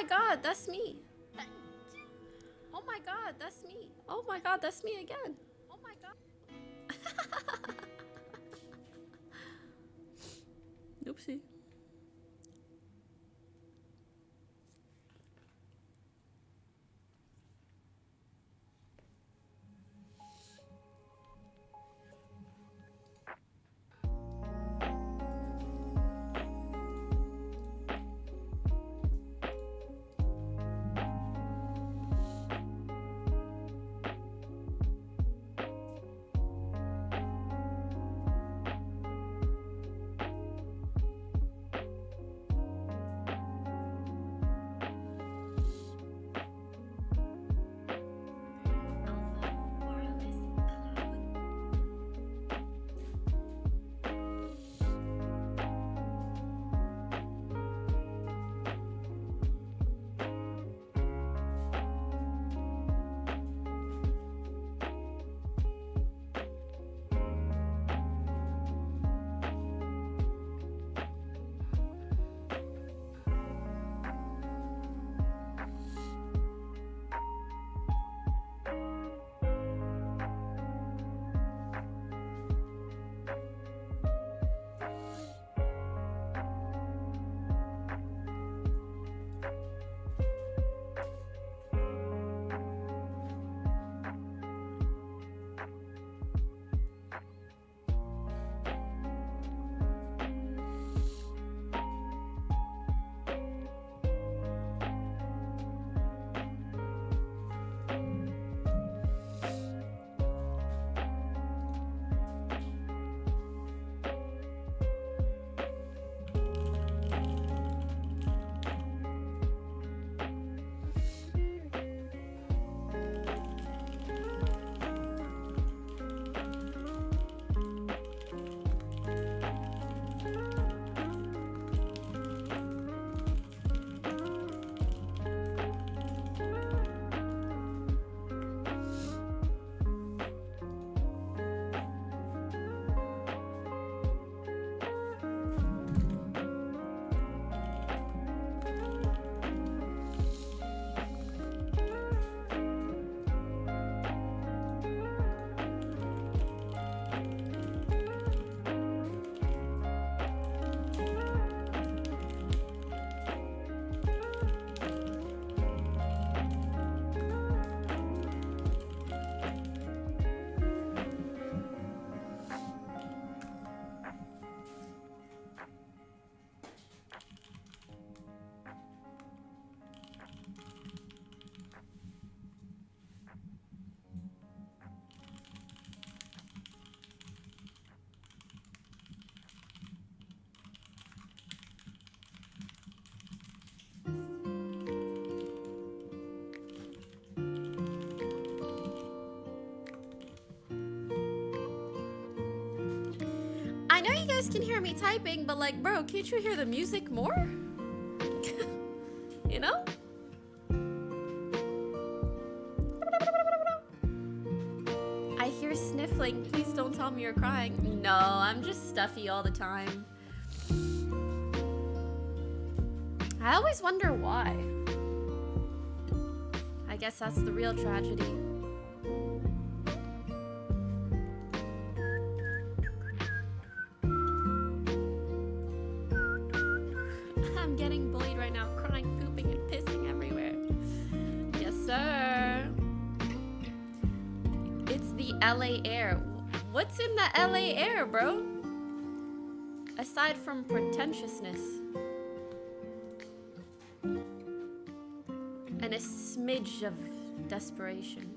god, that's me. Oh my god, that's me. Oh my god, that's me again. Oh my god. Oopsie. I know you guys can hear me typing, but like, bro, can't you hear the music more? You know? I hear sniffling. Please don't tell me you're crying. No, I'm just stuffy all the time. I always wonder why. I guess that's the real tragedy. I'm getting bullied right now, crying, pooping, and pissing everywhere. Yes, sir. It's the LA air. What's in the LA air, bro? Aside from pretentiousness. And a smidge of desperation.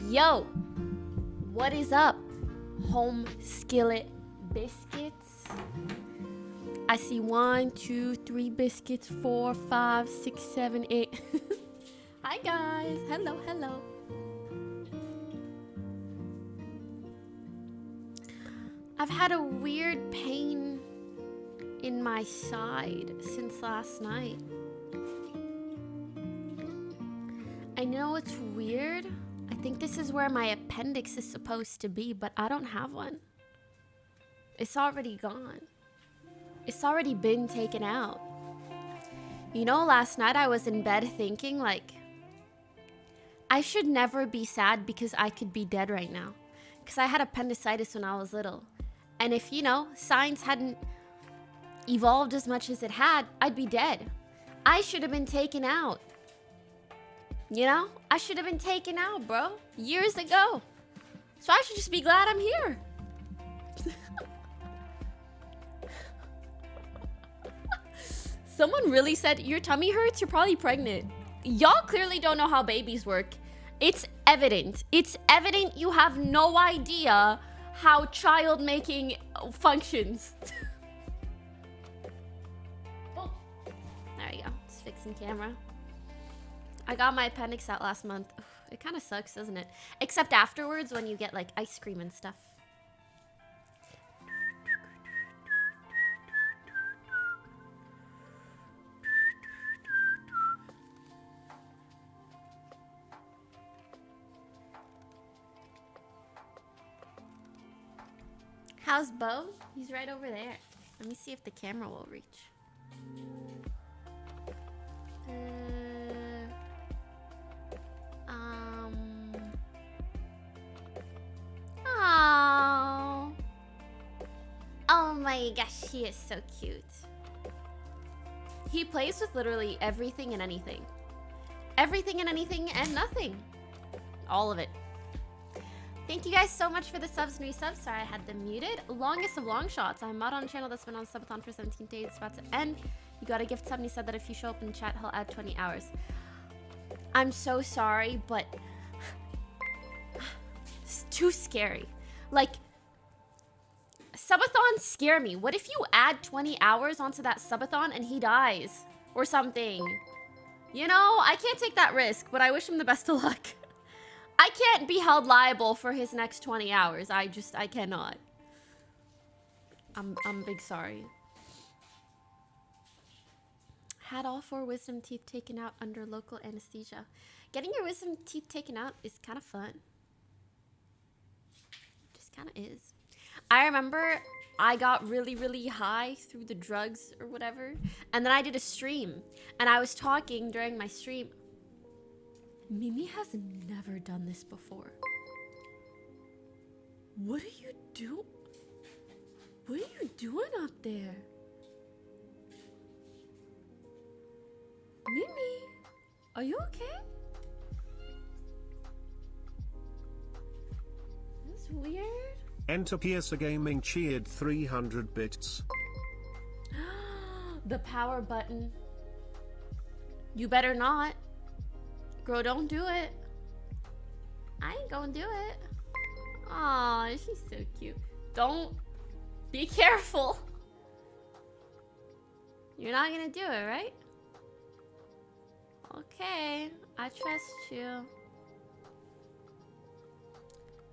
Yo, what is up, home skillet biscuits. I see 1, 2, 3 biscuits, 4, 5, 6, 7, 8. Hi guys, hello, hello. I've had a weird pain in my side since last night. I know it's weird. I think this is where my appendix is supposed to be, but I don't have one. It's already gone. It's already been taken out. You know, last night I was in bed thinking like, I should never be sad because I could be dead right now. Because I had appendicitis when I was little. And if, you know, science hadn't evolved as much as it had, I'd be dead. I should have been taken out. You know? I should have been taken out, bro. Years ago. So I should just be glad I'm here. Someone really said, your tummy hurts? You're probably pregnant. Y'all clearly don't know how babies work. It's evident. It's evident you have no idea how child making functions. Oh, there you go. Just fixing camera. I got my appendix out last month. It kind of sucks, doesn't it? Except afterwards when you get like ice cream and stuff. How's Bo? He's right over there. Let me see if the camera will reach. Oh. Oh my gosh, he is so cute. He plays with literally everything and anything. Everything and anything and nothing. All of it. Thank you guys so much for the subs and resubs. Sorry I had them muted. Longest of long shots. I'm mod on a channel that's been on subathon for 17 days. It's about to end. You got a gift sub and he said that if you show up in the chat, he'll add 20 hours. I'm so sorry, but it's too scary. Like, subathons scare me. What if you add 20 hours onto that subathon and he dies or something? You know, I can't take that risk, but I wish him the best of luck. I can't be held liable for his next 20 hours. I cannot. I'm big sorry. Had all 4 wisdom teeth taken out under local anesthesia. Getting your wisdom teeth taken out is kind of fun. Just kind of is. I remember I got really, really high through the drugs or whatever. And then I did a stream. And I was talking during my stream. Mimi has never done this before. What are you doing? What are you doing up there? Mimi, are you okay? That's weird. Enter Piercer Gaming cheered 300 bits. The power button. You better not. Girl, don't do it. I ain't gonna do it. Aw, she's so cute. Don't. Be careful. You're not gonna do it, right? Okay, I trust you.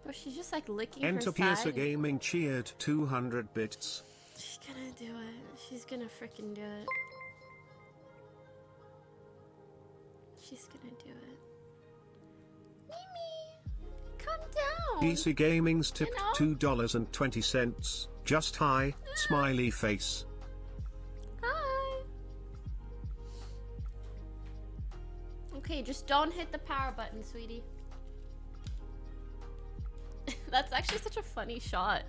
But she's just like licking Enter her Piercer side. Gaming cheered 200 bits. She's gonna do it. She's gonna freaking do it. She's gonna do it. Mimi, calm down. PC Gaming's tipped You know? $2.20. Just hi, smiley face. Hi. Okay, just don't hit the power button, sweetie. That's actually such a funny shot.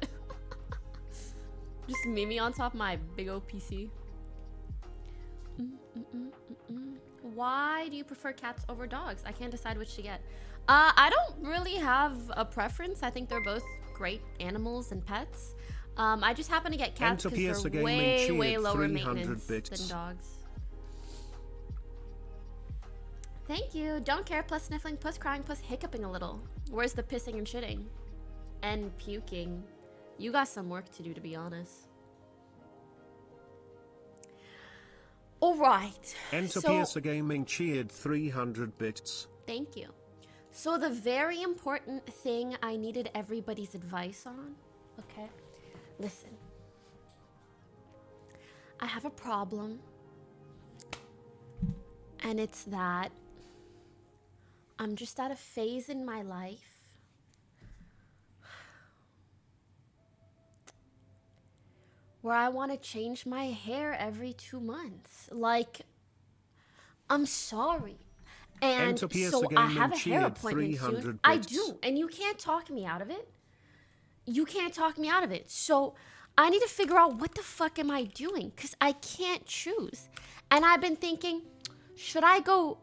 Just Mimi on top of my big old PC. Why do you prefer cats over dogs? I can't decide which to get. I don't really have a preference. I think they're both great animals and pets. I just happen to get cats because they're way lower maintenance than dogs. Thank you. Don't care plus sniffling plus crying plus hiccuping a little. Where's the pissing and shitting? And puking. You got some work to do, to be honest. All right. Enter So, Piercer Gaming cheered 300 bits. thank you. So the very important thing I needed everybody's advice on, okay? Listen. I have a problem. And it's that I'm just at a phase in my life where I want to change my hair every 2 months. Like, I'm sorry. And Enter Piercer so I Gaming have a hair cheered appointment 300 soon. I bits. do. And you can't talk me out of it. You can't talk me out of it. So I need to figure out what the fuck am I doing? Because I can't choose. And I've been thinking, should I go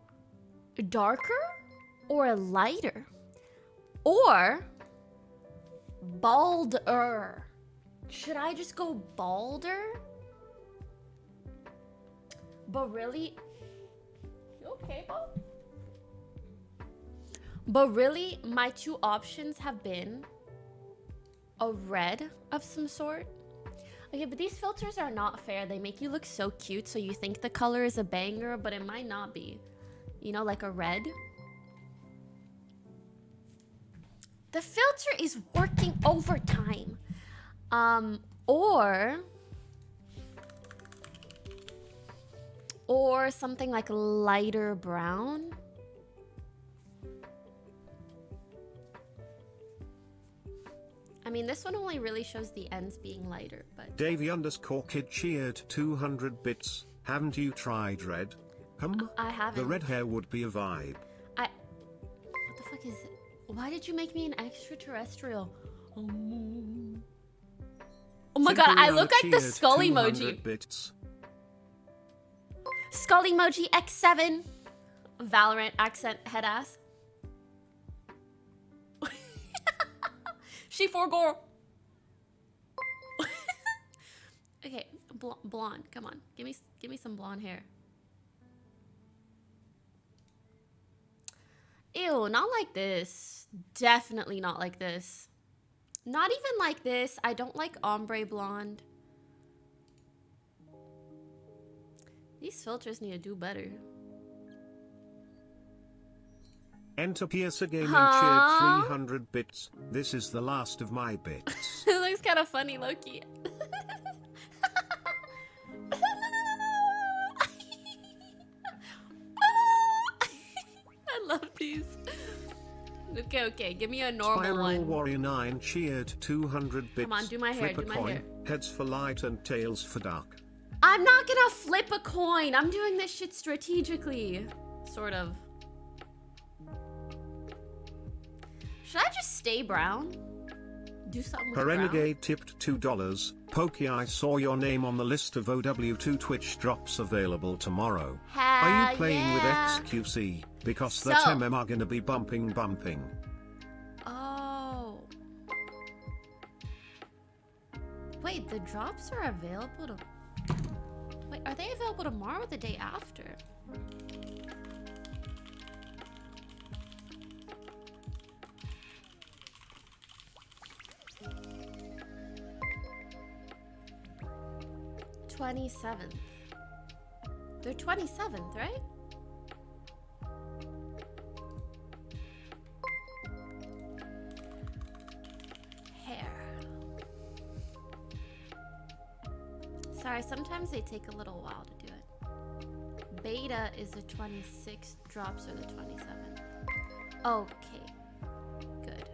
darker or lighter? Or balder? Should I just go balder? But really, you okay, Bo? But really, my two options have been a red of some sort. Okay, but these filters are not fair. They make you look so cute, so you think the color is a banger, but it might not be. You know, like a red. The filter is working overtime. Or something like lighter brown. I mean, this one only really shows the ends being lighter, but... Davey_kid cheered 200 bits. Haven't you tried red? I haven't. The red hair would be a vibe. What the fuck is it? Why did you make me an extraterrestrial? Oh my god, I look like the skull emoji. Bits. Skull emoji X7. Valorant accent head ass. She forgore. Okay, blonde. Come on, give me some blonde hair. Ew, not like this. Definitely not like this. Not even like this. I don't like ombre blonde. These filters need to do better. Enter Piercer Gaming cheered 300 bits. This is the last of my bits. It looks kind of funny, Loki. I love these. Okay, give me a normal Spiral one. Warrior 9 cheered 200 bits. Come on, do my hair, Flip a do my coin. hair. Heads for light and tails for dark. I'm not gonna flip a coin. I'm doing this shit strategically. Sort of. Should I just stay brown? Do something with A brown? Renegade tipped $2. Pokey, I saw your name on the list of OW2 Twitch drops available tomorrow. Are you playing with XQC? Because that So- MM are gonna be bumping. Oh. Wait, the drops are available to... Wait, are they available tomorrow or the day after? $27th. They're 27th, right? Hair. Sorry, sometimes they take a little while to do it. Beta is the 26th, drops are the 27th. Okay, good.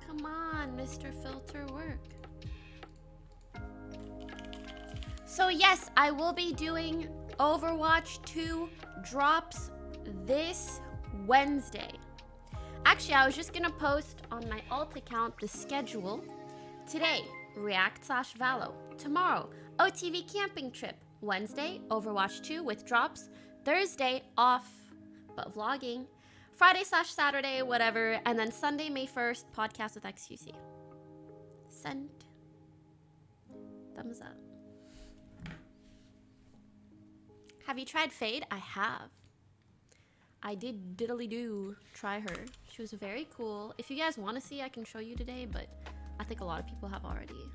Come on, Mr. Filter, work. So yes, I will be doing Overwatch 2 drops this Wednesday. Actually, I was just gonna post on my alt account the schedule. Today, React/Valo. Tomorrow, OTV camping trip. Wednesday, Overwatch 2 with drops. Thursday, off, but vlogging. Friday/Saturday, whatever. And then Sunday, May 1st, podcast with XQC. Send. Thumbs up. Have you tried Fade? I have. I did diddly do try her. She was very cool. If you guys want to see, I can show you today, but I think a lot of people have already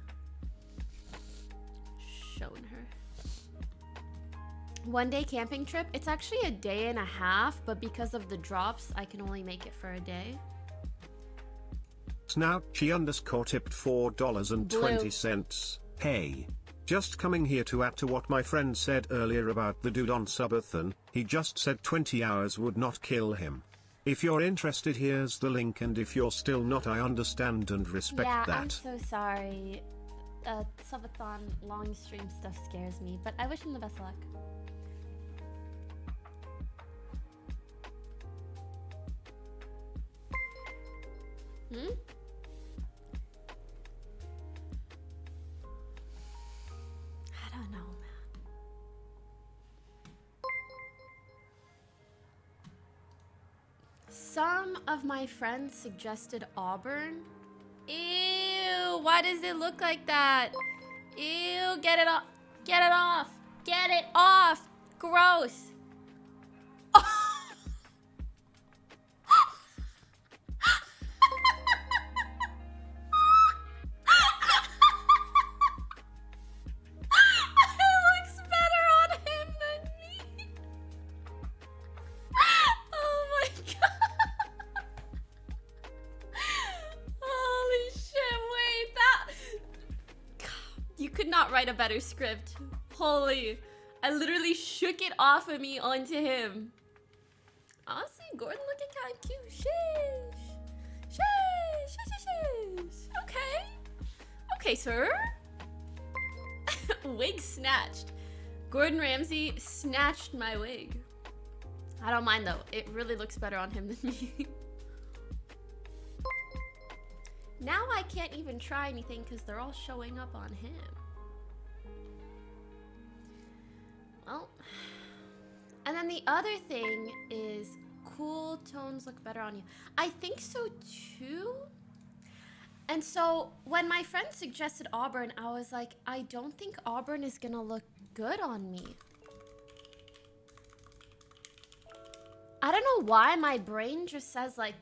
shown her. One day camping trip. It's actually a day and a half, but because of the drops, I can only make it for a day. Now, she underscore tipped $4.20. Hey. Just coming here to add to what my friend said earlier about the dude on Subathon. He just said 20 hours would not kill him. If you're interested, here's the link, and if you're still not, I understand and respect that. Yeah, I'm so sorry. Subathon long stream stuff scares me, but I wish him the best luck. I don't know, man. Some of my friends suggested Auburn. Ew, why does it look like that? Ew, get it off. Get it off. Get it off. Gross. Write a better script. Holy, I literally shook it off of me onto him. Honestly, Gordon looking kind of cute. Sheesh. Sheesh, sheesh, sheesh. Okay. Okay, sir. Wig snatched. Gordon Ramsay snatched my wig. I don't mind though. It really looks better on him than me. Now I can't even try anything because they're all showing up on him. Well, and then the other thing is cool tones look better on you. I think so too. And so when my friend suggested Auburn, I was like, I don't think Auburn is gonna look good on me. I don't know why my brain just says like,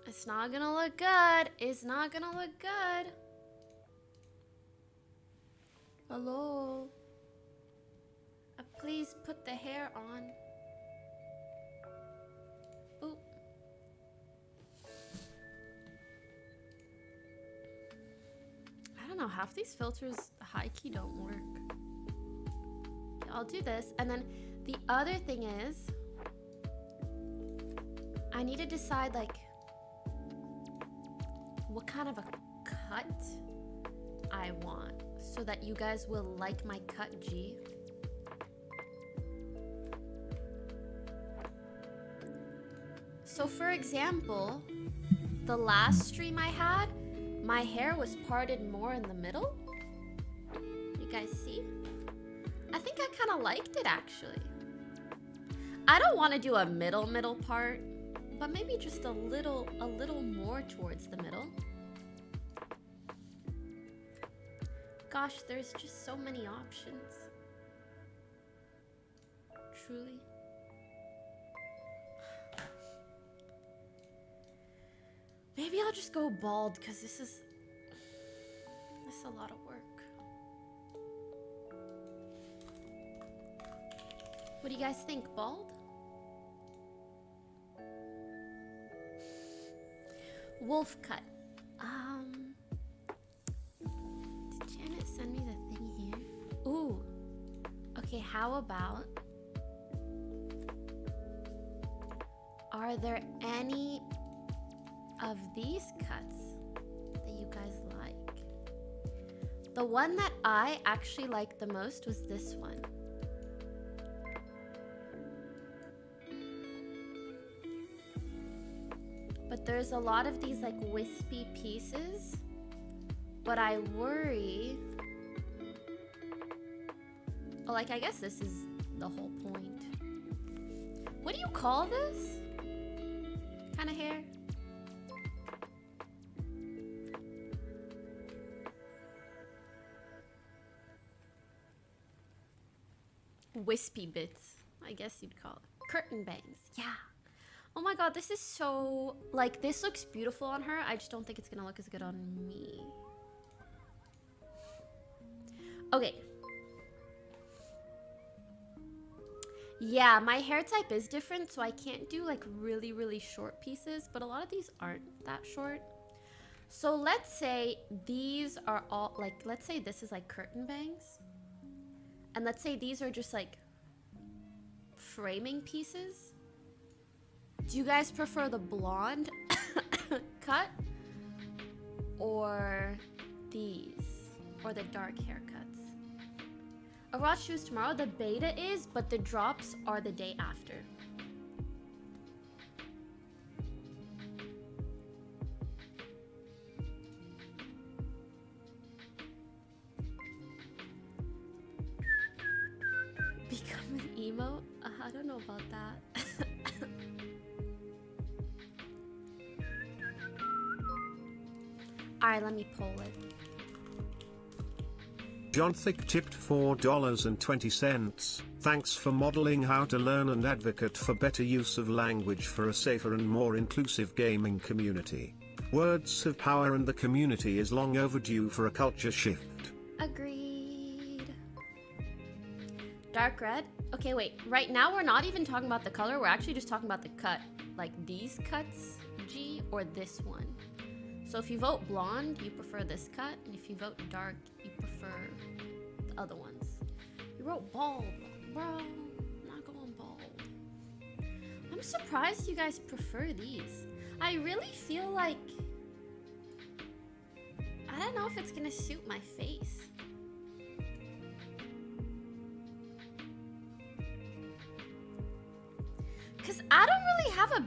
it's not gonna look good. It's not gonna look good. Hello. Please put the hair on. Ooh. I don't know, half these filters high-key don't work. Okay, I'll do this. And then the other thing is, I need to decide like what kind of a cut I want so that you guys will like my cut G. So for example, the last stream I had, my hair was parted more in the middle. You guys see? I think I kind of liked it actually. I don't want to do a middle part, but maybe just a little more towards the middle. Gosh, there's just so many options. Truly. Maybe I'll just go bald because this is a lot of work. What do you guys think? Bald? Wolf cut. Did Janet send me the thing here? Ooh. Okay, how about, are there any of these cuts that you guys like? The one that I actually liked the most was this one. But there's a lot of these like wispy pieces, but I worry, like I guess this is the whole point. What do you call this kind of hair? Wispy bits, I guess you'd call it. Curtain bangs, yeah. Oh my god, this is so... Like, this looks beautiful on her. I just don't think it's gonna look as good on me. Okay. Yeah, my hair type is different, so I can't do like really, really short pieces, but a lot of these aren't that short. So let's say these are all, like, let's say this is like curtain bangs. And let's say these are just like framing pieces. Do you guys prefer the blonde cut or these or the dark haircuts? Overwatch shoes tomorrow. The beta is, but the drops are the day after. Become an emo? I don't know about that. Alright, let me poll it. John Thick tipped $4.20. Thanks for modeling how to learn and advocate for better use of language for a safer and more inclusive gaming community. Words have power and the community is long overdue for a culture shift. Agreed. Dark red? Okay, wait. Right now we're not even talking about the color. We're actually just talking about the cut. Like these cuts, G, or this one. So if you vote blonde, you prefer this cut. And if you vote dark, you prefer the other ones. You wrote bald. Bro, I'm not going bald. I'm surprised you guys prefer these. I really feel like... I don't know if it's gonna suit my face. Cause I don't really have a...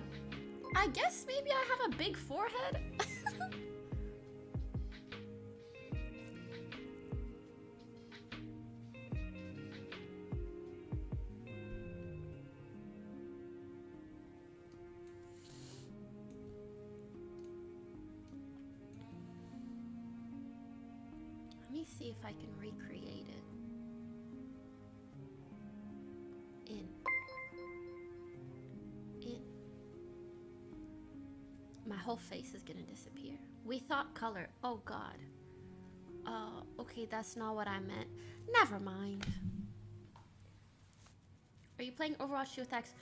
I guess maybe I have a big forehead. Let me see if I can recreate it. In. My whole face is gonna disappear. We thought color. Oh god. Okay, that's not what I meant. Never mind. Are you playing Overwatch 2 with X?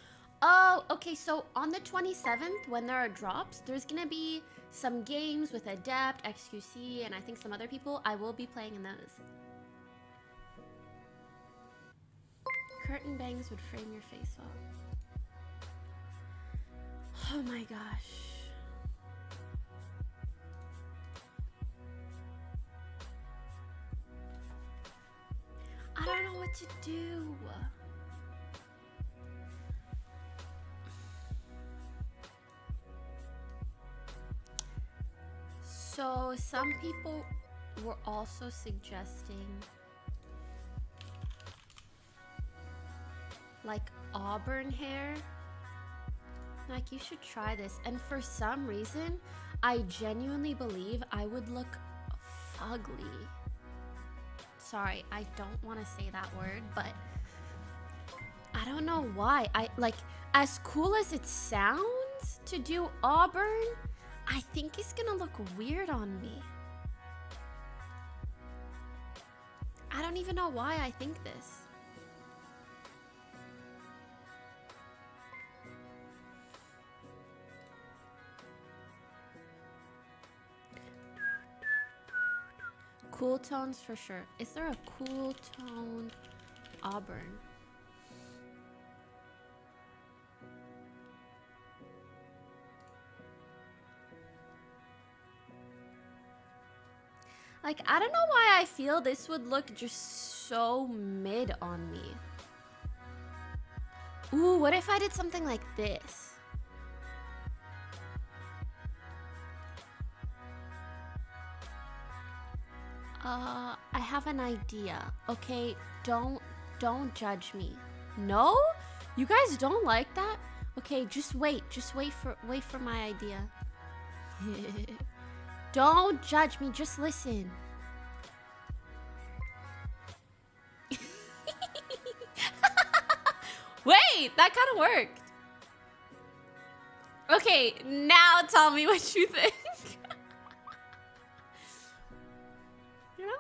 Oh, okay, so on the 27th, when there are drops, there's gonna be some games with Adept, XQC, and I think some other people. I will be playing in those. Curtain bangs would frame your face off. Oh my gosh. I don't know what to do. So some people were also suggesting like auburn hair. Like, you should try this. And for some reason, I genuinely believe I would look fugly. Sorry, I don't want to say that word, but I don't know why. Like, as cool as it sounds to do auburn, I think it's gonna look weird on me. I don't even know why I think this. Cool tones for sure. Is there a cool tone auburn? Like, I don't know why I feel this would look just so mid on me. Ooh, what if I did something like this? I have an idea. Okay, don't judge me. No? You guys don't like that? Okay, just wait for my idea. Don't judge me, just listen. Wait, that kind of worked. Okay, now tell me what you think. You know?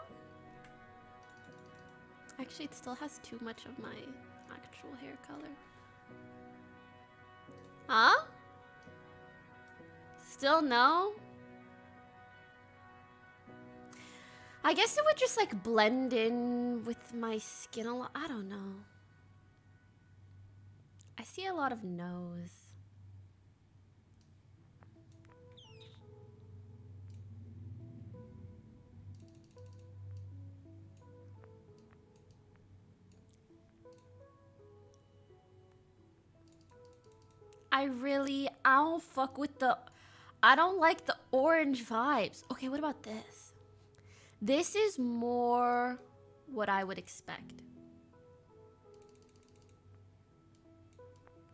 Actually, it still has too much of my actual hair color. Huh? Still no? I guess it would just like blend in with my skin a lot. I don't know. I see a lot of no's. I don't fuck with the, I don't like the orange vibes. Okay, what about this? This is more what I would expect.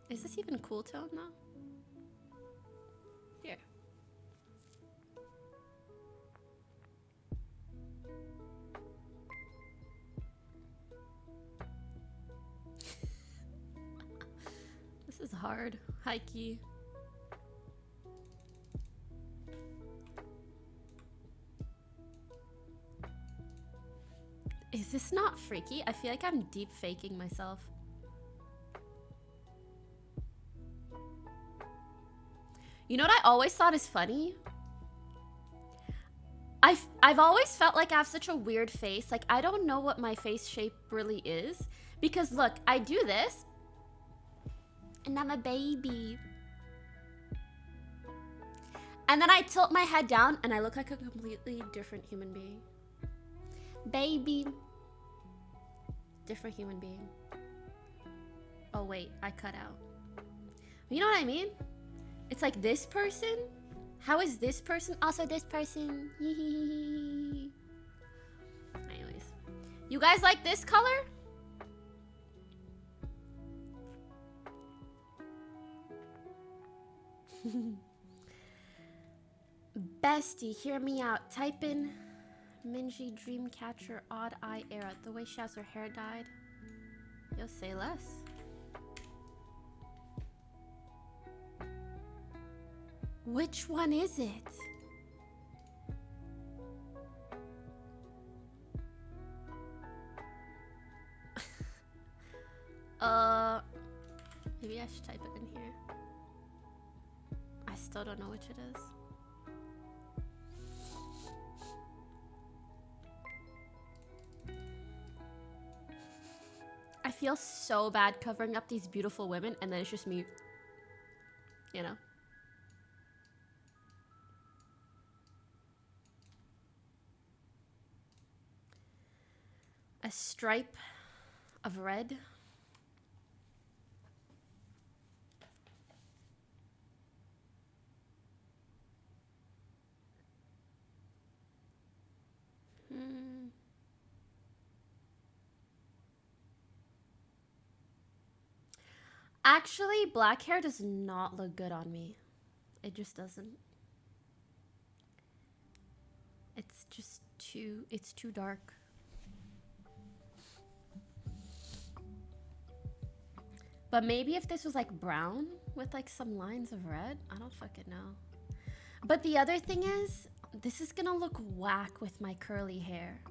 Is this even cool tone though? Here. This is hard. High key. Is this not freaky? I feel like I'm deep faking myself. You know what I always thought is funny? I've always felt like I have such a weird face. Like, I don't know what my face shape really is. Because look, I do this. And I'm a baby. And then I tilt my head down and I look like a completely different human being. Baby. Different human being. Oh wait, I cut out. You know what I mean? It's like this person. How is this person also this person? Anyways. You guys like this color? Bestie, hear me out. Type in Minji Dreamcatcher Odd Eye Era. The way she has her hair dyed. You'll say less. Which one is it? Maybe I should type it in here. I still don't know which it is. I feel so bad covering up these beautiful women and then it's just me, you know? A stripe of red. Actually, black hair does not look good on me. It just doesn't. It's just it's too dark. But maybe if this was like brown with like some lines of red, I don't fucking know. But the other thing is, this is gonna look whack with my curly hair.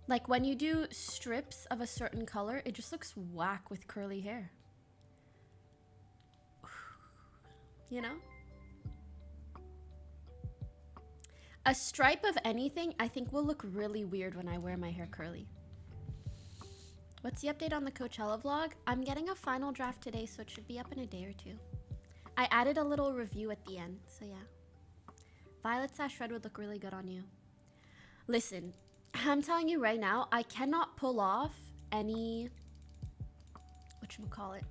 Like when you do strips of a certain color, it just looks whack with curly hair. You know? A stripe of anything, I think will look really weird when I wear my hair curly. What's the update on the Coachella vlog? I'm getting a final draft today, so it should be up in a day or two. I added a little review at the end, so yeah. Violet/red would look really good on you. Listen, I'm telling you right now, I cannot pull off any... whatchamacallit?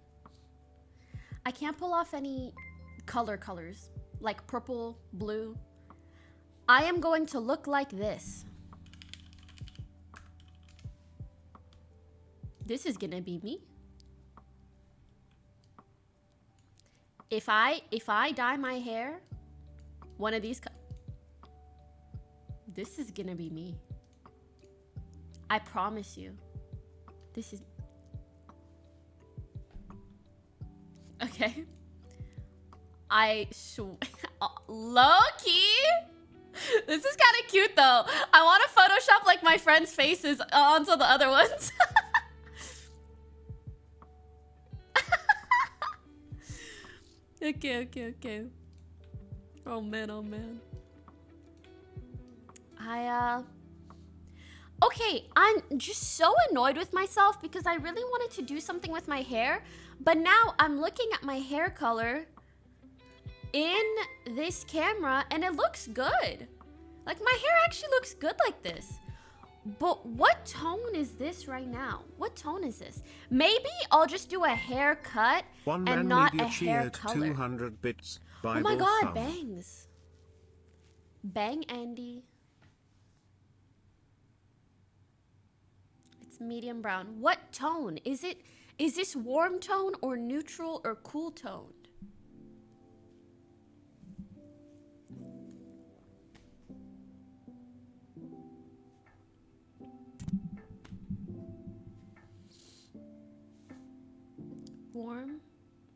I can't pull off any colors, like purple, blue. I am going to look like this. This is gonna be me. If I dye my hair, one of these, this is gonna be me. I promise you. This is... Okay. Low key. This is kind of cute though. I want to Photoshop like my friends' faces onto the other ones. Okay. Oh man. Okay, I'm just so annoyed with myself because I really wanted to do something with my hair, but now I'm looking at my hair color in this camera and it looks good. Like my hair actually looks good like this. But what tone is this right now? What tone is this? Maybe I'll just do a haircut and not a hair color. 200 bits. Oh my god, bangs. Bang Andy. It's medium brown. What tone? Is this warm tone or neutral or cool toned? Warm,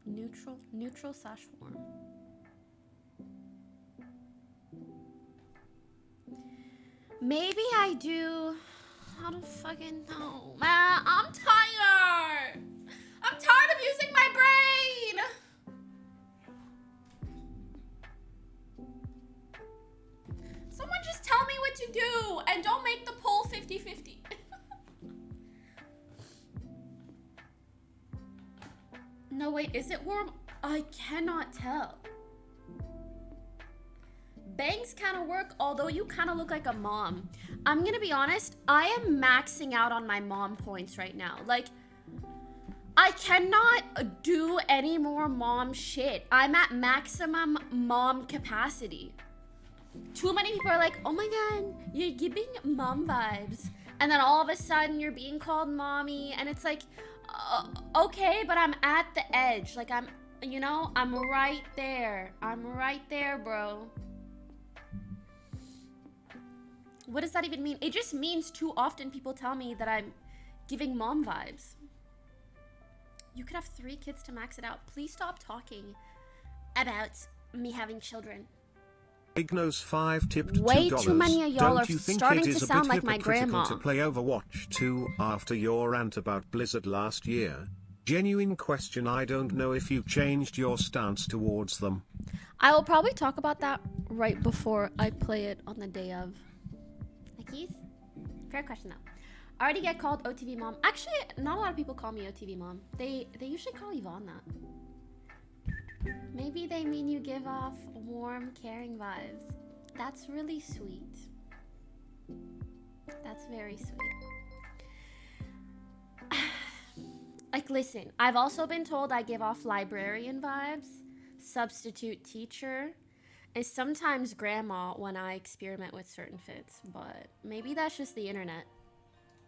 neutral slash warm. Maybe I do. I don't fucking know. Man, I'm tired. I'm tired of using my brain. Someone just tell me what to do and don't make the poll 50-50. No, wait, is it warm? I cannot tell. Bangs kind of work, although you kind of look like a mom. I'm gonna be honest, I am maxing out on my mom points right now. Like, I cannot do any more mom shit. I'm at maximum mom capacity. Too many people are like, oh my god, you're giving mom vibes. And then all of a sudden you're being called mommy. And it's like, okay, but I'm at the edge. Like I'm right there. I'm right there, bro. What does that even mean? It just means too often people tell me that I'm giving mom vibes. You could have 3 kids to max it out. Please stop talking about me having children. Ignos 5 tipped $2. Way too many of y'all are starting to sound like my grandma. To play Overwatch 2 after your rant about Blizzard last year? Genuine question. I don't know if you've changed your stance towards them. I will probably talk about that right before I play it on the day of. Keys? Fair question though. I already get called OTV mom. Actually, not a lot of people call me OTV mom. They usually call Yvonne that. Maybe they mean you give off warm, caring vibes. That's really sweet. That's very sweet. Like, listen, I've also been told I give off librarian vibes, substitute teacher, and sometimes grandma when I experiment with certain fits, but maybe that's just the internet.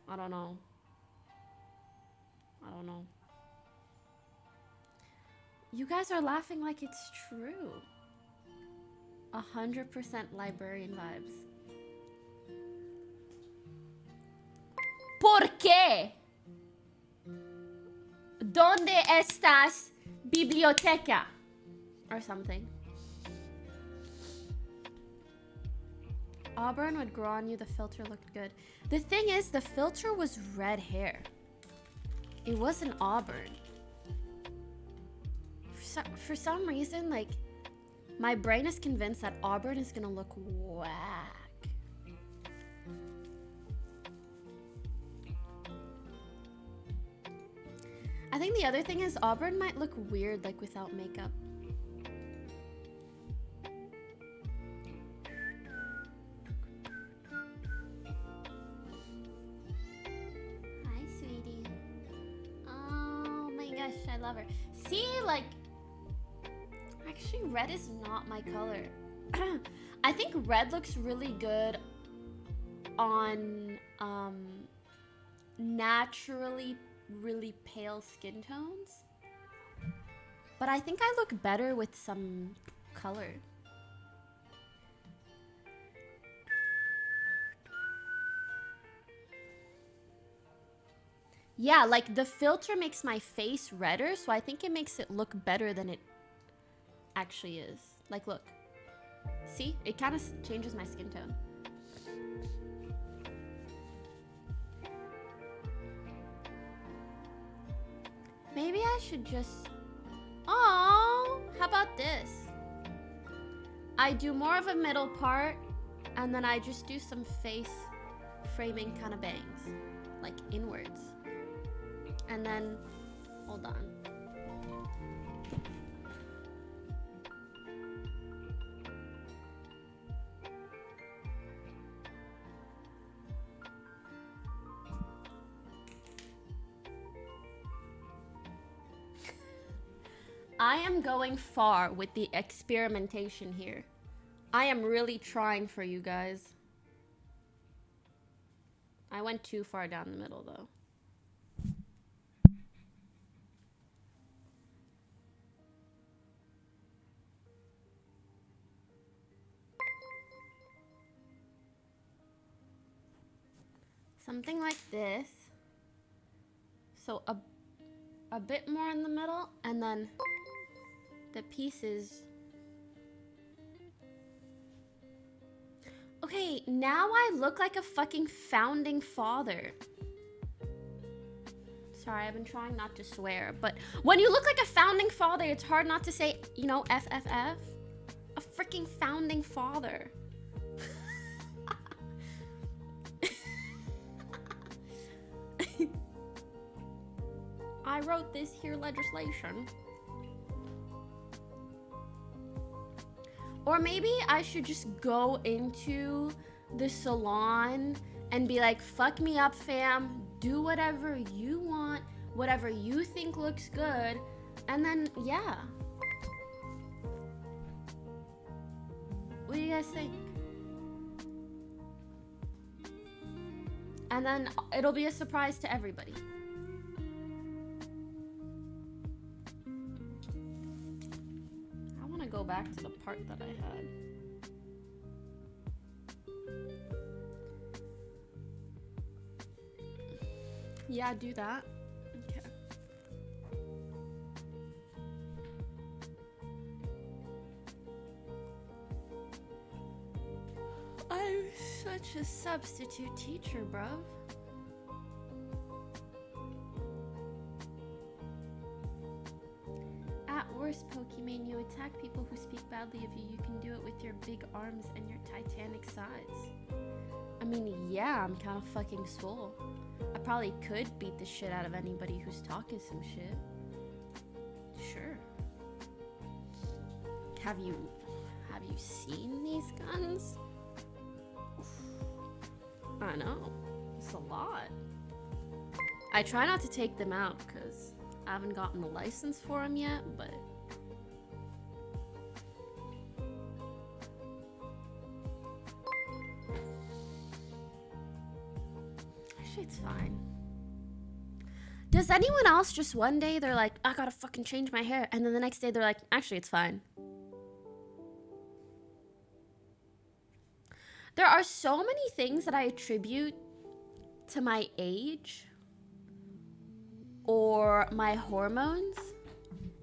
I don't know. You guys are laughing like it's true. 100% librarian vibes. ¿Por qué? ¿Dónde estás, biblioteca? Or something. Auburn would grow on you. The filter looked good. The thing is, the filter was red hair. It wasn't auburn. For some reason, like, my brain is convinced that auburn is gonna look whack. I think the other thing is auburn might look weird, like, without makeup. Hi, sweetie. Oh my gosh, I love her. See, like, actually, red is not my color. I think red looks really good on naturally really pale skin tones. But I think I look better with some color. Yeah, like the filter makes my face redder, so I think it makes it look better than it actually is. Like, look. See? It kind of changes my skin tone. Maybe I should just... Oh, how about this? I do more of a middle part, and then I just do some face framing kind of bangs. Like, inwards. And then... Hold on. I am going far with the experimentation here. I am really trying for you guys. I went too far down the middle though. Something like this. So a bit more in the middle, and then the pieces. Okay, now I look like a fucking founding father. Sorry, I've been trying not to swear, but when you look like a founding father, it's hard not to say, you know, FFF. A freaking founding father. I wrote this here legislation. Or maybe I should just go into the salon and be like, fuck me up, fam. Do whatever you want, whatever you think looks good. And then, yeah. What do you guys think? And then it'll be a surprise to everybody. Go back to the part that I had. Yeah, do that. Okay. I'm such a substitute teacher, bruv. Worst, Pokimane, you attack people who speak badly of you. You can do it with your big arms and your titanic size. I mean, yeah, I'm kind of fucking swole. I probably could beat the shit out of anybody who's talking some shit. Sure. Have you seen these guns? I know. It's a lot. I try not to take them out because I haven't gotten the license for them yet, but actually it's fine. Does anyone else just one day they're like, I gotta fucking change my hair, and then the next day they're like, actually it's fine? There are so many things that I attribute to my age or my hormones,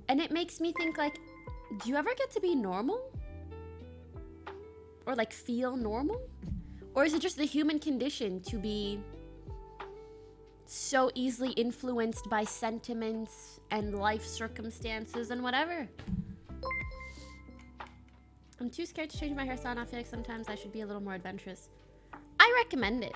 and it makes me think like, do you ever get to be normal? Or like feel normal? Or is it just the human condition to be so easily influenced by sentiments and life circumstances and whatever? I'm too scared to change my hairstyle, and I feel like sometimes I should be a little more adventurous. I recommend it.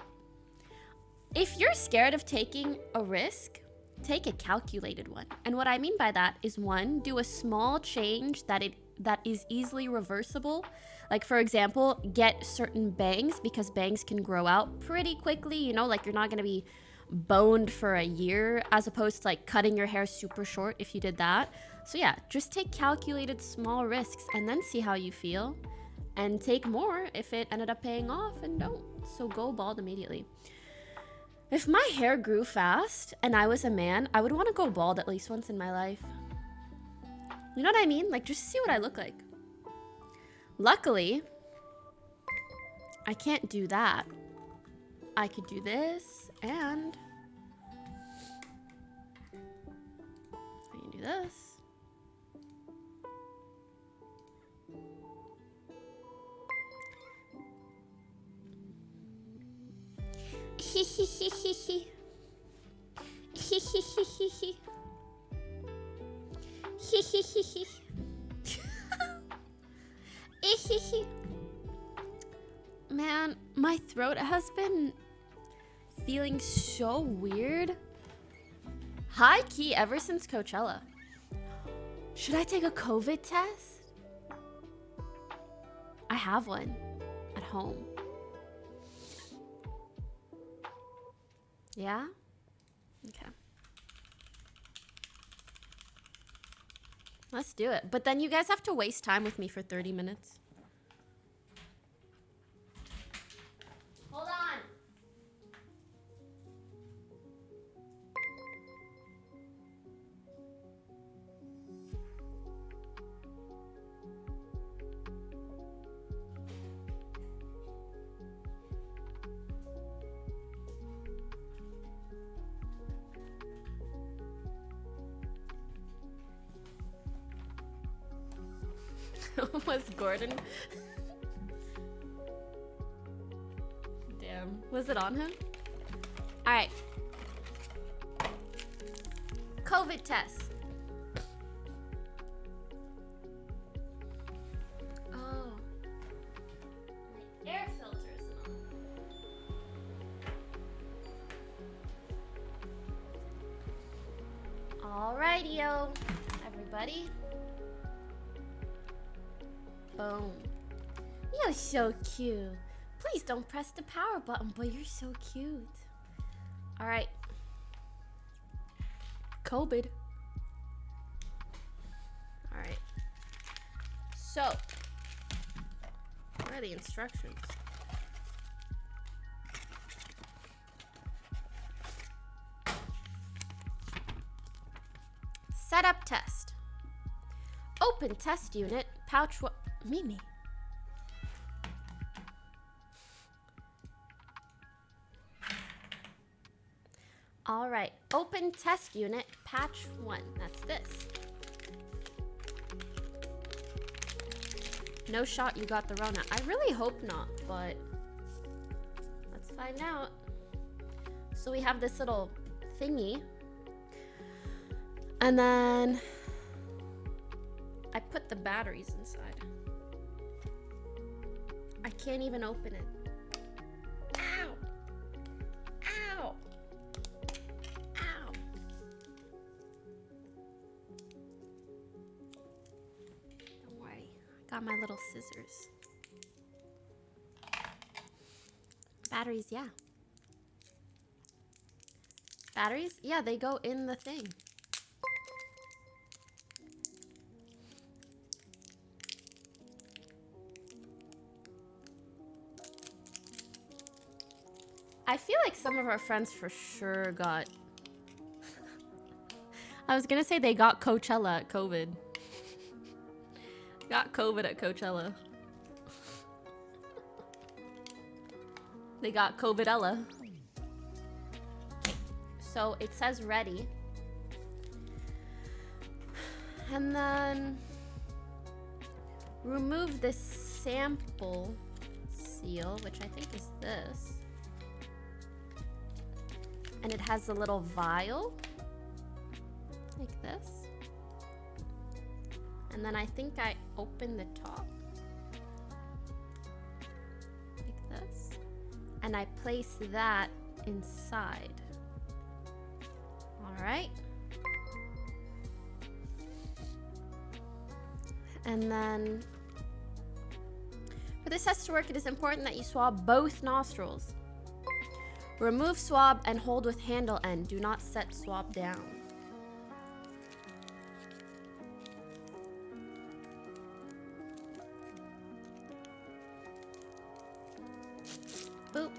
If you're scared of taking a risk, take a calculated one. And what I mean by that is, one, do a small change that is easily reversible. Like, for example, get certain bangs, because bangs can grow out pretty quickly, you know, like you're not gonna be boned for a year, as opposed to like cutting your hair super short if you did that. So yeah, just take calculated small risks and then see how you feel, and take more if it ended up paying off, and don't. So go bald immediately. If my hair grew fast and I was a man, I would want to go bald at least once in my life. You know what I mean? Like, just see what I look like. Luckily, I can't do that. I could do this, and I can do this. Man, my throat has been feeling so weird. High key ever since Coachella. Should I take a COVID test? I have one at home. Yeah? Okay. Let's do it. But then you guys have to waste time with me for 30 minutes. Hold on. Was Gordon? Damn. Was it on him? All right. COVID test. Oh. My air filter isn't on. Alrighty-o, everybody. Boom. You're so cute. Please don't press the power button, but you're so cute. All right. COVID. All right. So, where are the instructions? Setup test. Open test unit. Pouch. Mimi. All right, open test unit, patch 1. That's this. No shot you got the Rona. I really hope not, but let's find out. So we have this little thingy. And then I put the batteries inside. I can't even open it. Ow! Ow! Ow! Don't worry, I got my little scissors. Batteries, yeah. Batteries? Yeah, they go in the thing. I feel like some of our friends for sure got... I was gonna say they got Coachella at COVID. Got COVID at Coachella. They got COVIDella. So it says ready. And then remove this sample seal, which I think is this. And it has a little vial, like this. And then I think I open the top, like this. And I place that inside. All right. And then, for this test to work, it is important that you swab both nostrils. Remove swab and hold with handle end. Do not set swab down. Boop.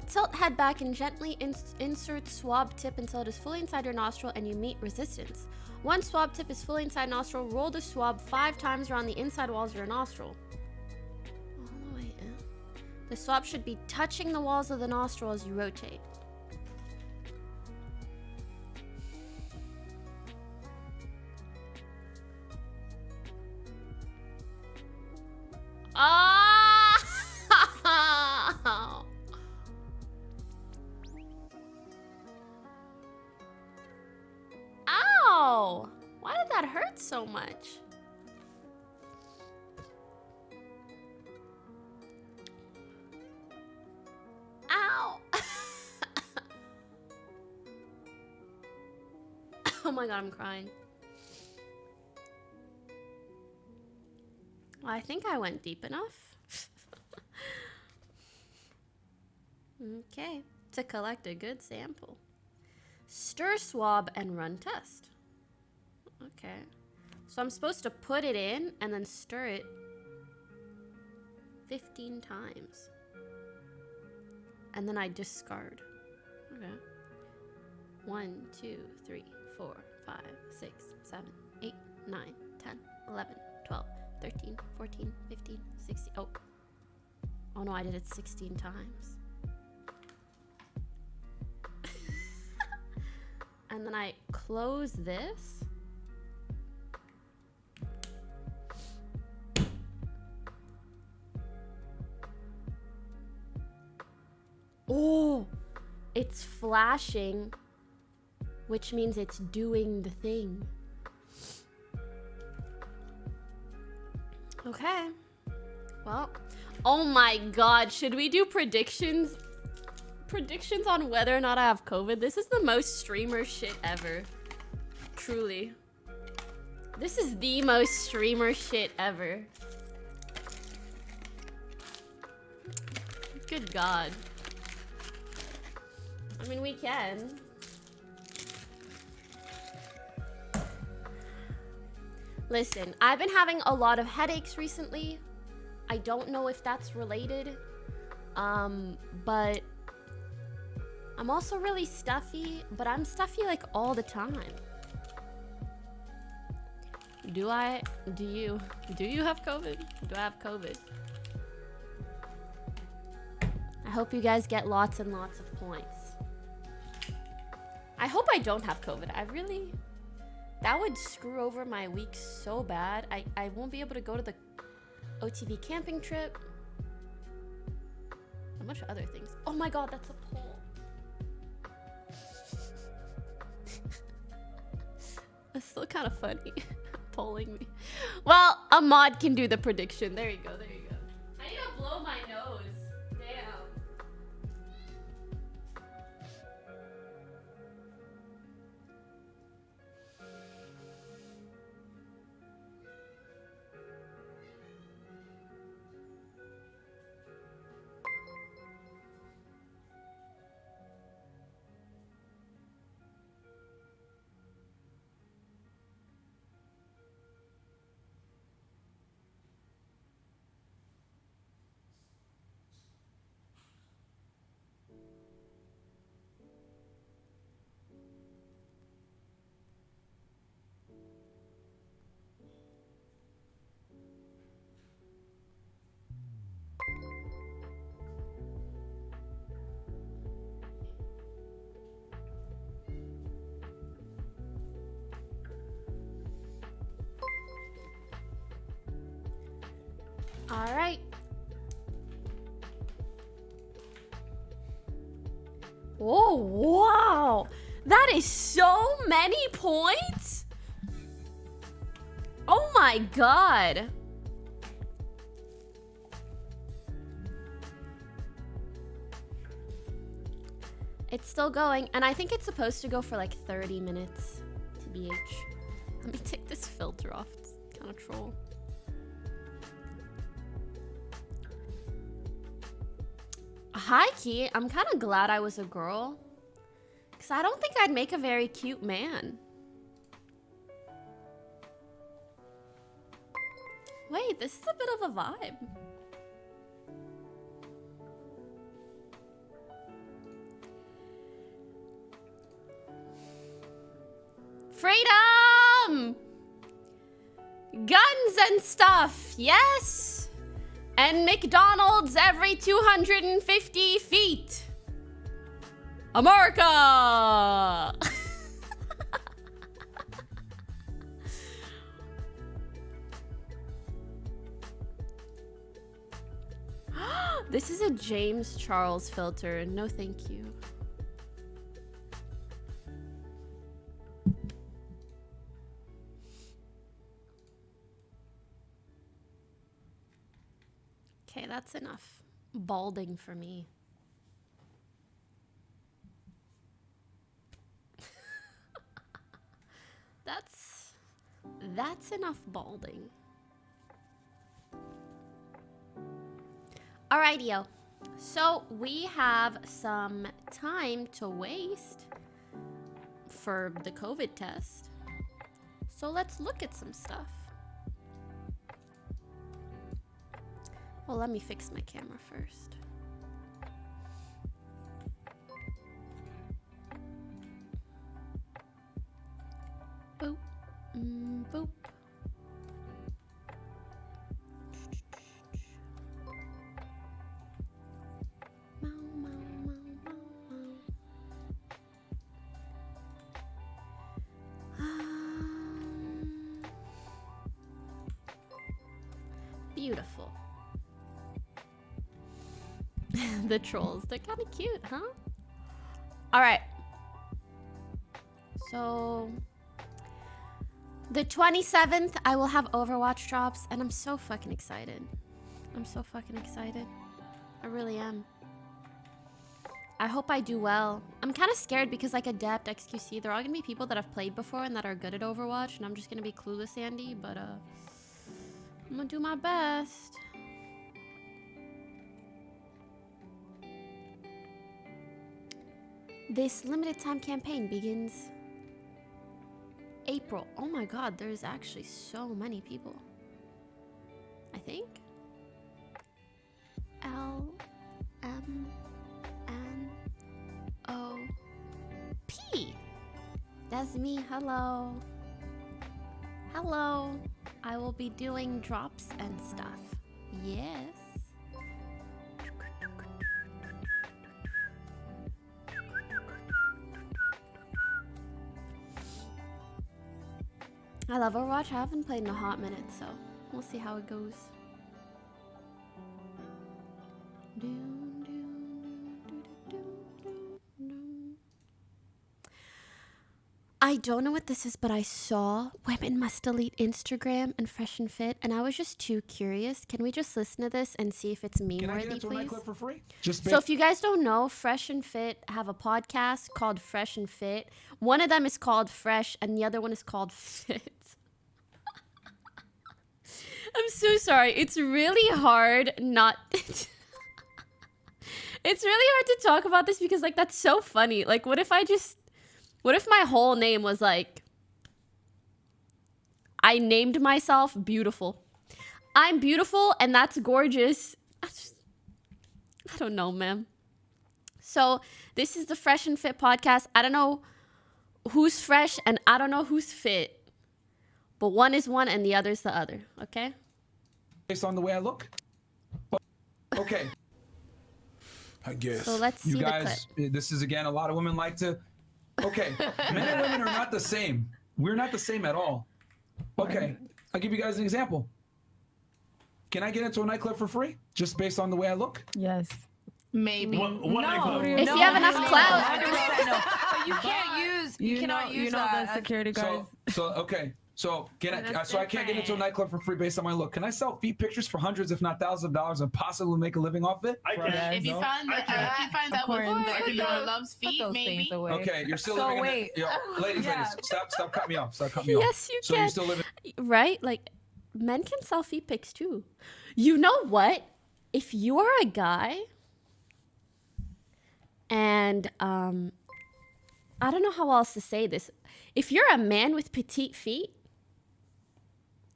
Tilt head back and gently insert swab tip until it is fully inside your nostril and you meet resistance. Once swab tip is fully inside nostril, roll the swab 5 times around the inside walls of your nostril. All the way in. The swab should be touching the walls of the nostril as you rotate. that hurt so much? Ow! Oh my god, I'm crying. Well, I think I went deep enough. Okay, to collect a good sample. Stir, swab, and run test. Okay. So I'm supposed to put it in and then stir it 15 times. And then I discard. Okay. 1, 2, 3, 4, 5, 6, 7, 8, 9, 10, 11, 12, 13, 14, 15, 16. Oh. Oh no, I did it 16 times. And then I close this. Oh, it's flashing, which means it's doing the thing. Okay. Well, oh my god, should we do predictions? Predictions on whether or not I have COVID? This is the most streamer shit ever. Truly. This is the most streamer shit ever. Good god. I mean, we can. Listen, I've been having a lot of headaches recently. I don't know if that's related. But I'm also really stuffy, but I'm stuffy like all the time. Do you have COVID? Do I have COVID? I hope you guys get lots and lots of points. I hope I don't have COVID. That would screw over my week so bad. I won't be able to go to the OTV camping trip. A bunch of other things. Oh my god, that's a poll. That's still kind of funny. Polling me. Well, a mod can do the prediction. There you go, there you go. I need to blow my nose. Damn. All right. Oh, wow. That is so many points. Oh my god. It's still going, and I think it's supposed to go for like 30 minutes, TBH. Let me take this filter off. It's kind of troll. High key, I'm kind of glad I was a girl, because I don't think I'd make a very cute man. Wait, this is a bit of a vibe. Freedom! Guns and stuff, yes! And McDonald's every 250 feet. America! This is a James Charles filter. No, thank you. That's enough balding for me. That's enough balding. Alrighty-o. So we have some time to waste for the COVID test. So let's look at some stuff. Well, let me fix my camera first. Boop. Boop. Meow, meow, meow, meow, meow. Beautiful. The trolls, they're kind of cute, huh? All right. So the 27th, I will have Overwatch drops, and I'm so fucking excited. I'm so fucking excited. I really am. I hope I do well. I'm kind of scared because like Adept, XQC, they're all gonna be people that I've played before and that are good at Overwatch, and I'm just gonna be clueless Andy, but I'm gonna do my best. This limited time campaign begins April. Oh my god, there's actually so many people. I think. LMNOP. That's me. Hello. Hello. I will be doing drops and stuff. Yes. I love Overwatch. I haven't played in a hot minute, so we'll see how it goes. I don't know what this is, but I saw women must delete Instagram and Fresh and Fit, and I was just too curious. Can we just listen to this and see if it's meme-worthy, please? For free? So if you guys don't know, Fresh and Fit have a podcast called Fresh and Fit. One of them is called Fresh, and the other one is called Fit. I'm so sorry. It's really hard not... It's really hard to talk about this because, like, that's so funny. Like, what if my whole name was, like... I named myself Beautiful. I'm beautiful, and that's gorgeous. I don't know, man. So, this is the Fresh and Fit podcast. I don't know who's fresh, and I don't know who's fit. But one is one, and the other's the other, okay? Based on the way I look? Okay. I guess. So let's see you the guys, this is again, a lot of women like to... Okay, men and women are not the same. We're not the same at all. Okay, I'll give you guys an example. Can I get into a nightclub for free? Just based on the way I look? Yes. Maybe. No. If you have enough clout. 100% no. But you can't use. You cannot use the security guards. Okay. So I can't get into a nightclub for free based on my look. Can I sell feet pictures for hundreds, if not thousands of dollars, and possibly make a living off it? I can. If you find that, if you find out what loves feet, maybe. Okay, you're still living wait. in the, ladies, stop cutting me off. Stop cutting me off. Yes, you so can. You still living? Right? Like, men can sell feet pics too. You know what? If you are a guy and I don't know how else to say this. If you're a man with petite feet,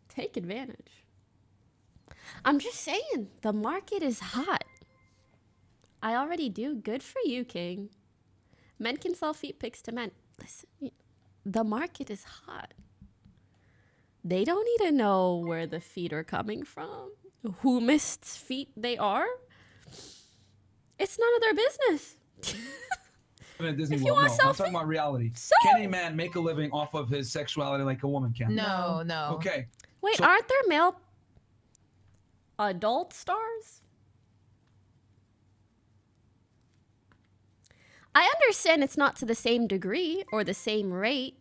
take advantage. I'm just saying, the market is hot. I already do. Good for you, King. Men can sell feet pics to men. Listen, the market is hot. They don't need to know where the feet are coming from, whom's feet they are. It's none of their business. Disney If you World. want No, to sell I'm talking about reality. So- Can a man make a living off of his sexuality like a woman can? No. Okay. Wait, So- aren't there male adult stars? I understand it's not to the same degree or the same rate.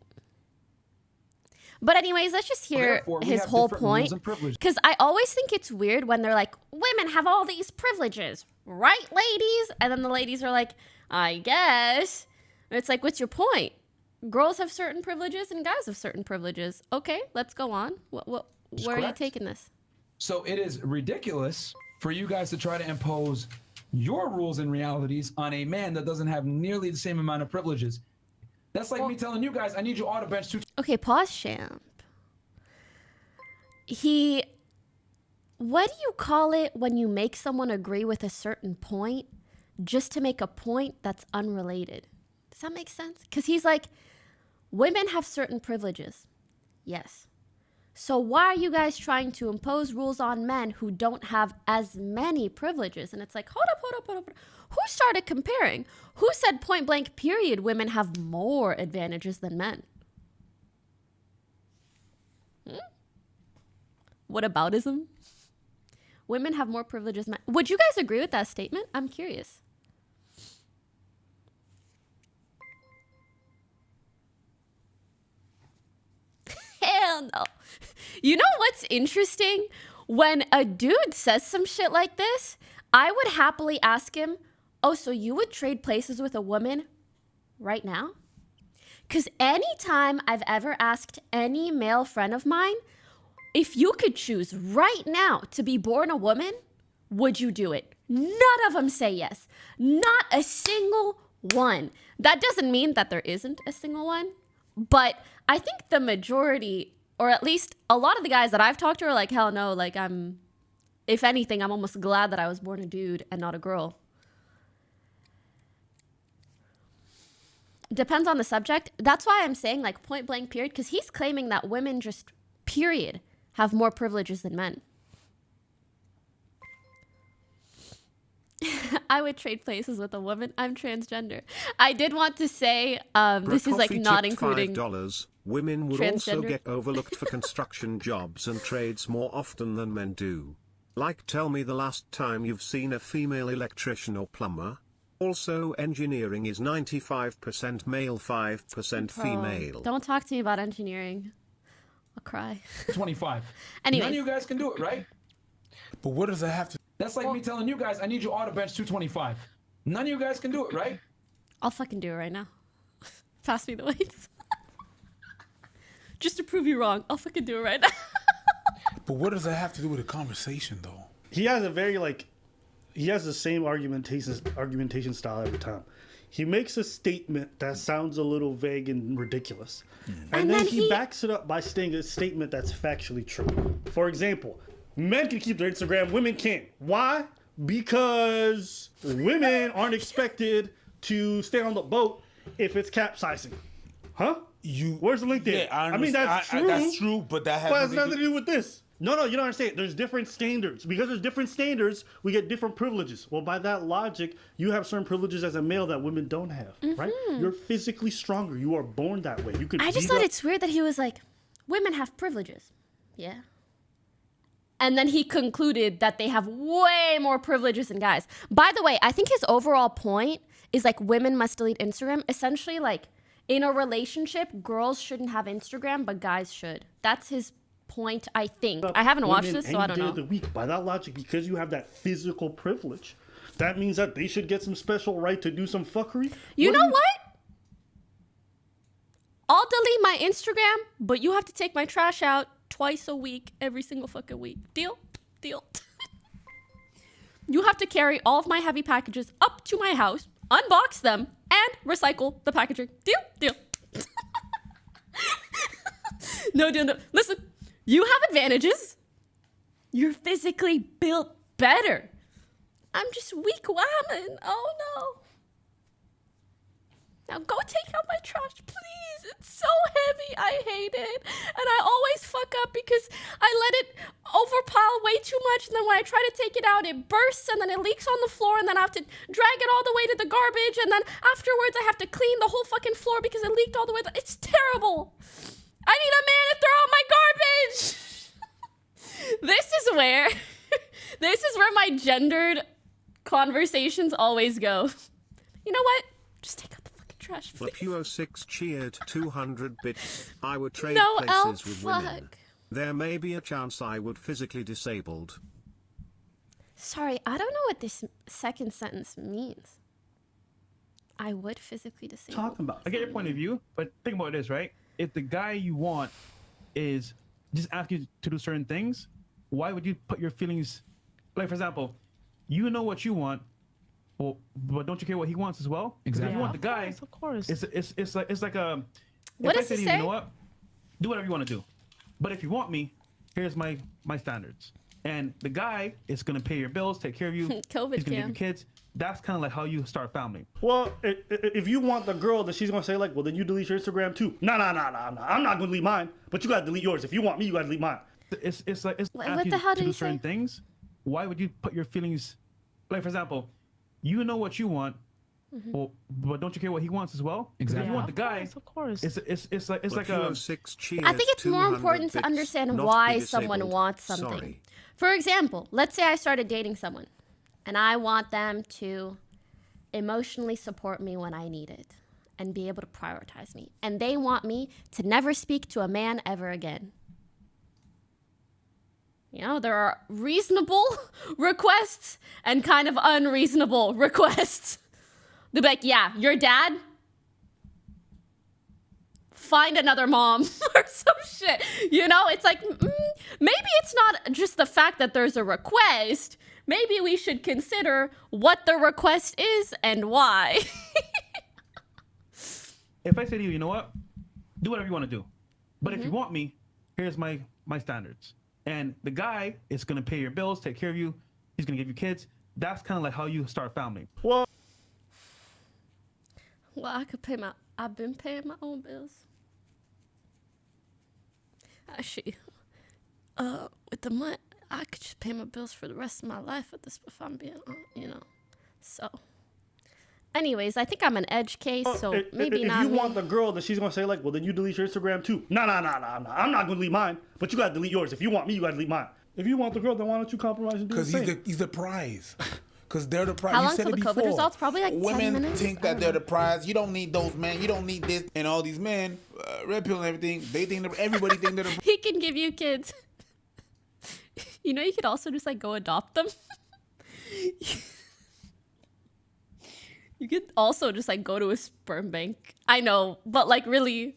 But anyways, let's just hear Therefore, we his have whole different rules point. and privileges. Because I always think it's weird when they're like, women women have all these privileges, right, ladies? And then the ladies are like, I guess. And it's like, what's your point? Girls have certain privileges and guys have certain privileges. Okay, let's go on. Where are you taking this? So it is ridiculous for you guys to try to impose your rules and realities on a man that doesn't have nearly the same amount of privileges. That's like me telling you guys, I need you all to bench 2. Okay, pause, champ. What do you call it when you make someone agree with a certain point just to make a point that's unrelated? Does that make sense? Because he's like, women have certain privileges. Yes. So why are you guys trying to impose rules on men who don't have as many privileges? And it's like, hold up. Who started comparing? Who said point blank period women have more advantages than men? Whataboutism? Women have more privileges than men. Would you guys agree with that statement? I'm curious. Hell no. You know what's interesting? When a dude says some shit like this, I would happily ask him, oh, so you would trade places with a woman right now? Because anytime I've ever asked any male friend of mine, if you could choose right now to be born a woman, would you do it? None of them say yes. Not a single one. That doesn't mean that there isn't a single one, but I think the majority, or at least a lot of the guys that I've talked to are like, hell no, like if anything, I'm almost glad that I was born a dude and not a girl. Depends on the subject. That's why I'm saying like point blank period, because he's claiming that women just period have more privileges than men. I would trade places with a woman. I'm transgender. I did want to say this is like not including $5. Women would also get overlooked for construction jobs and trades more often than men do. Like, tell me the last time you've seen a female electrician or plumber. Also, engineering is 95% male, 5% female. Don't talk to me about engineering. I'll cry. 25. Anyways. None of you guys can do it, right? But what does that have to? That's like me telling you guys, I need you all to bench 225. None of you guys can do it, right? I'll fucking do it right now. Pass me the weights. Just to prove you wrong, I'll fucking do it right now. But what does that have to do with a conversation, though? He has a very he has the same argumentation style every time. He makes a statement that sounds a little vague and ridiculous. And then he backs it up by saying a statement that's factually true. For example, men can keep their Instagram, women can't. Why? Because women aren't expected to stay on the boat if it's capsizing. Huh? Where's the link there? Yeah, I mean, that's true. That's true, but that has nothing to do with this. No, you don't understand. There's different standards. Because there's different standards, we get different privileges. Well, by that logic, you have certain privileges as a male that women don't have, right? You're physically stronger. You are born that way. You could. I just thought it's weird that he was like, women have privileges. Yeah. And then he concluded that they have way more privileges than guys. By the way, I think his overall point is like women must delete Instagram. Essentially, like in a relationship, girls shouldn't have Instagram, but guys should. That's his point, I think. I haven't watched this, so I don't know. The week. By that logic, because you have that physical privilege, that means that they should get some special right to do some fuckery. You know what? I'll delete my Instagram, but you have to take my trash out twice a week, every single fucking week. Deal? Deal. You have to carry all of my heavy packages up to my house, unbox them, and recycle the packaging. Deal? Deal. No deal, no. Listen, you have advantages. You're physically built better. I'm just weak woman. Oh no. Now go take out my trash, please. It's so heavy. I hate it. And I always fuck up because I let it overpile way too much. And then when I try to take it out, it bursts and then it leaks on the floor. And then I have to drag it all the way to the garbage. And then afterwards, I have to clean the whole fucking floor because it leaked all the way. It's terrible. I need a man to throw out my garbage. This is where my gendered conversations always go. You know what? Just take out the fucking trash, please. Lapuo6 cheered 200 bits. I would trade No, places with women. fuck. There may be a chance I would physically disabled. Sorry, I don't know what this second sentence means. I would physically disable. Talking about. I get your point of view, but think about this, right? If the guy you want is just asking you to do certain things, why would you put your feelings, like for example, you know what you want, well, but don't you care what he wants as well? 'Cause Exactly. if you want the guy, Of course. it's like a. What if I does say he to you, say? you know what? Do whatever you want to do, but if you want me, here's my standards. And the guy is gonna pay your bills, take care of you. COVID He's gonna give cam. you kids. That's kind of like how you start a family. Well, if you want the girl, that she's gonna say like, well, then you delete your Instagram too. No. I'm not gonna delete mine, but you gotta delete yours. If you want me, you gotta delete mine. It's like it's What asking the you hell to did do he certain say? things. Why would you put your feelings, like for example, you know what you want, well, but don't you care what he wants as well? 'Cause Exactly. If you want the guy, Of course. it's like Pure 6 cheers, I think it's more 200 important to bits, understand not why be someone disabled. wants something. Sorry. For example, let's say I started dating someone and I want them to emotionally support me when I need it and be able to prioritize me. And they want me to never speak to a man ever again. You know, there are reasonable requests and kind of unreasonable requests. They'll be like, yeah, your dad, find another mom or some shit. You know, it's like, maybe it's not just the fact that there's a request. Maybe we should consider what the request is and why. if I say to you, you know what, do whatever you want to do, but if you want me, here's my standards. And the guy is gonna pay your bills, take care of you. He's gonna give you kids. That's kind of like how you start a family. Well, Well, I've been paying my own bills. Actually, with the money, I could just pay my bills for the rest of my life at this, if I'm being, so. Anyways, I think I'm an edge case, so maybe if not you me. want the girl, that she's gonna say like, well, then you delete your Instagram too. No. I'm not gonna delete mine, but you gotta delete yours. If you want me, you gotta delete mine. If you want the girl, then why don't you compromise and do the Because same? he's the prize. Because they're the prize. How You long said till it the COVID before. results? Probably like 10 Women minutes? think I that don't they're know. the prize. You don't need those men. You don't need this. And all these men, red pill and everything, they think that everybody think they're the He can give you kids. You know, you could also just like go adopt them. You could also just like go to a sperm bank. I know, but like really,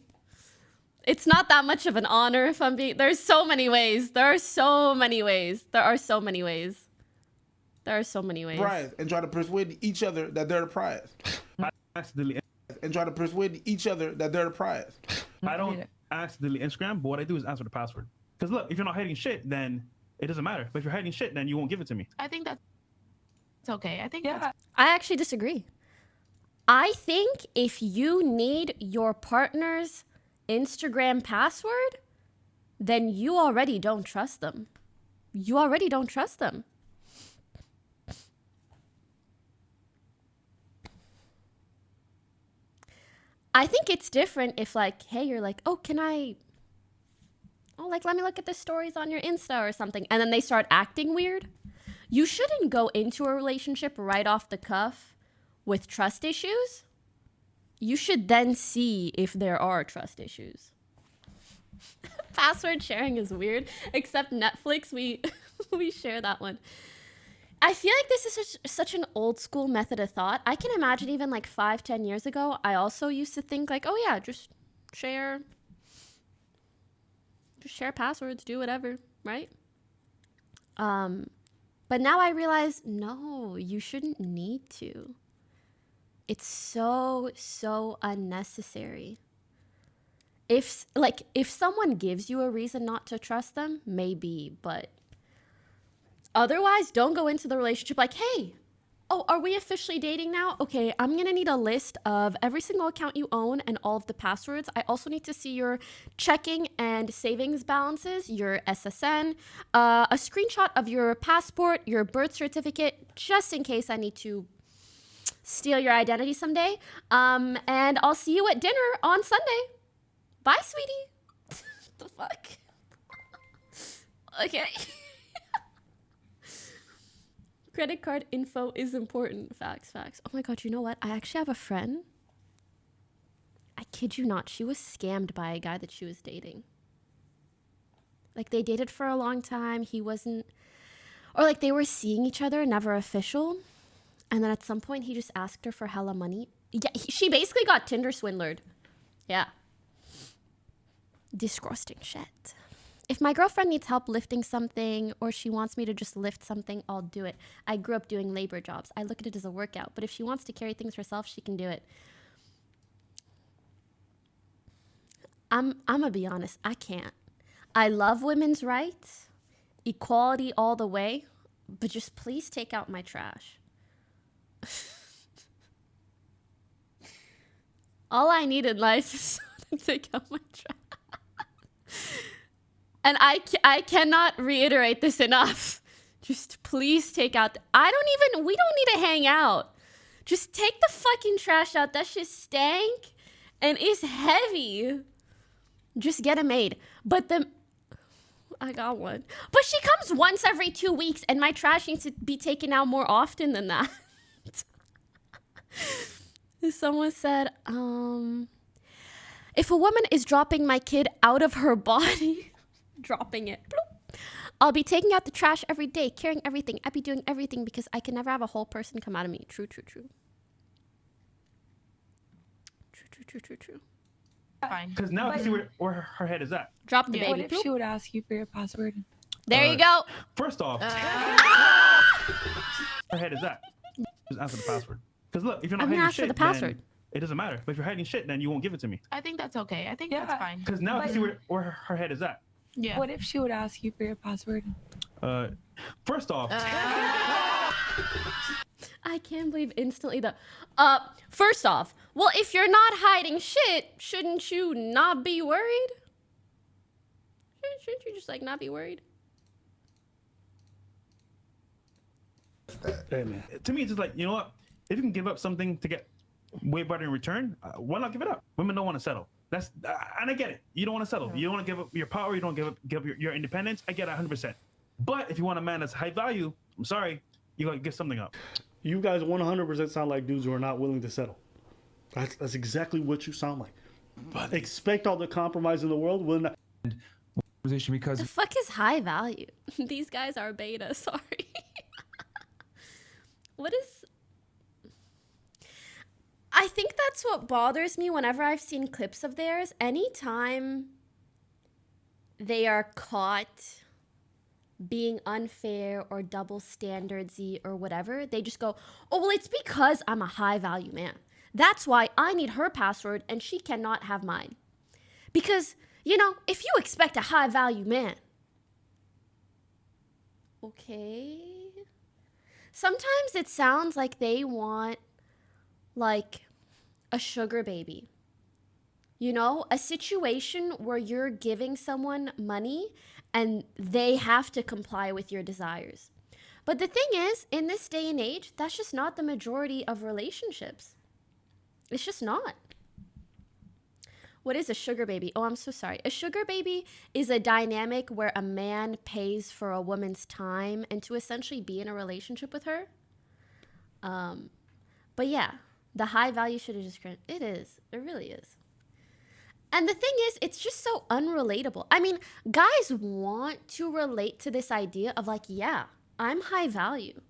it's not that much of an honor if I'm being. There's so many ways. There are so many ways. There are so many ways. There are so many ways. prize and try to persuade each other that they're the prize. I accidentally, And try to persuade each other that they're the prize. I don't accidentally Instagram, but what I do is answer the password. Because look, if you're not hiding shit, then it doesn't matter. But if you're hiding shit, then you won't give it to me. I think that's okay. I think that's I actually disagree. I think if you need your partner's Instagram password, then you already don't trust them. You already don't trust them. I think it's different if like, hey, you're like, oh, let me look at the stories on your Insta or something. And then they start acting weird. You shouldn't go into a relationship right off the cuff with trust issues. You should then see if there are trust issues. Password sharing is weird, except Netflix, we we share that one. I feel like this is such an old school method of thought. I can imagine even like 5-10 years ago, I also used to think like, oh yeah, just share passwords, do whatever, right? But now I realize, no, you shouldn't need to. It's so unnecessary. If someone gives you a reason not to trust them, maybe, but otherwise, don't go into the relationship like, hey, oh, are we officially dating now? Okay, I'm gonna need a list of every single account you own and all of the passwords. I also need to see your checking and savings balances, your SSN, a screenshot of your passport, your birth certificate, just in case I need to steal your identity someday. And I'll see you at dinner on Sunday. Bye, sweetie. The fuck? Okay. Credit card info is important. Facts. Oh my God, you know what? I actually have a friend. I kid you not. She was scammed by a guy that she was dating. Like, they dated for a long time. He wasn't Or like they were seeing each other, never official. And then at some point he just asked her for hella money. Yeah, she basically got Tinder swindlered. Yeah. Disgusting shit. If my girlfriend needs help lifting something or she wants me to just lift something, I'll do it. I grew up doing labor jobs. I look at it as a workout. But if she wants to carry things herself, she can do it. I'm gonna be honest, I can't. I love women's rights, equality all the way, but just please take out my trash. All I need in life is someone to take out my trash. And I cannot reiterate this enough. Just please take out. We don't need to hang out. Just take the fucking trash out. That shit stank and it's heavy. Just get it made. But I got one. But she comes once every 2 weeks and my trash needs to be taken out more often than that. Someone said, if a woman is dropping my kid out of her body, dropping it, bloop, I'll be taking out the trash every day, carrying everything. I'd be doing everything because I can never have a whole person come out of me. True, true, true. True, true, true, true, true. Fine. Because now I can see where her head is at. Drop the Yeah. baby. What if she would ask you for your password? There you go. First off, her head is at. Just answer the password. Because look, if you're not I'm gonna hiding ask for shit, the password. then it doesn't matter. But if you're hiding shit, then you won't give it to me. I think that's okay. I think Yeah. that's fine. Because now I can see where her head is at. Yeah. What if she would ask you for your password? First off, I can't believe instantly first off, well, if you're not hiding shit, shouldn't you not be worried? Shouldn't you just like not be worried? Hey, man. to me, it's just like, you know what? If you can give up something to get way better in return, why not give it up? Women don't want to settle. That's and I get it. You don't want to settle. You don't want to give up your power. You don't give up your independence. I get it 100%. But if you want a man that's high value, I'm sorry, you gotta give something up. You guys 100% sound like dudes who are not willing to settle. That's exactly what you sound like. But expect all the compromise in the world. Will not. Because The fuck is high value? These guys are beta, sorry. What is... I think that's what bothers me whenever I've seen clips of theirs. Anytime they are caught being unfair or double standardsy or whatever, they just go, oh, well, it's because I'm a high value man. That's why I need her password and she cannot have mine. Because, you know, if you expect a high value man, okay. Sometimes it sounds like they want like a sugar baby. You know, a situation where you're giving someone money and they have to comply with your desires. But the thing is, in this day and age, that's just not the majority of relationships. It's just not. What is a sugar baby? Oh, I'm so sorry. A sugar baby is a dynamic where a man pays for a woman's time and to essentially be in a relationship with her. But yeah, the high value should have just... It is. It really is. And the thing is, it's just so unrelatable. I mean, guys want to relate to this idea of like, yeah, I'm high value.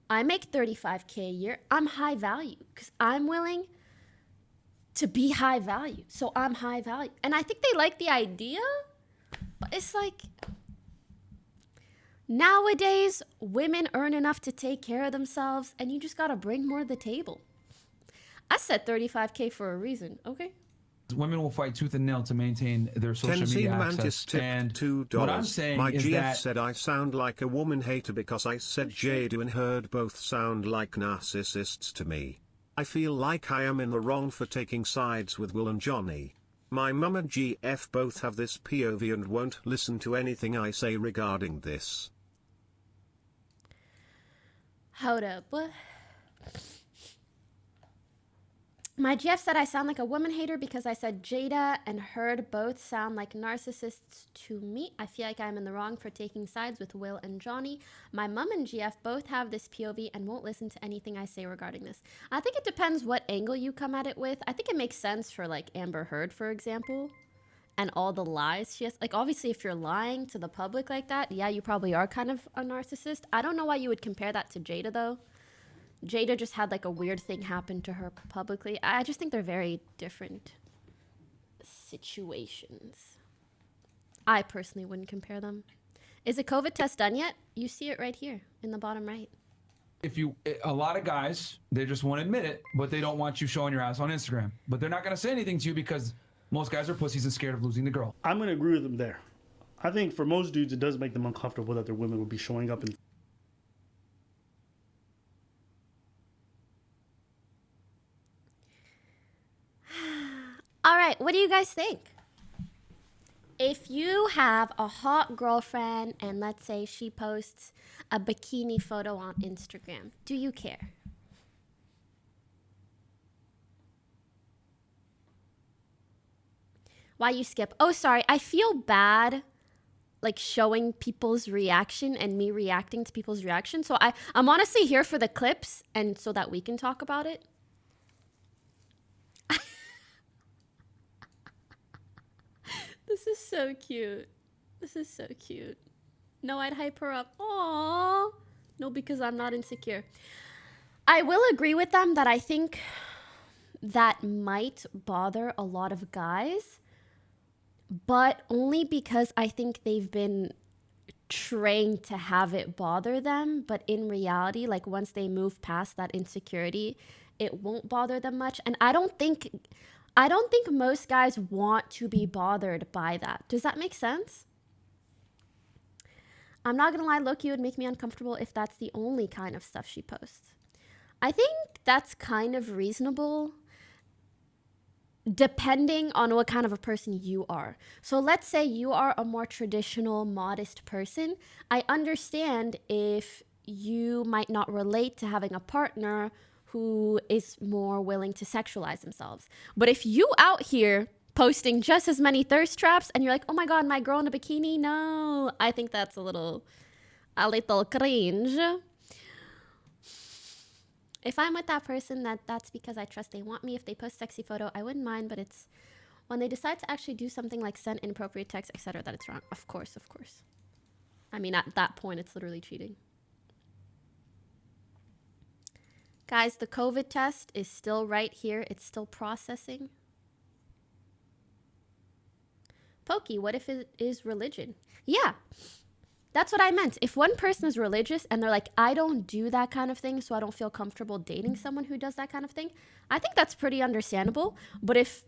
I make $35K a year. I'm high value because I'm willing to be high value. So I'm high value. And I think they like the idea, but it's like, nowadays, women earn enough to take care of themselves and you just got to bring more to the table. I said $35K for a reason, okay? women will fight tooth and nail to maintain their social media Tenzin Mantis access. tipped And $2. what I'm saying My is GF that said I sound like a woman hater because I said Jadu and Herd both sound like narcissists to me. I feel like I am in the wrong for taking sides with Will and Johnny. My mum and GF both have this POV and won't listen to anything I say regarding this. Hold up, what? My GF said I sound like a woman hater because I said Jada and Herd both sound like narcissists to me. I feel like I'm in the wrong for taking sides with Will and Johnny. My mum and GF both have this POV and won't listen to anything I say regarding this. I think it depends what angle you come at it with. I think it makes sense for like Amber Heard, for example. and all the lies she has. Like, obviously, if you're lying to the public like that, yeah, you probably are kind of a narcissist. I don't know why you would compare that to Jada, though. Jada just had like a weird thing happen to her publicly. I just think they're very different situations. I personally wouldn't compare them. Is the COVID test done yet? You see it right here in the bottom right. A lot of guys, they just won't admit it, but they don't want you showing your ass on Instagram. But they're not going to say anything to you because most guys are pussies and scared of losing the girl. I'm going to agree with them there. I think for most dudes, it does make them uncomfortable that their women would be showing up in. All right, what do you guys think? If you have a hot girlfriend and let's say she posts a bikini photo on Instagram, do you care? Why you skip? Oh, sorry. I feel bad like showing people's reaction and me reacting to people's reaction. So I'm honestly here for the clips and so that we can talk about it. This is so cute. This is so cute. No, I'd hype her up. Aww. No, because I'm not insecure. I will agree with them that I think that might bother a lot of guys, but only because I think they've been trained to have it bother them. But in reality, like once they move past that insecurity, it won't bother them much. And I don't think most guys want to be bothered by that. Does that make sense? I'm not gonna lie, Loki, would make me uncomfortable if that's the only kind of stuff she posts. I think that's kind of reasonable depending on what kind of a person you are. So let's say you are a more traditional, modest person. I understand if you might not relate to having a partner who is more willing to sexualize themselves. But if you out here posting just as many thirst traps and you're like, oh my God, my girl in a bikini, no, I think that's a little cringe. If I'm with that person, that's because I trust they want me. If they post a sexy photo, I wouldn't mind, but it's when they decide to actually do something like send inappropriate text, etc., that it's wrong. Of course. I mean, at that point, it's literally cheating. Guys, the COVID test is still right here. It's still processing. Pokey, what if it is religion? Yeah, that's what I meant. If one person is religious and they're like, I don't do that kind of thing, so I don't feel comfortable dating someone who does that kind of thing, I think that's pretty understandable. But if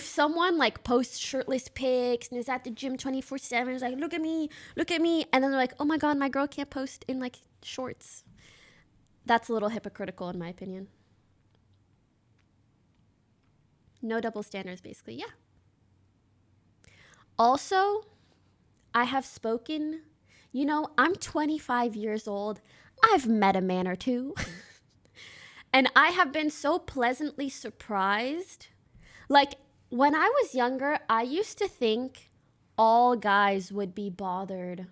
someone like posts shirtless pics and is at the gym 24/7, is like, look at me, and then they're like, oh my God, my girl can't post in like shorts. That's a little hypocritical in my opinion. No double standards, basically, yeah. Also, I have spoken, I'm 25 years old. I've met a man or two. And I have been so pleasantly surprised. Like, when I was younger, I used to think all guys would be bothered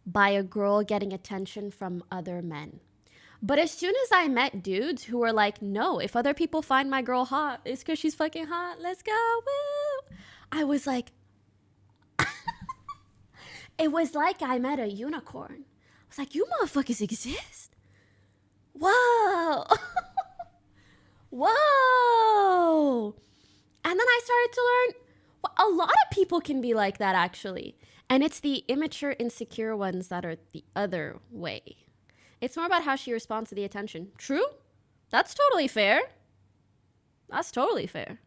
by a girl getting attention from other men. But as soon as I met dudes who were like, no, if other people find my girl hot, it's because she's fucking hot. Let's go. Woo. I was like, it was like I met a unicorn. I was like, you motherfuckers exist? Whoa. Whoa. And then I started to learn, well, a lot of people can be like that, actually. And it's the immature, insecure ones that are the other way. It's more about how she responds to the attention. True? That's totally fair. That's totally fair.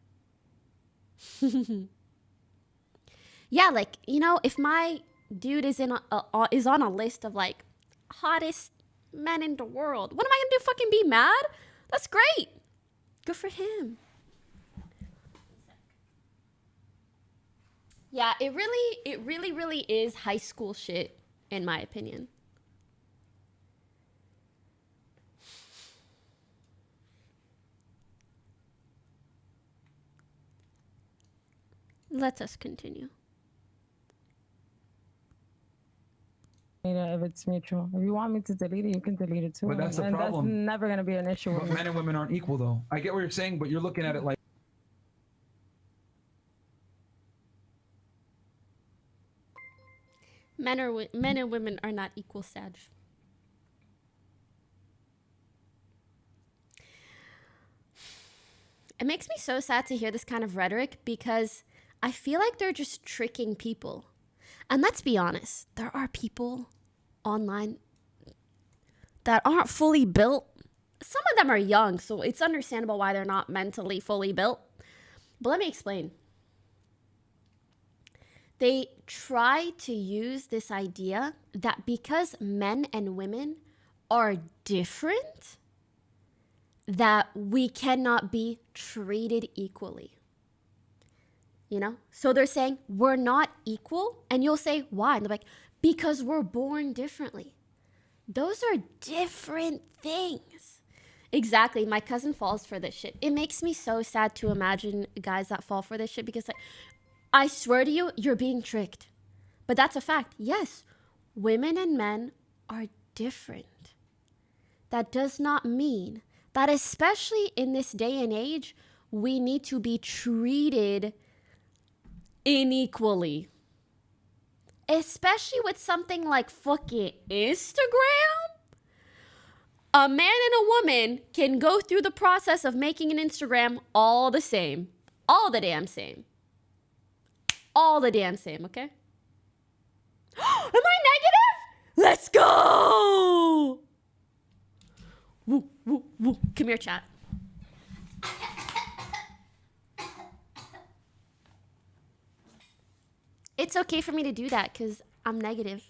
Yeah, like, if my dude is on a list of like hottest men in the world, what am I gonna do? Fucking be mad? That's great. Good for him. Yeah, it really is high school shit, in my opinion. Let us continue. If it's mutual. If you want me to delete it, you can delete it too. But that's the and problem. That's never going to be an issue. But men and women aren't equal, though. I get what you're saying, but you're looking at it like Men and women are not equal, Sag. It makes me so sad to hear this kind of rhetoric because I feel like they're just tricking people. And let's be honest, there are people online that aren't fully built. Some of them are young, so it's understandable why they're not mentally fully built. But let me explain. They try to use this idea that because men and women are different, that we cannot be treated equally. You know? So they're saying we're not equal, and you'll say, why? And they're like, because we're born differently. Those are different things. Exactly. My cousin falls for this shit. It makes me so sad to imagine guys that fall for this shit because, like, I swear to you, you're being tricked. But that's a fact. Yes, women and men are different. That does not mean that, especially in this day and age, we need to be treated unequally. Especially with something like fucking Instagram. A man and a woman can go through the process of making an Instagram all the same. All the damn same. All the damn same, okay? Am I negative? Let's go! Woo, woo, woo. Come here, chat. It's okay for me to do that because I'm negative.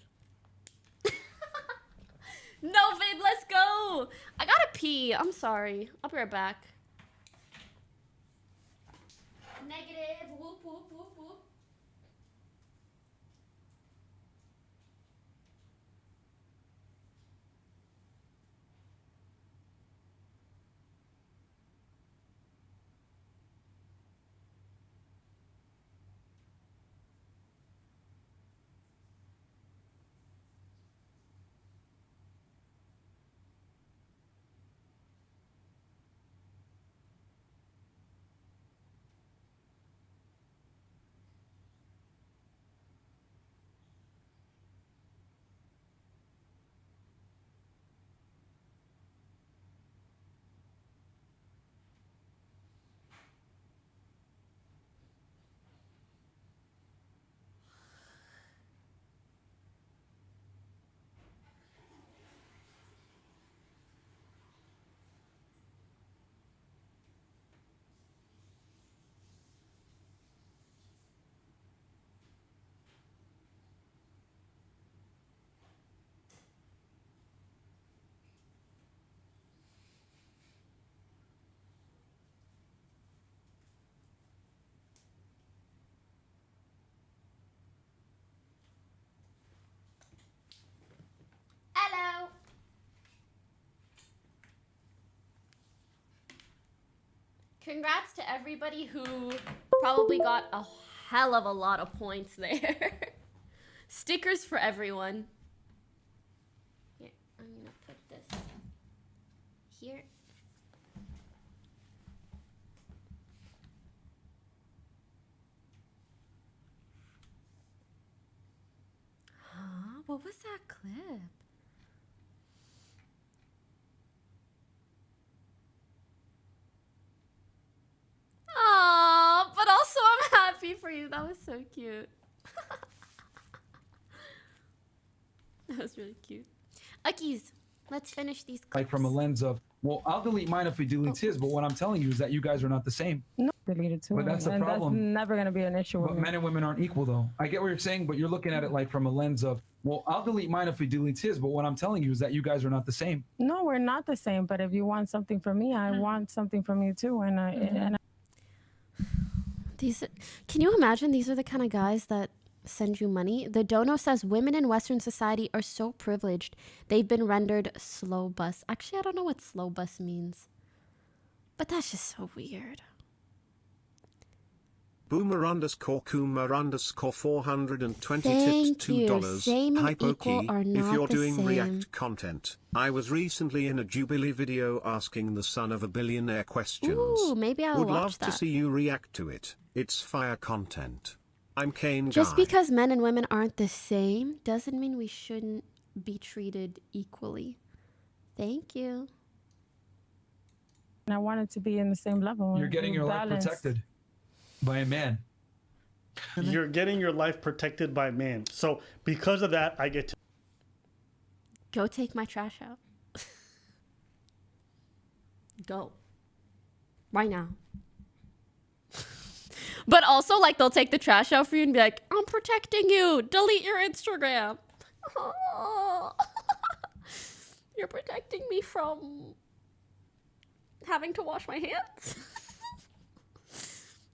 No, Vid, let's go. I gotta pee. I'm sorry. I'll be right back. Negative. Whoop, whoop, whoop, whoop. Hello. Congrats to everybody who probably got a hell of a lot of points there. Stickers for everyone. Here, I'm gonna put this here. Huh? What was that clip? Aw, but also I'm happy for you. That was so cute. That was really cute. Akis, let's finish these clips. Like from a lens of, well, I'll delete mine if he deletes his, but what I'm telling you is that you guys are not the same. No, deleted too. But that's the and problem. That's never gonna be an issue with But me. men and women aren't equal, though. I get what you're saying, but you're looking at it like from a lens of, well, I'll delete mine if he deletes his, but what I'm telling you is that you guys are not the same. No, we're not the same. But if you want something from me, I want something from you too. And I These, can you imagine these are the kind of guys that send you money? The dono says women in Western society are so privileged. They've been rendered slow bus. Actually, I don't know what slow bus means. But that's just so weird. Boomer underscore Coomer underscore 420 Thank tips you. $2. Same and Hi equal Poki, are if not you're the doing same. React content, I was recently in a Jubilee video asking the son of a billionaire questions. Ooh, maybe I'll Would watch love that. to see you react to it. It's fire content. I'm Kane Just Guy. because men and women aren't the same doesn't mean we shouldn't be treated equally. Thank you. And I want it to be in the same level. You're getting your life Balanced. protected by a man. You're getting your life protected by man. So because of that, I get to. Go take my trash out. Go. Right now. But also, like, they'll take the trash out for you and be like, I'm protecting you. Delete your Instagram. Oh. You're protecting me from having to wash my hands.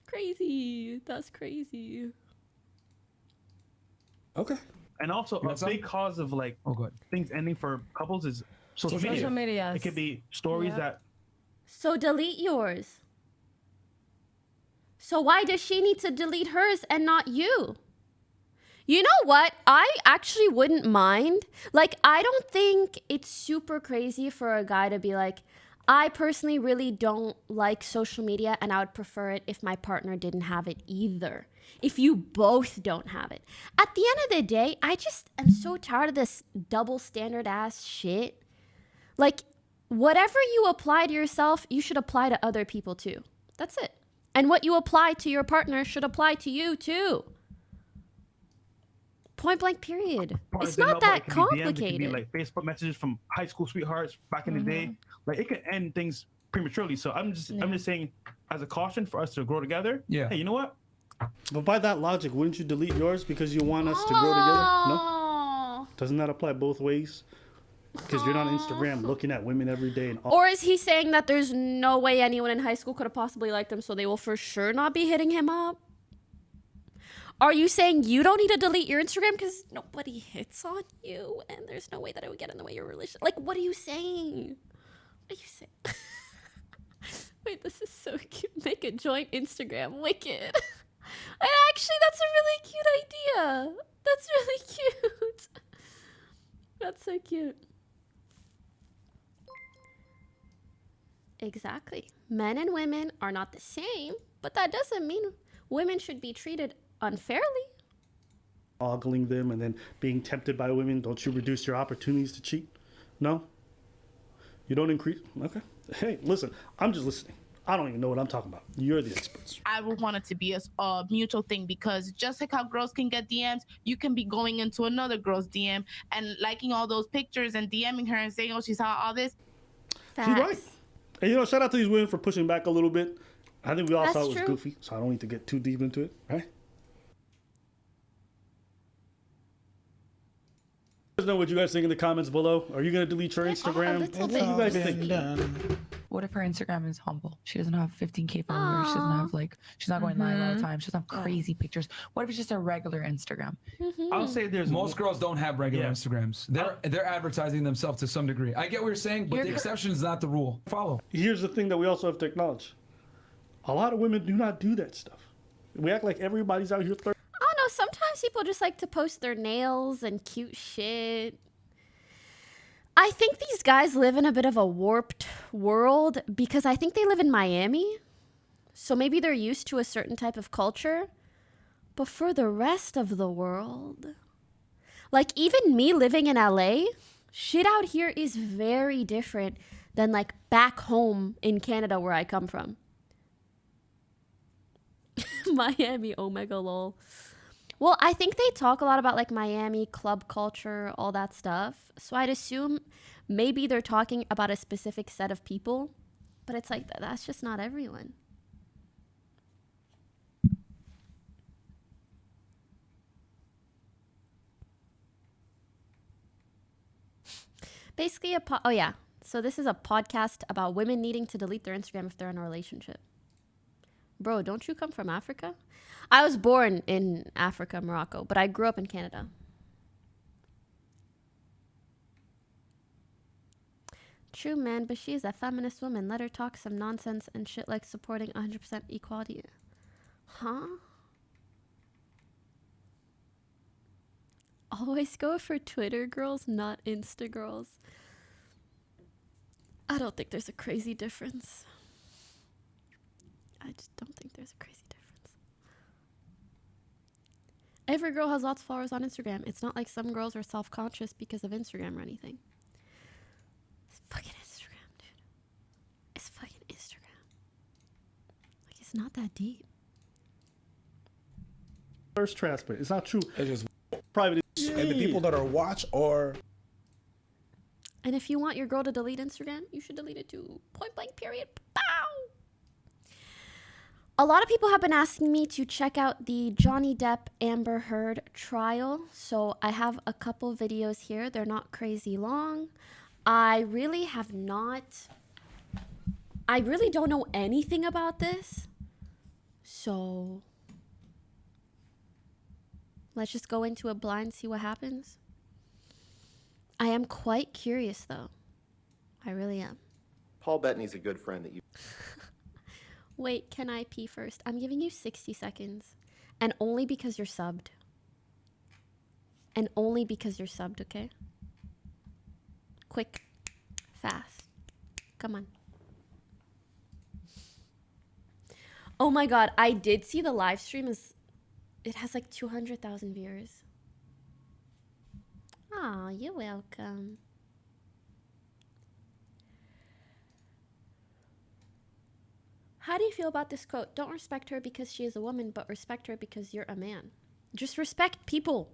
Crazy. That's crazy. Okay. And also, You a got some? big cause of like things ending for couples is social media. Social media. It could be stories Yep. that So delete yours. So why does she need to delete hers and not you? You know what? I actually wouldn't mind. Like, I don't think it's super crazy for a guy to be like, I personally really don't like social media and I would prefer it if my partner didn't have it either. If you both don't have it. At the end of the day, I just am so tired of this double standard ass shit. Like, whatever you apply to yourself, you should apply to other people too. That's it. And what you apply to your partner should apply to you too. Point blank, period. partners It's didn't know not about. that It could be DMs, it could complicated. be like Facebook messages from high school sweethearts back in the day. Like it could end things prematurely. So I'm just saying, as a caution for us to grow together. Yeah. Hey, you know what? But by that logic, wouldn't you delete yours because you want us to grow together? No? Oh. Doesn't that apply both ways? Because you're not on Instagram looking at women every day and all. Or is he saying that there's no way anyone in high school could have possibly liked him, so they will for sure not be hitting him up? Are you saying you don't need to delete your Instagram because nobody hits on you and there's no way that it would get in the way of your relationship? Like, what are you saying? What are you saying? Wait, this is so cute. Make a joint Instagram. Wicked. And actually, that's a really cute idea. That's really cute. That's so cute. Exactly. Men and women are not the same, but that doesn't mean women should be treated unfairly. Ogling them and then being tempted by women. Don't you reduce your opportunities to cheat? No? You don't increase? Okay. Hey, listen, I'm just listening. I don't even know what I'm talking about. You're the experts. I would want it to be a mutual thing, because just like how girls can get DMs, you can be going into another girl's DM and liking all those pictures and DMing her and saying, oh, she saw all this. Facts. She's right. And you know, shout out to these women for pushing back a little bit. I think we all That's saw it was true. goofy, so I don't need to get too deep into it, right? Let us know what you guys think in the comments below. Are you going to delete your Instagram? little What do bit. you guys think? What if her Instagram is humble? She doesn't have 15K followers. She doesn't have she's not going live all the time. She doesn't have crazy pictures. What if it's just a regular Instagram? I'll say there's Most girls don't have regular Yeah. Instagrams. They're advertising themselves to some degree. I get what you're saying, but the exception is not the rule. Follow. Here's the thing that we also have to acknowledge. A lot of women do not do that stuff. We act like everybody's out here I don't know. Sometimes people just like to post their nails and cute shit. I think these guys live in a bit of a warped world because I think they live in Miami. So maybe they're used to a certain type of culture. But for the rest of the world, like even me living in LA, shit out here is very different than like back home in Canada where I come from. Miami, omega lol. Well, I think they talk a lot about like Miami club culture, all that stuff. So I'd assume maybe they're talking about a specific set of people, but it's like that's just not everyone. Basically oh yeah. So this is a podcast about women needing to delete their Instagram if they're in a relationship. Bro, don't you come from Africa? I was born in Africa, Morocco, but I grew up in Canada. True, man, but she is a feminist woman. Let her talk some nonsense and shit like supporting 100% equality. Huh? Always go for Twitter girls, not Insta girls. I don't think there's a crazy difference. I just don't think there's a crazy difference. Every girl has lots of followers on Instagram. It's not like some girls are self-conscious because of Instagram or anything. It's fucking Instagram, dude. It's fucking Instagram. Like, it's not that deep. First transplant. It's not true. It's just Private. and the people that are watch or And if you want your girl to delete Instagram, you should delete it too. Point blank, period. Pow! A lot of people have been asking me to check out the Johnny Depp Amber Heard trial. So I have a couple videos here. They're not crazy long. I really don't know anything about this. So let's just go into it blind, see what happens. I am quite curious, though. I really am. Paul Bettany's a good friend that you... Wait, can I pee first? I'm giving you 60 seconds. And only because you're subbed. And only because you're subbed, okay? Quick. Fast. Come on. Oh my god, I did see the live stream. It has like 200,000 viewers. Aw, you're welcome. How do you feel about this quote? Don't respect her because she is a woman, but respect her because you're a man. Just respect people.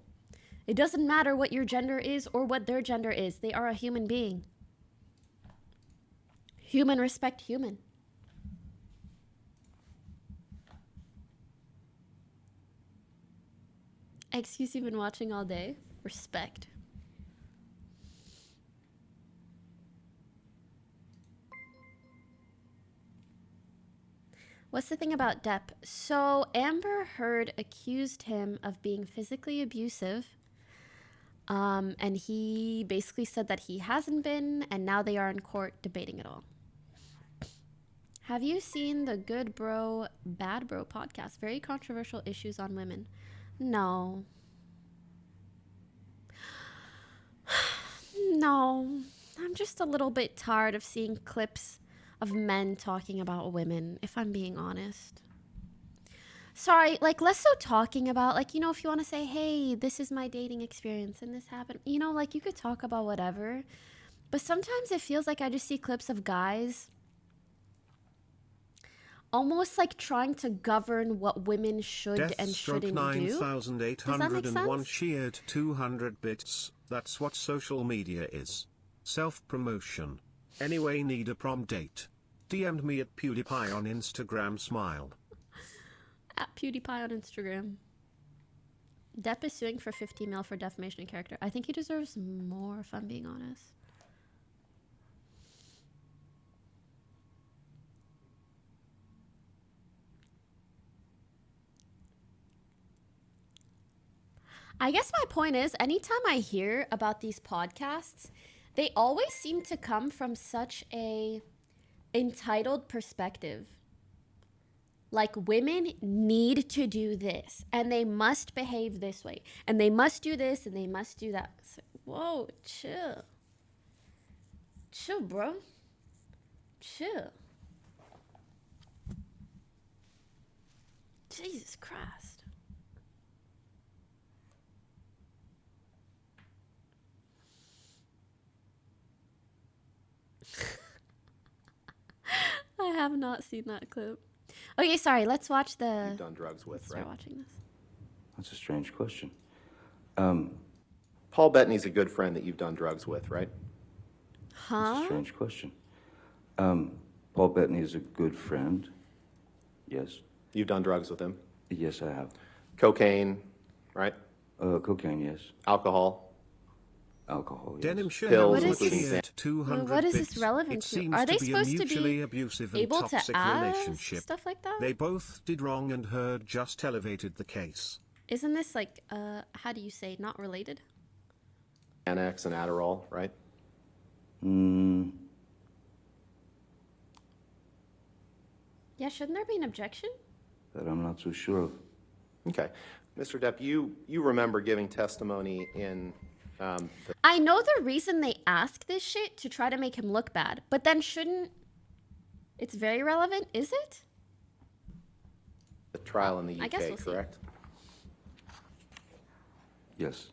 It doesn't matter what your gender is or what their gender is. They are a human being. Human respect human. Excuse, you've been watching all day? Respect. What's the thing about Depp? So Amber Heard accused him of being physically abusive. And he basically said that he hasn't been, and now they are in court debating it all. Have you seen the Good Bro, Bad Bro podcast? Very controversial issues on women. No. No. I'm just a little bit tired of seeing clips of men talking about women, if I'm being honest. Sorry, like, less so talking about, like, you know, if you want to say, hey, this is my dating experience and this happened, you know, like, you could talk about whatever. But sometimes it feels like I just see clips of guys almost like trying to govern what women should and shouldn't do. Does that make 9801 sense? cheered 200 bits. That's what social media is. Self-promotion. Anyway, need a prom date. DM'd me at PewDiePie on Instagram, smile. At PewDiePie on Instagram. Depp is suing for 50 mil for defamation of character. I think he deserves more, if I'm being honest. I guess my point is, anytime I hear about these podcasts, they always seem to come from such a entitled perspective. Like, women need to do this, and they must behave this way, and they must do this, and they must do that. It's like, whoa, chill. Chill, bro. Chill. Jesus Christ. I have not seen that clip. Okay, sorry. Let's watch the. You've done drugs with, Start right? watching this. That's a strange question. Paul Bettany's a good friend that you've done drugs with, right? That's Huh? a strange question. Paul Bettany is a good friend. Yes. You've done drugs with him. Yes, I have. Cocaine, right? Cocaine, yes. Alcohol. Alcohol, yes. Denim shirt Pills, What is was this- cheered 200 What is bits. this relevant It to? seems Are they to be a supposed to mutually be abusive and able to toxic ask relationship. stuff like that? They both did wrong, and Heard just elevated the case. Isn't this like, how do you say, not related? Xanax and Adderall, right? Yeah, shouldn't there be an objection? That I'm not so sure of. Okay. Mr. Depp, you remember giving testimony in I know the reason they ask this shit to try to make him look bad, but then shouldn't... It's very relevant, is it? the trial in the I guess UK, we'll see. correct? Yes.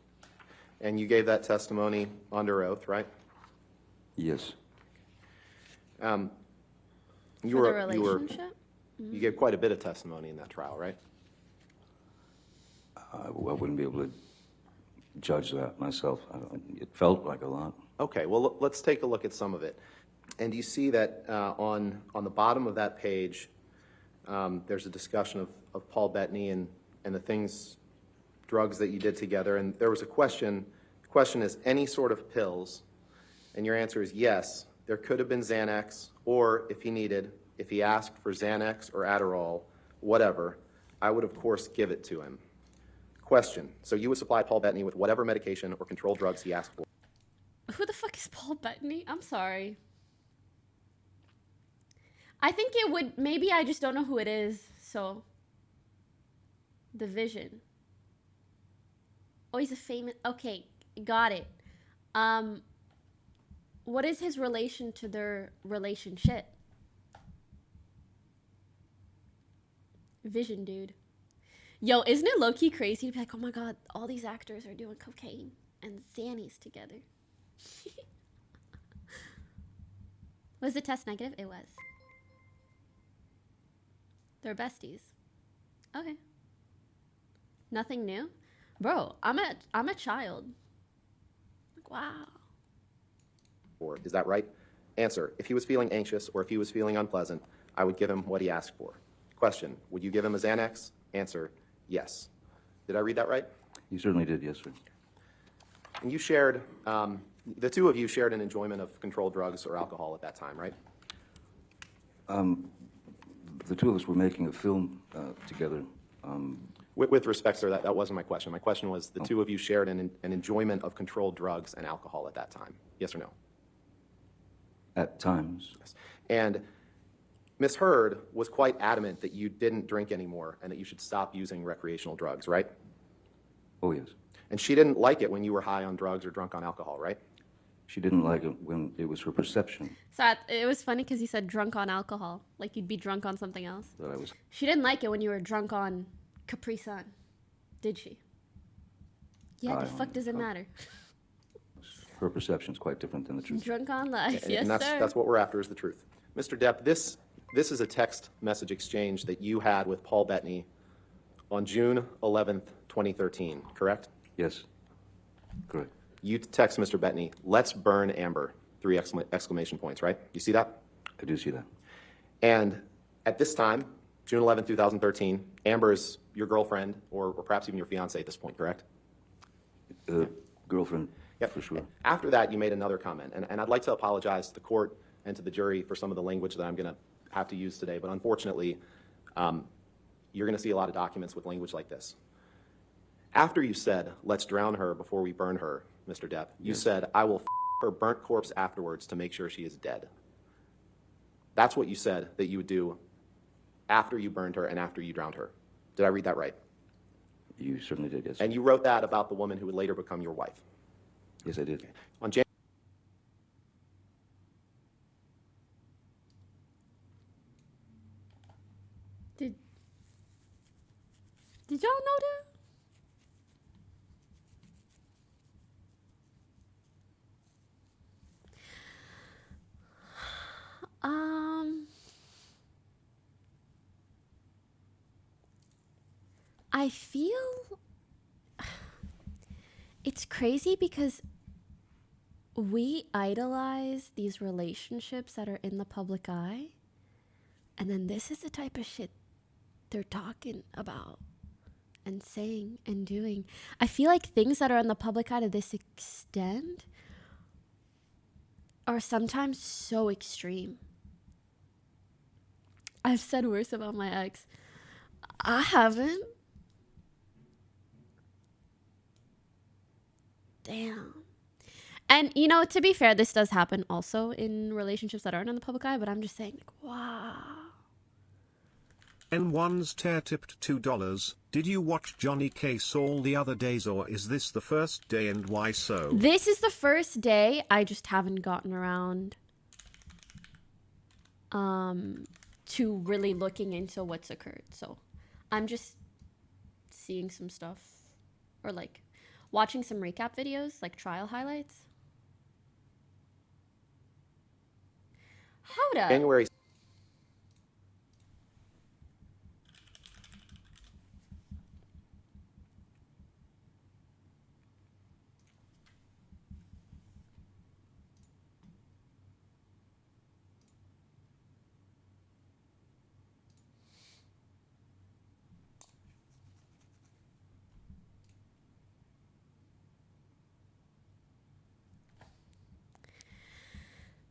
And you gave that testimony under oath, right? Yes. You For the relationship? you gave quite a bit of testimony in that trial, right? I wouldn't be able to judge that myself. It felt like a lot. Okay, well, let's take a look at some of it. And you see that on the bottom of that page, there's a discussion of Paul Bettany and the drugs that you did together. And there was a question. The question is, any sort of pills? And your answer is yes. There could have been Xanax, or if he asked for Xanax or Adderall, whatever, I would, of course, give it to him. Question. So you would supply Paul Bettany with whatever medication or controlled drugs he asked for? Who the fuck is Paul Bettany? I'm sorry. I think it would, maybe I just don't know who it is, so. The Vision. Oh, he's a famous, okay, got it. What is his relation to their relationship? Vision, dude. Yo, isn't it low-key crazy to be like, oh my god, all these actors are doing cocaine and Xannies together? Was the test negative? It was. They're besties. Okay. Nothing new? Bro, I'm a child. Like, wow. Or is that right? Answer. If he was feeling anxious or if he was feeling unpleasant, I would give him what he asked for. Question. Would you give him a Xanax? Answer. Yes. Did I read that right? You certainly did, yes, sir. And you shared, the two of you shared an enjoyment of controlled drugs or alcohol at that time, right? The two of us were making a film together. With respect, sir, that wasn't my question. My question was the two of you shared an enjoyment of controlled drugs and alcohol at that time. Yes or no? At times. Yes. And Ms. Heard was quite adamant that you didn't drink anymore and that you should stop using recreational drugs, right? Oh, yes. And she didn't like it when you were high on drugs or drunk on alcohol, right? She didn't like it when it was her perception. So it was funny because you said drunk on alcohol. Like you'd be drunk on something else. That I was. She didn't like it when you were drunk on Capri Sun. Did she? Yeah, the fuck does it matter? Her perception is quite different than the truth. Drunk on life, And yes, sir. that's what we're after, is the truth. Mr. Depp, this is a text message exchange that you had with Paul Bettany on June 11th, 2013, correct? Yes, correct. You text Mr. Bettany, let's burn Amber, 3 exclamation points, right? You see that? I do see that. And at this time, June 11th, 2013, Amber is your girlfriend or perhaps even your fiance at this point, correct? Girlfriend, yep. For sure. After that, you made another comment, and I'd like to apologize to the court and to the jury for some of the language that I'm going to have to use today, but unfortunately, you're going to see a lot of documents with language like this. After you said, let's drown her before we burn her, Mr. Depp, you said, I will her burnt corpse afterwards to make sure she is dead. That's what you said that you would do after you burned her and after you drowned her. Did I read that right? You certainly did, yes. And you wrote that about the woman who would later become your wife? Yes, I did. Okay. On Jan- Did y'all know that? I feel it's crazy because we idolize these relationships that are in the public eye, and then this is the type of shit they're talking about and saying and doing. I feel like things that are in the public eye to this extent are sometimes so extreme. I've said worse about my ex. I haven't. Damn. And, you know, to be fair, this does happen also in relationships that aren't in the public eye, but I'm just saying, like, wow. N1's tear tipped $2. Did you watch Johnny Case all the other days, or is this the first day, and why so? This is the first day. I just haven't gotten around to really looking into what's occurred. So I'm just seeing some stuff, or like watching some recap videos, like trial highlights. Hold up. January.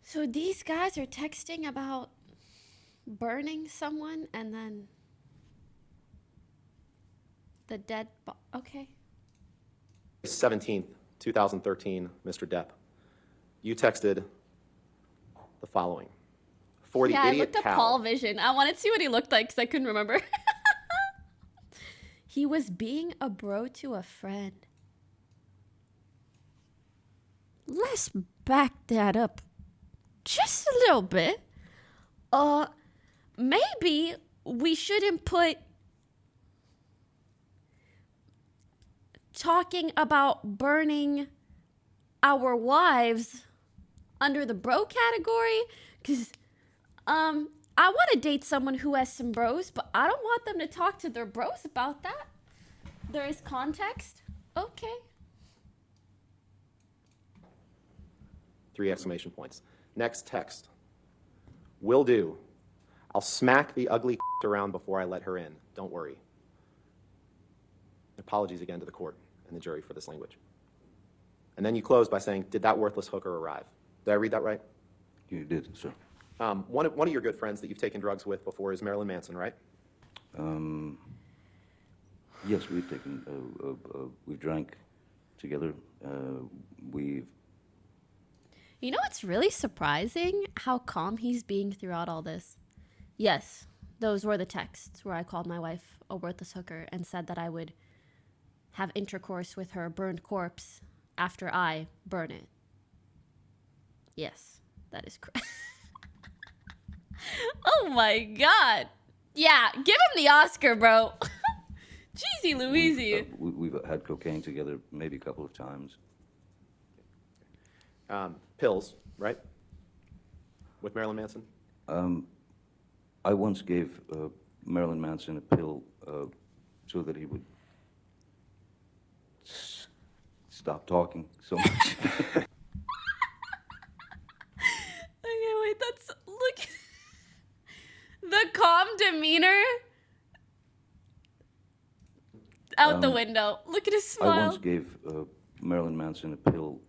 So these guys are texting about burning someone and then the dead okay. 17th, 2013, Mr. Depp. You texted the following. For the I idiot looked up cow. Paul Vision. I wanted to see what he looked like because I couldn't remember. He was being a bro to a friend. Let's back that up just a little bit. Maybe we shouldn't put talking about burning our wives under the bro category, because I want to date someone who has some bros, but I don't want them to talk to their bros about that. There is context. Okay. 3 exclamation points. Next text. Will do. I'll smack the ugly around before I let her in. Don't worry. Apologies again to the court and the jury for this language. And then you close by saying, did that worthless hooker arrive? Did I read that right? You did, sir. One of your good friends that you've taken drugs with before is Marilyn Manson, right? Yes, we've taken, we've drank together. We've. You know what's really surprising? How calm he's being throughout all this. Yes, those were the texts where I called my wife a worthless hooker and said that I would have intercourse with her burned corpse after I burn it. Yes, that is correct. Oh my God. Yeah, give him the Oscar, bro. Jeezy Louise. We've had cocaine together maybe a couple of times. Pills, right? With Marilyn Manson? I once gave Marilyn Manson a pill so that he would stop talking so much. Okay, wait, that's, look. The calm demeanor out the window. Look at his smile. I once gave Marilyn Manson a pill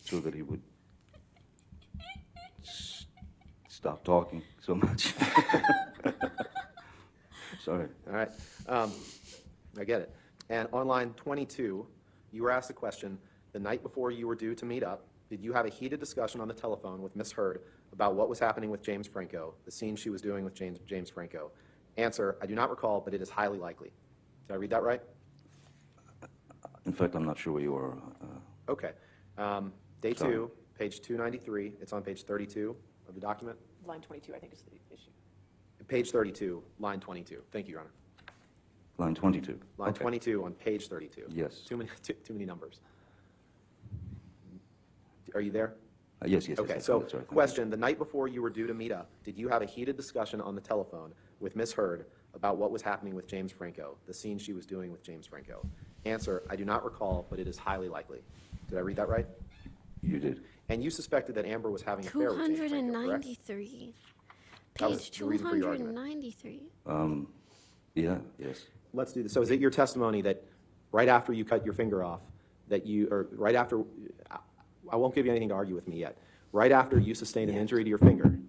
so that he would stop talking so much. Sorry. All right. I get it. And on line 22, you were asked a question. The night before you were due to meet up, did you have a heated discussion on the telephone with Miss Heard about what was happening with James Franco, the scene she was doing with James Franco? Answer, I do not recall, but it is highly likely. Did I read that right? In fact, I'm not sure where you are. Okay. Day Sorry. 2, page 293. It's on page 32 of the document. Line 22, I think, is the issue. Page 32, line 22. Thank you, Your Honor. Line 22. Line Okay. 22 on page 32. Yes. Too many numbers. Are you there? Yes. Okay, yes, so that's right, thank you. question, the night before you were due to meet up, did you have a heated discussion on the telephone with Miss Heard about what was happening with James Franco, the scene she was doing with James Franco? Answer, I do not recall, but it is highly likely. Did I read that right? You did. And you suspected that Amber was having an affair with James Franco, correct? 293. That was Page the reason for your argument. 293. Yeah, yes. Let's do this. So is it your testimony that right after you cut your finger off, that you, or right after, I won't give you anything to argue with me yet, right after you sustained an injury to your finger,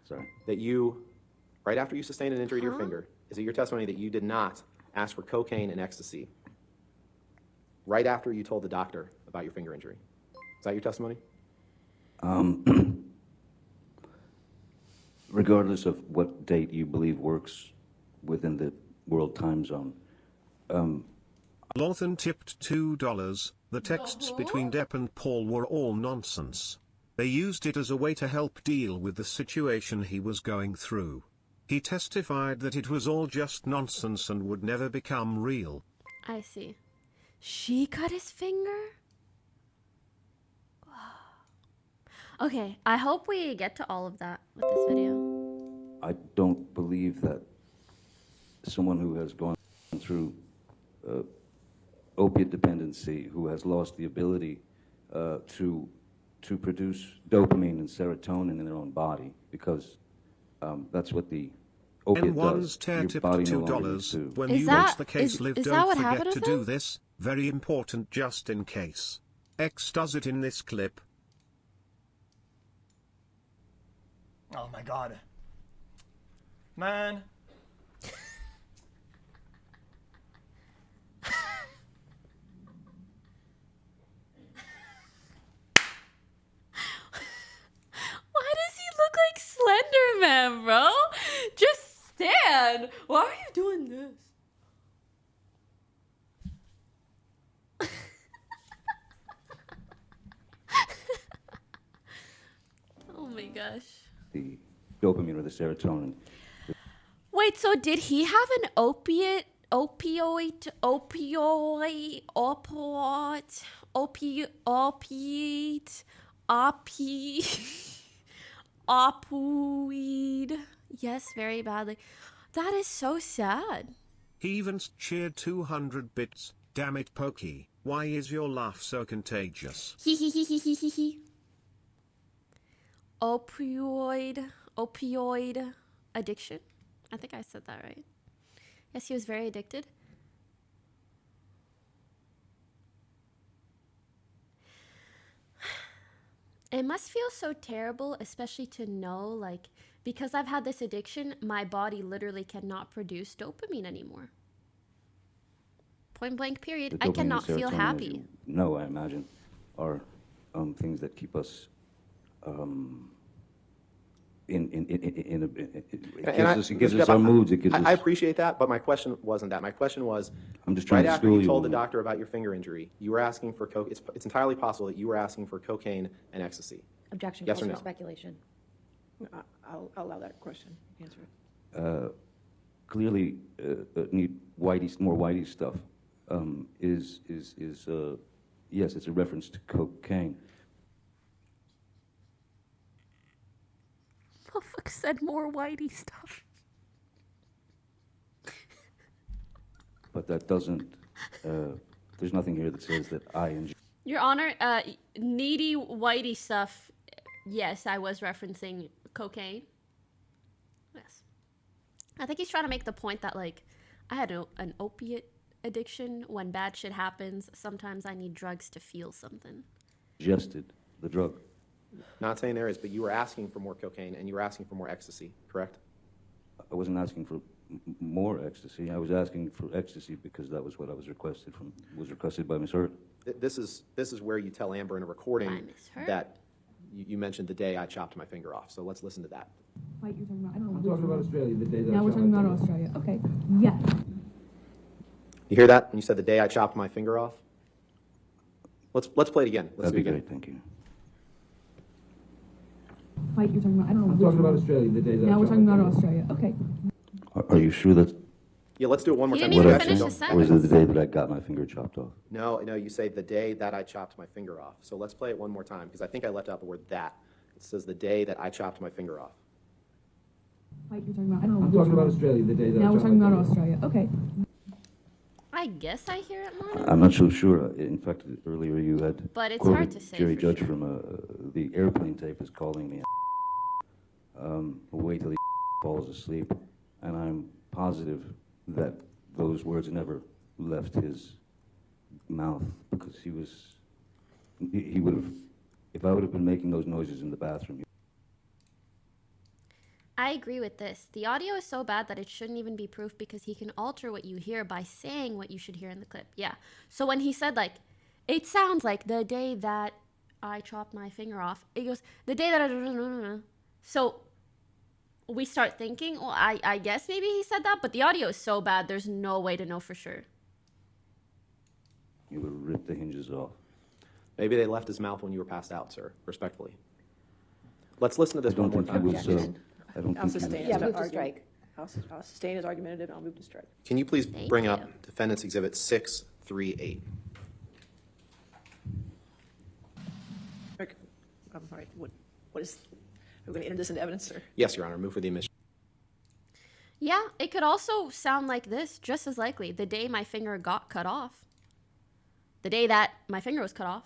Sorry. that you, right after you sustained an injury to your finger, is it your testimony that you did not ask for cocaine and ecstasy right after you told the doctor about your finger injury? Is that your testimony? Regardless of what date you believe works within the world time zone, Lawton tipped $2. The texts between Depp and Paul were all nonsense. They used it as a way to help deal with the situation he was going through. He testified that it was all just nonsense and would never become real. I see. She cut his finger? Okay, I hope we get to all of that with this video. I don't believe that someone who has gone through opiate dependency, who has lost the ability to produce dopamine and serotonin in their own body, because that's what the opiate N1's does. tear Your tip body to no longer $2. needs to. When Is you that- watch the case is- live, is that don't what forget happened to with do him? this. Very important just in case. X does it in this clip. Oh my god. Man. Why does he look like Slender Man, bro? Just stand. Why are you doing this? Oh my gosh. The dopamine or the serotonin. Wait, so did he have an opioid, opiate, yes, very badly. That is so sad. He even cheered 200 bits. Damn it, Pokey. Why is your laugh so contagious? He. Opioid addiction. I think I said that right. Yes, he was very addicted. It must feel so terrible, especially to know, like, because I've had this addiction, my body literally cannot produce dopamine anymore. Point blank, period. The I dopamine and cannot feel serotonin, as happy. you know, I imagine, are things that keep us it gives us our moods. It gives us. I appreciate that, but my question wasn't that. My question was, I'm just trying right to after school you told the on- doctor about your finger injury, you were asking for coke. It's entirely possible that you were asking for cocaine and ecstasy. Objection. Yes Calls or for no? speculation. I'll allow that question. Answer it. Clearly need more Whitey stuff. Yes, it's a reference to cocaine. Motherfucker said more whitey stuff. But that doesn't. There's nothing here that says that I enjoy. Your Honor, needy whitey stuff. Yes, I was referencing cocaine. Yes. I think he's trying to make the point that, like, I had an opiate addiction. When bad shit happens, sometimes I need drugs to feel something. Ingested the drug. Not saying there is, but you were asking for more cocaine and you were asking for more ecstasy, correct? I wasn't asking for more ecstasy. I was asking for ecstasy because that was what I was requested by Ms. Hurt. This is where you tell Amber in a recording By Ms. Hurt? that you mentioned the day I chopped my finger off. So let's listen to that. Fight you're talking about? I don't know. I'm talking about Australia, the day that Now I we're shot talking my about finger. Australia. Okay. Yes. You hear that? When you said the day I chopped my finger off? Let's play it again. Let's That'd be do it again. great, thank you. Fight you're talking about? I don't know. I'm which talking about one. Australia, the day that I Now we're shot talking my about finger. Australia. Okay. Are you sure that's Yeah, let's do it one more He time. didn't what even I finish said? his Or is it the sentence. day that I got my finger chopped off? No, you say the day that I chopped my finger off. So let's play it one more time because I think I left out the word that. It says the day that I chopped my finger off. Fight you're talking about? I don't know. I'm which talking about one. Australia, the day that Now I we're shot talking my about finger off. Australia. Okay. I guess I hear it more. I'm not so sure. In fact, earlier you had But it's quoted hard to say Jerry for Judge sure. from the airplane tape is calling me. Wait till he falls asleep, and I'm positive that those words never left his mouth because he would have. If I would have been making those noises in the bathroom. I agree with this. The audio is so bad that it shouldn't even be proof because he can alter what you hear by saying what you should hear in the clip. Yeah. So when he said, like, it sounds like the day that I chopped my finger off, it goes, the day that I... So we start thinking, well, I guess maybe he said that, but the audio is so bad, there's no way to know for sure. You would have ripped the hinges off. Maybe they left his mouth when you were passed out, sir, respectfully. Let's listen to this one more time. I don't I'll think he sustain was. his argument. Strike. I'll sustain his argumentative and I'll move to strike. Can you please Thank bring you. up Defendant's Exhibit 638? Okay. I'm sorry. What is? Are we going to enter this into evidence, or? Yes, Your Honor. Move for the admission. Yeah, it could also sound like this, just as likely. The day my finger got cut off. The day that my finger was cut off.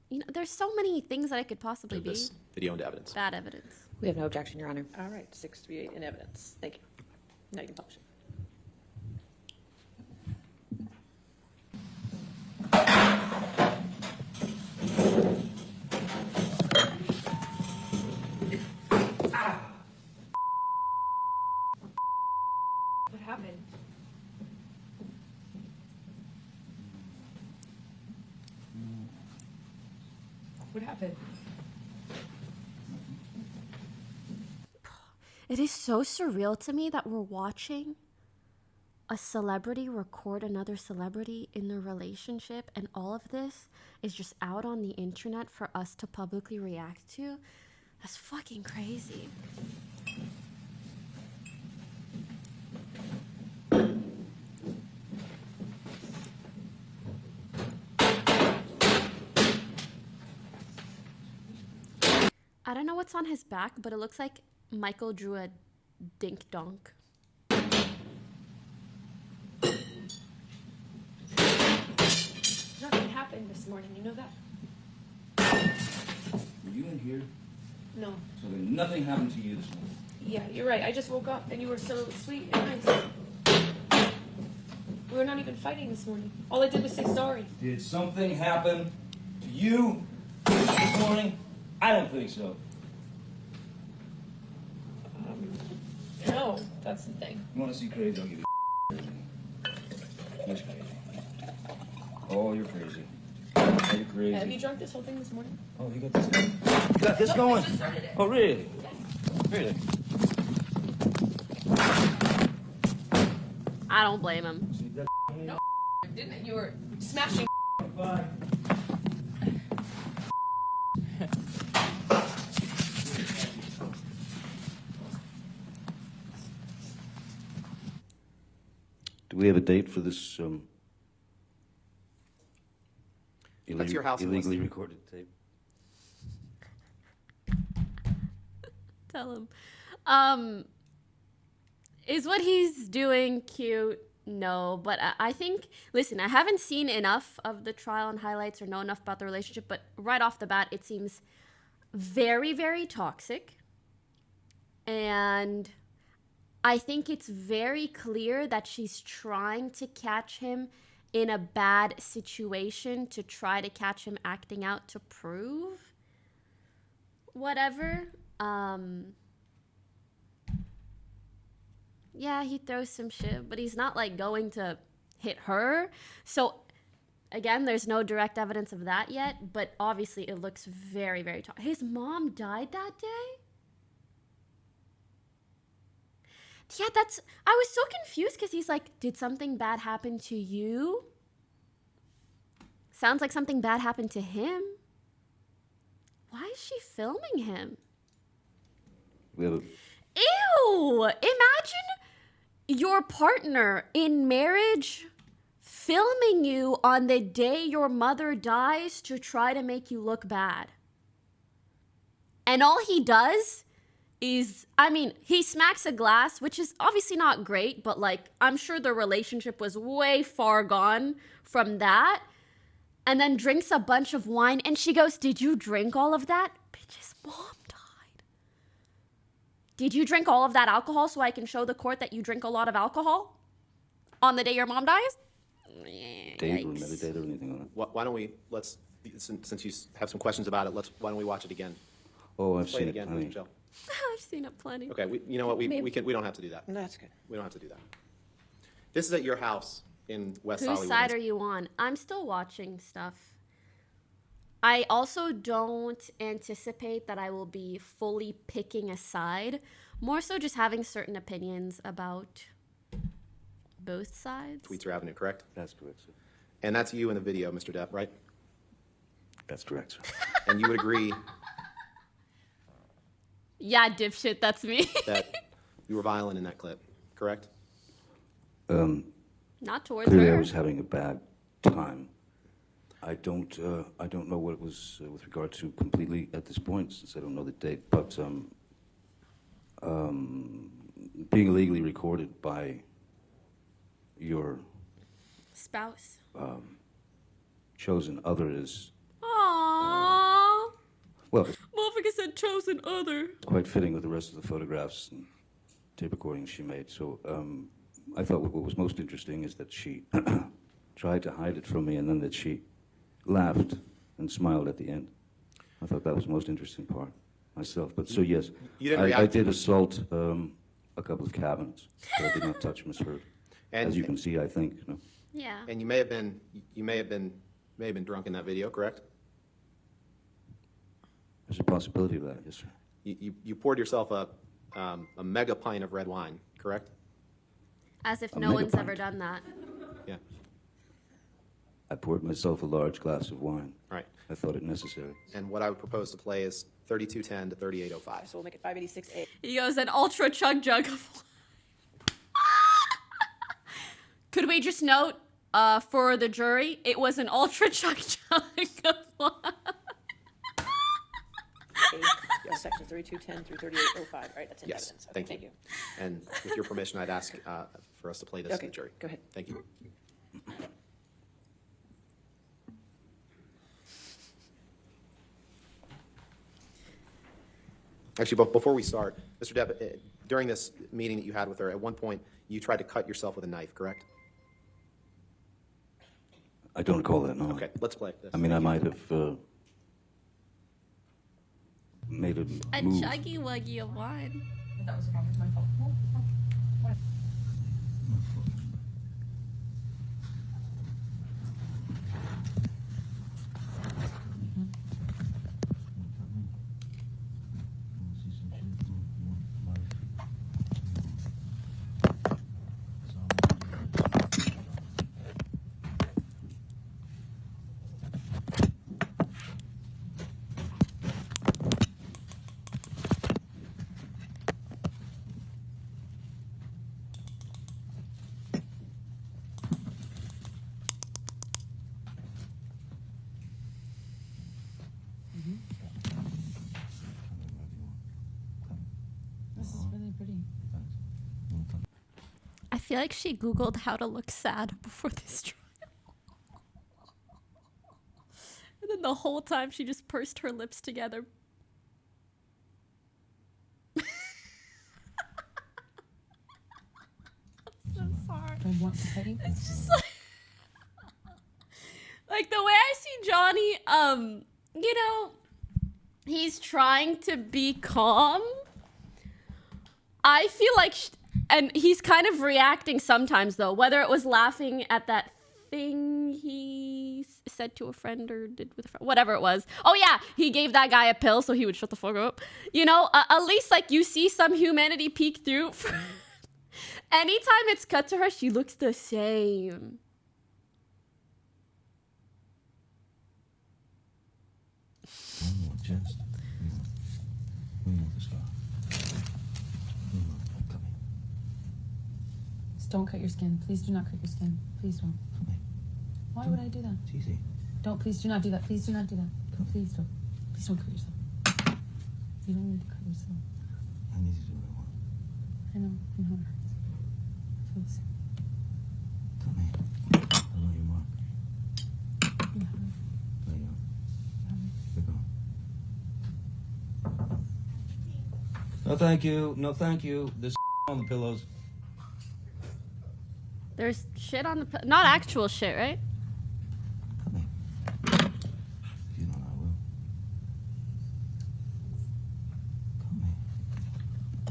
You know, there's so many things that it could possibly be. This video into evidence. Bad evidence. We have no objection, Your Honor. All right, 638 in evidence. Thank you. Now you can publish it. What happened? What happened? It is so surreal to me that we're watching a celebrity record another celebrity in their relationship, and all of this is just out on the internet for us to publicly react to. That's fucking crazy. I don't know what's on his back, but it looks like Michael drew a dink donk. Nothing happened this morning. You know that? Were you in here? No. So then nothing happened to you this morning? Yeah, you're right. I just woke up and you were so sweet and nice. We were not even fighting this morning. All I did was say sorry. Did something happen to you this morning? I don't think so. No, that's the thing. You want to see crazy? I'll give you That's crazy. Oh, you're crazy. Oh, you're crazy. Have you drunk this whole thing this morning? Oh, you got this going? You got this going? I just started it. Oh, really? Really? I don't blame him. No, didn't it? You were smashing. Bye. Do we have a date for this That's your house illegally listing. recorded tape? Tell him. Is what he's doing cute? No, but I think, listen, I haven't seen enough of the trial and highlights or know enough about the relationship, but right off the bat, it seems very, very toxic. And I think it's very clear that she's trying to catch him in a bad situation to try to catch him acting out to prove whatever. Yeah, he throws some shit, but he's not like going to hit her. So again, there's no direct evidence of that yet, but obviously it looks very, very tough. His mom died that day? Yeah, I was so confused because he's like, did something bad happen to you? Sounds like something bad happened to him. Why is she filming him? We have a Ew! Imagine your partner in marriage filming you on the day your mother dies to try to make you look bad. And all he does is, he smacks a glass, which is obviously not great, but like, I'm sure the relationship was way far gone from that. And then drinks a bunch of wine, and she goes, did you drink all of that? Bitch's mom died. Did you drink all of that alcohol so I can show the court that you drink a lot of alcohol on the day your mom dies? date or meditate or anything on it? Why don't we, since you have some questions about it, why don't we watch it again? Oh, I've Play seen it again, honey. Michelle. I've seen it plenty. Okay, you know what, we don't have to do that. No, that's good. We don't have to do that. This is at your house in West Whose Hollywood. side are you on? I'm still watching stuff. I also don't anticipate that I will be fully picking a side. More so just having certain opinions about both sides. Tweetser Avenue, correct? That's correct, sir. And that's you in the video, Mr. Depp, right? That's correct, sir. And you would agree Yeah, dipshit, that's me. that you were violent in that clip, correct? Not towards Clearly, her. I was having a bad time. I don't know what it was with regard to completely at this point, since I don't know the date. But being illegally recorded by your spouse, chosen other is aww. Well, Motherfucker said chosen other. it's quite fitting with the rest of the photographs and tape recordings she made. So I thought what was most interesting is that she tried to hide it from me, and then that she laughed and smiled at the end. I thought that was the most interesting part myself. But so yes, I did assault a couple of cabinets, but I did not touch Miss Heard. As you can see, I think. You know. Yeah. And you may have been drunk in that video, correct? There's a possibility of that, yes, sir. You poured yourself a mega pint of red wine, correct? As if A no mega one's pint. ever done that. Yeah. I poured myself a large glass of wine. Right. I thought it necessary. And what I would propose to play is 3210 to 3805. So we'll make it 586A. He goes, an ultra chug jug of wine. Could we just note for the jury, it was an ultra chug jug of wine. Yeah, section 3210 through 3805. All right, that's in Yes, evidence. Okay, thank you. And with your permission, I'd ask for us to play this to Okay, the jury. go ahead. Thank you. Actually, but before we start, Mr. Depp, during this meeting that you had with her, at one point you tried to cut yourself with a knife, correct? I don't recall that, no. Okay, let's play this. I mean, I might have made a A move. chuggy wuggy of wine. That was my fault. This is really pretty. I feel like she Googled how to look sad before this trial. And then the whole time she just pursed her lips together. I'm so sorry. I want to pay. It's just like the way I see Johnny, you know, he's trying to be calm. I feel like, and he's kind of reacting sometimes though, whether it was laughing at that thing he said to a friend or did with a friend, whatever it was. Oh yeah, he gave that guy a pill so he would shut the fuck up. You know, at least like you see some humanity peek through. Anytime it's cut to her, she looks the same. Don't cut your skin. Please do not cut your skin. Please don't. Why would I do that? It's easy. Don't. Please do not do that. Please do not do that. Please don't. Please don't cut yourself. You don't need to cut yourself. I need to do what I want. I know. I know it hurts. I feel the same. Tell me. I love you more. Yeah. There you go. Keep going. No, thank you. No, thank you. There's on the pillows. There's shit on the not actual shit, right? If you don't, I will. Tell me.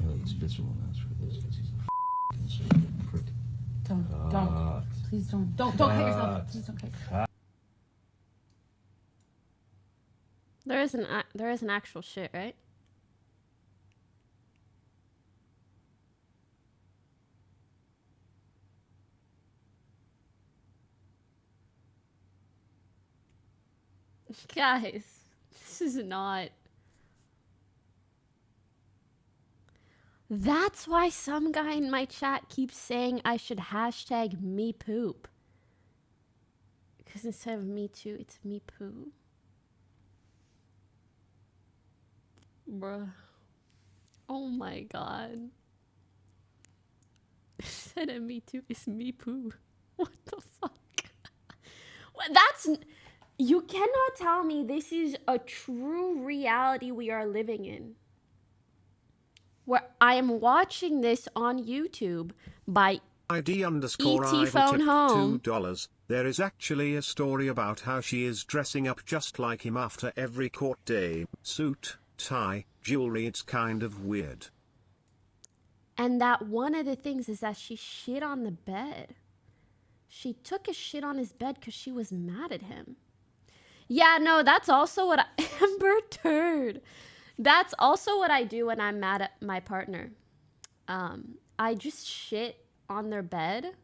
Really, Spitzer will answer for this because he's a conservative prick. Don't. Please don't. Don't cut yourself. Please don't cut. There is an actual shit, right? Guys, this is not. That's why some guy in my chat keeps saying I should hashtag me poop. Because instead of me too, it's me poo. Bruh. Oh my god. Instead of me too, it's me poo. What the fuck? That's... You cannot tell me this is a true reality we are living in. Where I am watching this on YouTube by ID underscore ET Idle phone tipped home. $2. There is actually a story about how she is dressing up just like him after every court day. Suit, tie, jewelry. It's kind of weird. And that one of the things is that she shit on the bed. She took a shit on his bed because she was mad at him. Yeah, no, that's also what Amber Turd. That's also what I do when I'm mad at my partner. I just shit on their bed.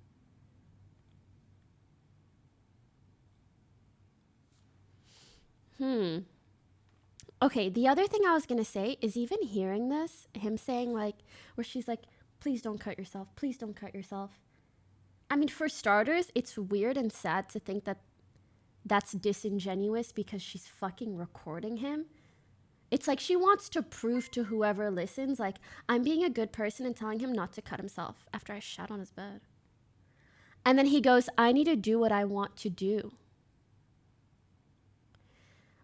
Okay, the other thing I was gonna say is even hearing this, him saying like, where she's like, please don't cut yourself, please don't cut yourself. I mean, for starters, it's weird and sad to think that that's disingenuous because she's fucking recording him. It's like she wants to prove to whoever listens, like, I'm being a good person and telling him not to cut himself after I shat on his bed. And then he goes, I need to do what I want to do.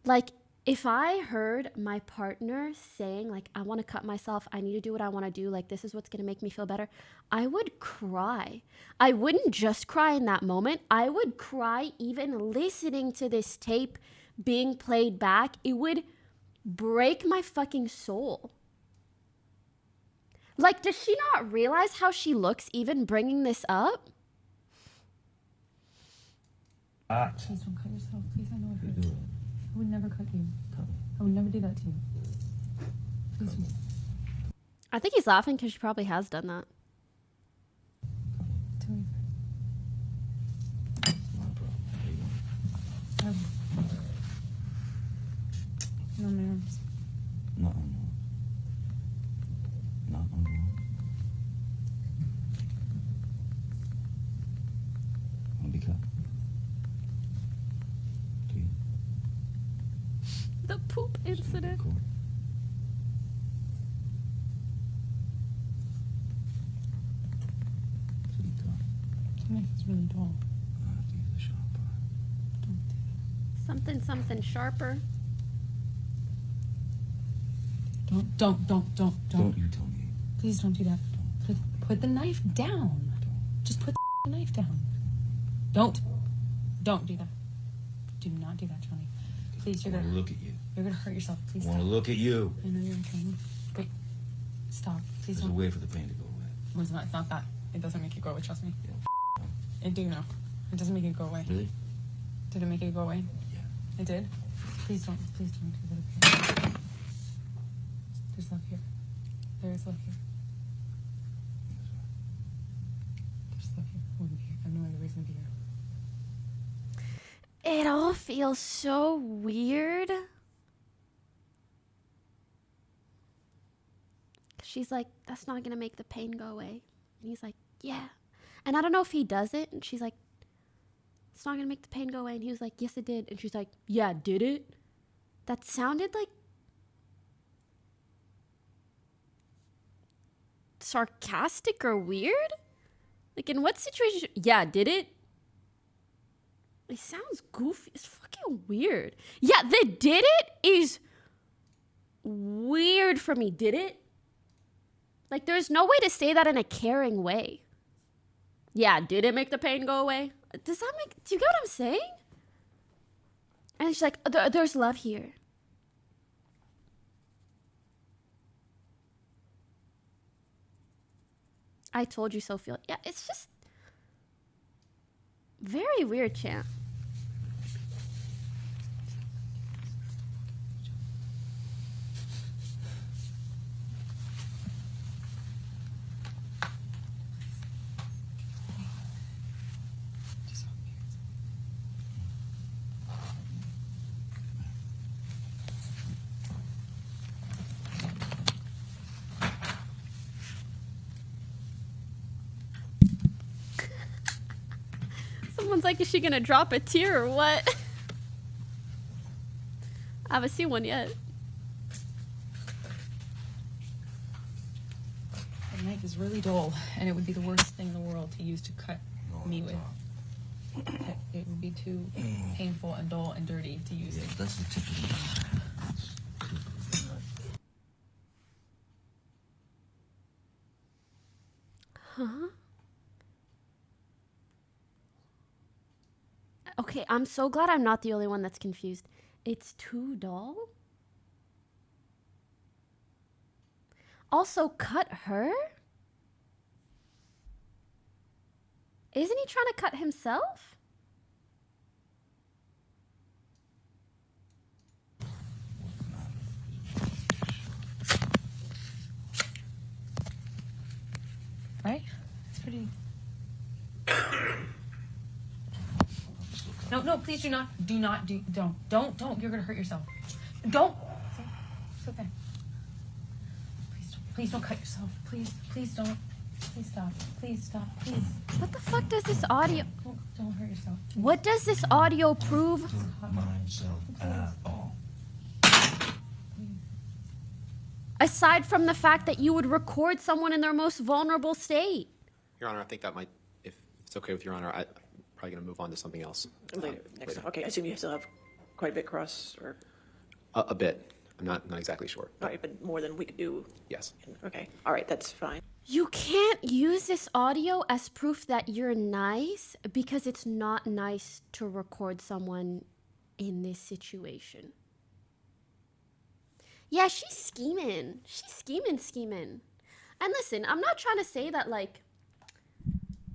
Like, if I heard my partner saying, like, I want to cut myself, I need to do what I want to do, like, this is what's going to make me feel better, I would cry. I wouldn't just cry in that moment. I would cry even listening to this tape being played back. It would break my fucking soul. Like, does she not realize how she looks even bringing this up? Please don't cut yourself. Please, I know it hurts. I would never cut you. I would never do that to you. Please. I think he's laughing because she probably has done that. Tell me. No, my arms. Not on the wall. Not on the wall. Want to be cut? Do you? The poop incident. Cool. It's really tough. To me, it's really dull. I have to use the sharp part. Don't do that. Something sharper. Don't. Don't you tell me. Please don't do that. Put the knife down. Just put the knife down. Don't do that. Do not do that, Johnny. Please, you're I want gonna to look at you. You're gonna hurt yourself. Please I stop. want to look at you. I know you're in pain. Wait. Stop. Please There's a don't. way for the pain to go away. Well, it's not that. It doesn't make it go away. Trust me. Yeah, I do know. It doesn't make it go away. Really? Did it make it go away? Yeah. It did? Please don't do that again. There's love here. There is love here. There's love here. I wouldn't be here. I have no other reason to be here. It all feels so weird. She's like, that's not gonna make the pain go away. And he's like, yeah. And I don't know if he does it. And she's like, it's not gonna make the pain go away. And he was like, yes, it did. And she's like, yeah, did it? That sounded like sarcastic or weird. Like, in what situation? Yeah, did it? It sounds goofy. It's fucking weird. Yeah, the did it is weird for me. Did it? Like, there's no way to say that in a caring way. Yeah, did it make the pain go away? Does that make... Do you get what I'm saying? And she's like, there's love here. I told you so, feel. Yeah, it's just... very weird, champ. Someone's like, is she gonna drop a tear or what? I haven't seen one yet. The knife is really dull, and it would be the worst thing in the world to use to cut me with. It would be too painful and dull and dirty to use it. That's the tip of the knife. Huh? Okay, I'm so glad I'm not the only one that's confused. It's too dull? Also, cut her? Isn't he trying to cut himself? Right? It's pretty. No, please do not. Don't. You're gonna hurt yourself. Don't. It's okay. Please don't cut yourself. Please don't. Please stop. Please stop. Please. What the fuck does this audio... Don't hurt yourself. What does this audio prove? Aside from the fact that you would record someone in their most vulnerable state. Your Honor, I think that might, if it's okay with Your Honor, I'm probably going to move on to something else. Later, next time. Okay, I assume you still have quite a bit cross, or? A bit. I'm not exactly sure. All right, but more than we could do? Yes. Okay, all right, that's fine. You can't use this audio as proof that you're nice because it's not nice to record someone in this situation. Yeah, she's scheming. She's scheming. And listen, I'm not trying to say that, like,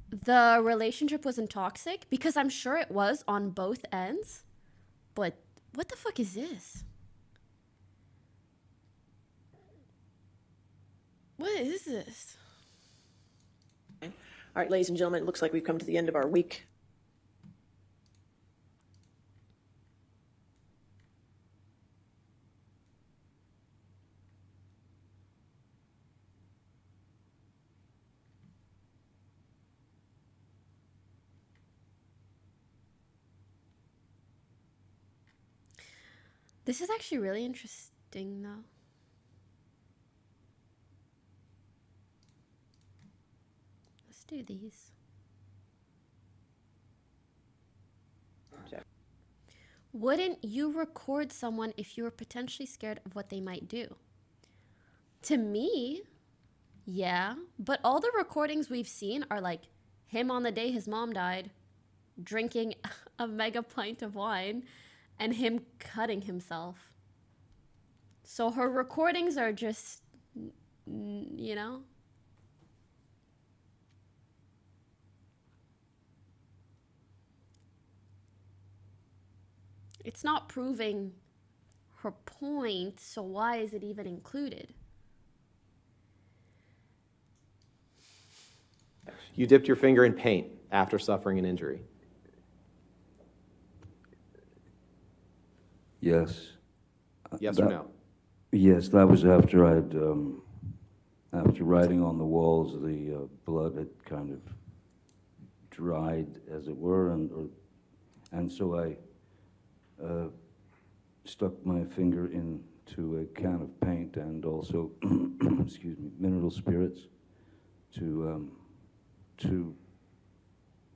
the relationship wasn't toxic, because I'm sure it was on both ends. But what the fuck is this? What is this? All right, ladies and gentlemen, it looks like we've come to the end of our week. This is actually really interesting, though. Let's do these. Wouldn't you record someone if you were potentially scared of what they might do? To me, yeah. But all the recordings we've seen are like him on the day his mom died, drinking a mega pint of wine, and him cutting himself. So her recordings are just, you know? It's not proving her point, so why is it even included? You dipped your finger in paint after suffering an injury. Yes. Yes or no? Yes, that was after I'd, after writing on the walls, the blood had kind of dried, as it were, and so I stuck my finger into a can of paint and also, excuse me, mineral spirits to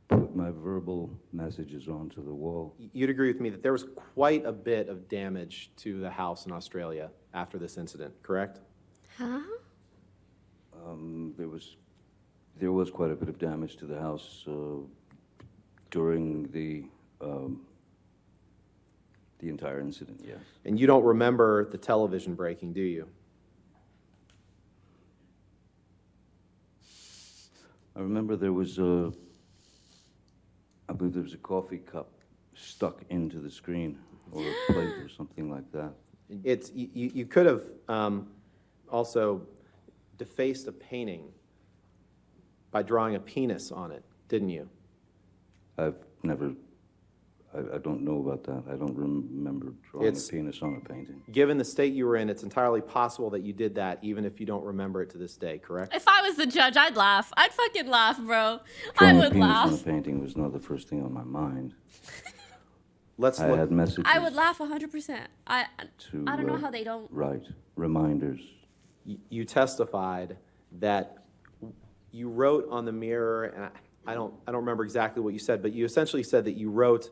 put my verbal messages onto the wall. You'd agree with me that there was quite a bit of damage to the house in Australia after this incident, correct? Huh? There was quite a bit of damage to the house during the entire incident, yes. And you don't remember the television breaking, do you? I remember there was I believe there was a coffee cup stuck into the screen, or a plate or something like that. You could have also defaced a painting by drawing a penis on it, didn't you? I've never I don't know about that. I don't remember drawing a penis on a painting. Given the state you were in, it's entirely possible that you did that, even if you don't remember it to this day, correct? If I was the judge, I'd laugh. I'd fucking laugh, bro. Drawing I a would penis laugh. on a painting was not the first thing on my mind. Let's I had messages. I would laugh 100%. I to, don't know how they don't. Right. Reminders. You testified that you wrote on the mirror, and I don't remember exactly what you said, but you essentially said that you wrote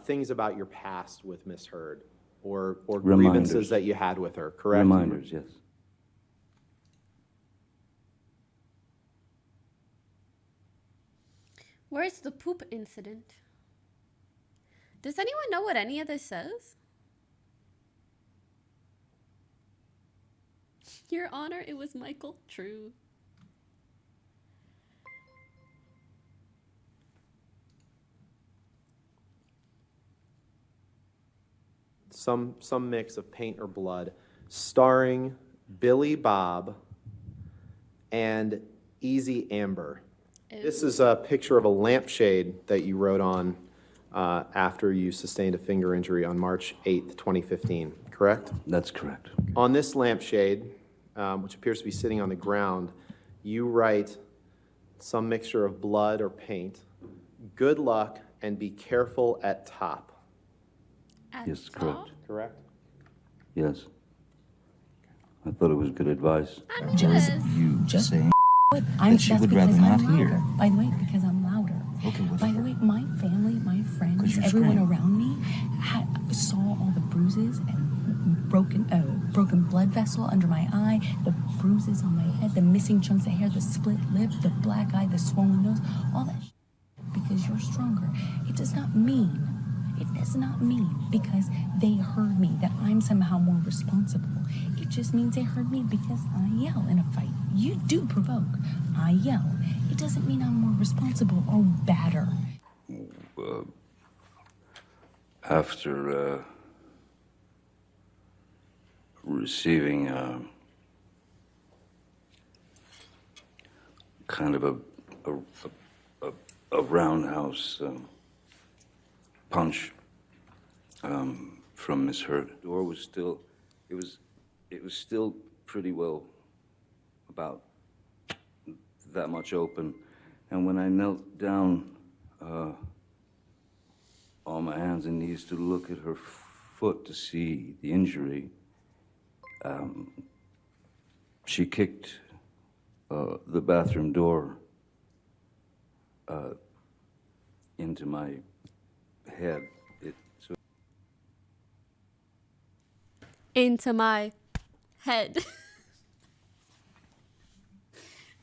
things about your past with Miss Heard, or grievances that you had with her, correct? Reminders, yes. Where's the poop incident? Does anyone know what any of this says? Your Honor, it was Michael. True. Some mix of paint or blood, starring Billy Bob and Easy Amber. This is a picture of a lampshade that you wrote on after you sustained a finger injury on March 8th, 2015, correct? That's correct. On this lampshade, which appears to be sitting on the ground, you write some mixture of blood or paint, good luck, and be careful at top. Yes, correct. Correct? Yes. I thought it was good advice. Just You just saying I'm, she that's would because rather not I'm hear. louder. By the way, because I'm louder. Okay, By the way, my family, my friends, you everyone scream. around me saw all the bruises and broken blood vessel under my eye, the bruises on my head, the missing chunks of hair, the split lip, the black eye, the swollen nose, all that because you're stronger. It does not mean because they heard me that I'm somehow more responsible. It just means they heard me because I yell in a fight. You do provoke. I yell. It doesn't mean I'm more responsible or badder. After receiving kind of a roundhouse punch from Miss Heard. The door was still, it was still pretty well about that much open, and when I knelt down on my hands and knees to look at her foot to see the injury, she kicked the bathroom door into my head. Into my head.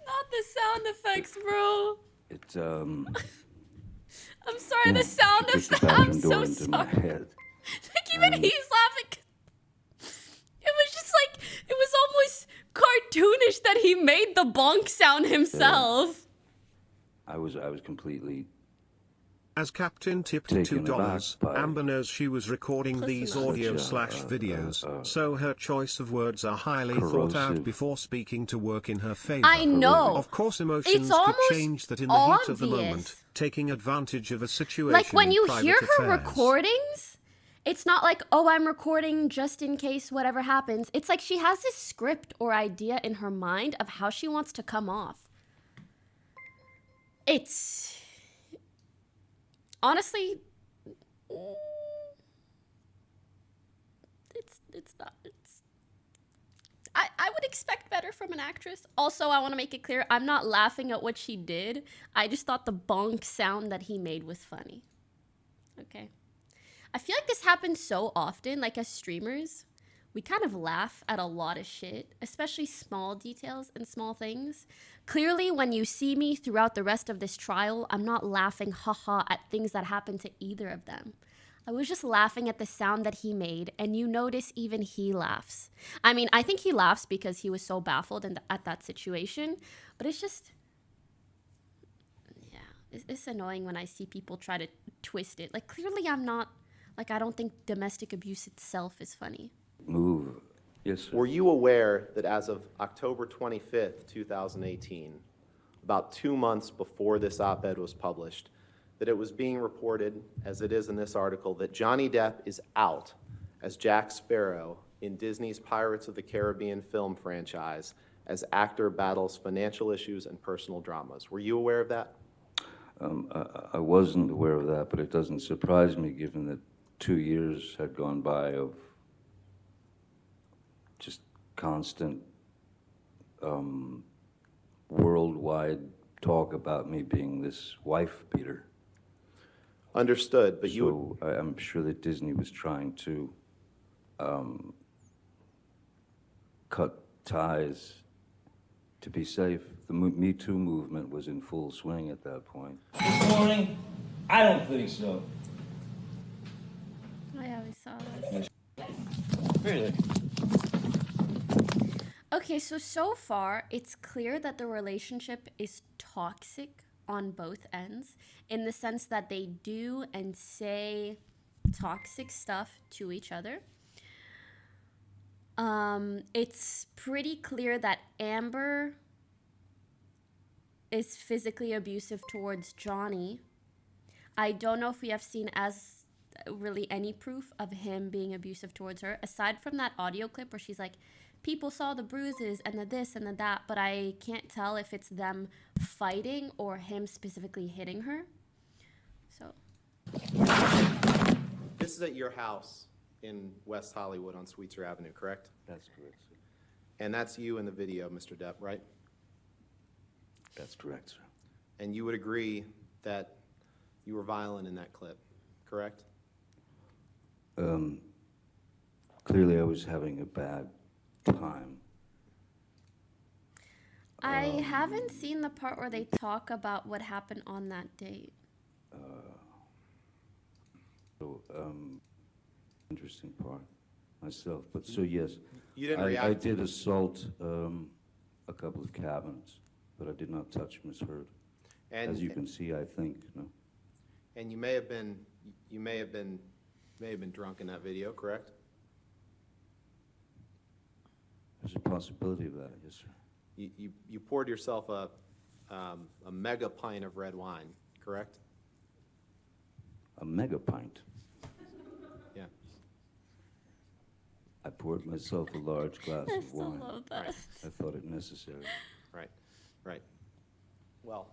Not the sound effects, bro. I'm sorry, the sound effects. I'm so sorry. Like even he's laughing. It was just like, it was almost cartoonish that he made the bonk sound himself. I was completely. As Captain tipped Taken $2, aback by Amber knows she was recording these audio/videos, so her choice of words are highly thought out before speaking to work in her favor. I know. Of course, emotions could change that in the heat of the moment, taking advantage of a situation. Like when you in hear private her affairs. recordings, it's not like, oh, I'm recording just in case whatever happens. It's like she has this script or idea in her mind of how she wants to come off. It's... honestly, it's not. I would expect better from an actress. Also, I want to make it clear, I'm not laughing at what she did. I just thought the bonk sound that he made was funny. Okay. I feel like this happens so often, like as streamers, we kind of laugh at a lot of shit, especially small details and small things. Clearly, when you see me throughout the rest of this trial, I'm not laughing haha at things that happened to either of them. I was just laughing at the sound that he made, and you notice even he laughs. I mean, I think he laughs because he was so baffled at that situation, but it's just, yeah, it's annoying when I see people try to twist it. Like, clearly I'm not, like, I don't think domestic abuse itself is funny. Move. Yes, sir. Were you aware that as of October 25th, 2018, about 2 months before this op-ed was published, that it was being reported, as it is in this article, that Johnny Depp is out as Jack Sparrow in Disney's Pirates of the Caribbean film franchise as actor battles financial issues and personal dramas. Were you aware of that? I wasn't aware of that, but it doesn't surprise me given that 2 years had gone by of just constant worldwide talk about me being this wife beater. Understood, but so I'm sure that Disney was trying to cut ties to be safe. The Me Too movement was in full swing at that point. This morning, I don't think so. I always saw this. Really? Okay, so far, it's clear that the relationship is toxic on both ends in the sense that they do and say toxic stuff to each other. It's pretty clear that Amber is physically abusive towards Johnny. I don't know if we have seen as really any proof of him being abusive towards her, aside from that audio clip where she's like, people saw the bruises and the this and the that, but I can't tell if it's them fighting or him specifically hitting her. So. This is at your house in West Hollywood on Sweetser Avenue, correct? That's correct, sir. And that's you in the video, Mr. Depp, right? That's correct, sir. And you would agree that you were violent in that clip, correct? Clearly I was having a bad time. I haven't seen the part where they talk about what happened on that date. Interesting part myself, but so yes, You didn't I react to did assault a couple of cabinets, but I did not touch Miss Heard. And- as you can see, I think, no. And you may have been drunk in that video, correct? There's a possibility of that, yes, sir. You poured yourself a mega pint of red wine, correct? A mega pint. Yeah. I poured myself a large glass I of still wine. love that. I thought it necessary. Right. Well,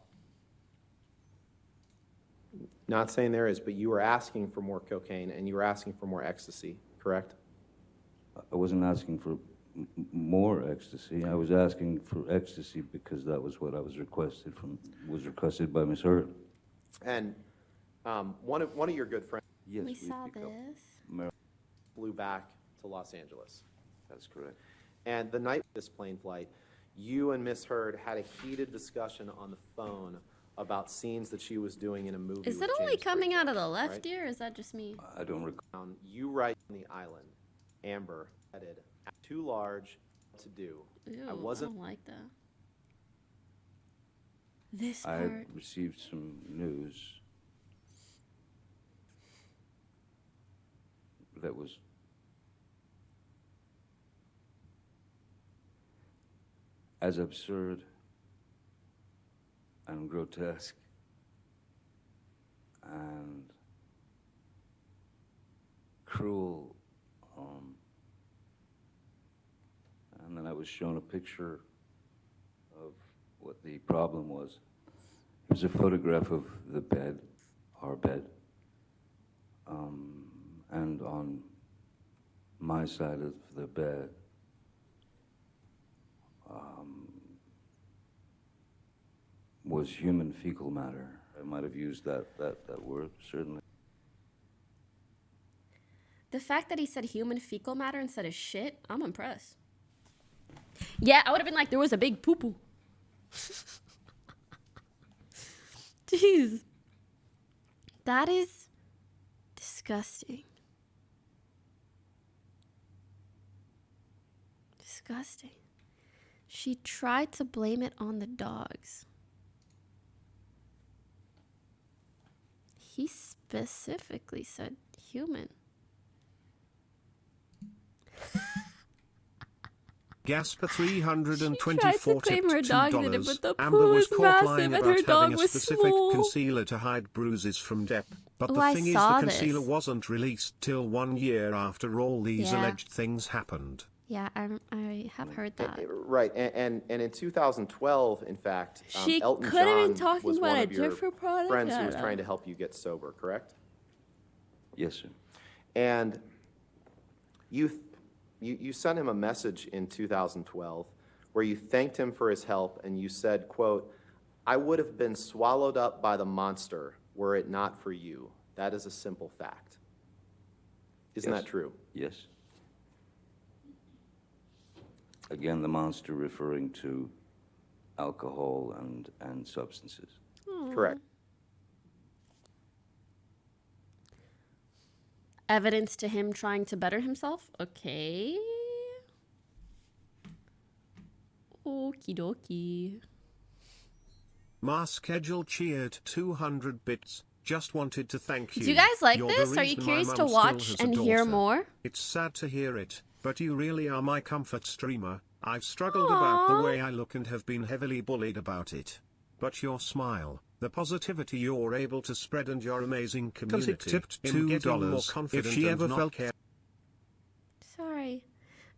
not saying there is, but you were asking for more cocaine and you were asking for more ecstasy, correct? I wasn't asking for more ecstasy. I was asking for ecstasy because that was what I was requested by Miss Heard. And one of your good friends Yes, We saw this. flew back to Los Angeles. That's correct. And the night of this plane flight, you and Miss Heard had a heated discussion on the phone about scenes that she was doing in a movie. Is with it only James coming out of the Franco, left right? ear, or is that just me? I don't recall. You write on the island, Amber, headed too large to do. Ew, I I wasn't. don't like that. This I part. had received some news that was as absurd and grotesque and cruel. And then I was shown a picture of what the problem was. It was a photograph of the bed, our bed, and on my side of the bed was human fecal matter. I might have used that word, certainly. The fact that he said human fecal matter instead of shit, I'm impressed. Yeah, I would have been like, there was a big poo-poo. Jeez. That is disgusting. Disgusting. She tried to blame it on the dogs. He specifically said human. Gasper She tried to 324 claim tipped her dog did it, $2. but the Amber poo was is caught lying massive and about her having dog a was specific small. concealer to hide bruises from Depp. But Oh, the I thing is, saw the concealer this. wasn't released till 1 year after all these Yeah. alleged things happened. Yeah, I have heard that. Right, and in 2012, in fact, She Elton could have been John talking was about one a of your different product. friends I who was don't trying know. to help you get sober, correct? Yes, sir. And you sent him a message in 2012 where you thanked him for his help, and you said, quote, "I would have been swallowed up by the monster were it not for you. That is a simple fact." Isn't Yes. that true? Yes. Again, the monster referring to alcohol and substances. Correct. Evidence to him trying to better himself? Okay. Okie dokie. Ma schedule cheered 200 bits. Just wanted to thank you. Do you guys like You're the this? Are you reason my curious mum to still watch has a and hear daughter. more? It's sad to hear it, but you really are my comfort streamer. I've struggled about the way I look and have been heavily bullied about it. But your smile, the positivity you're able to spread, and your amazing community tipped $2. If she ever felt care. Sorry.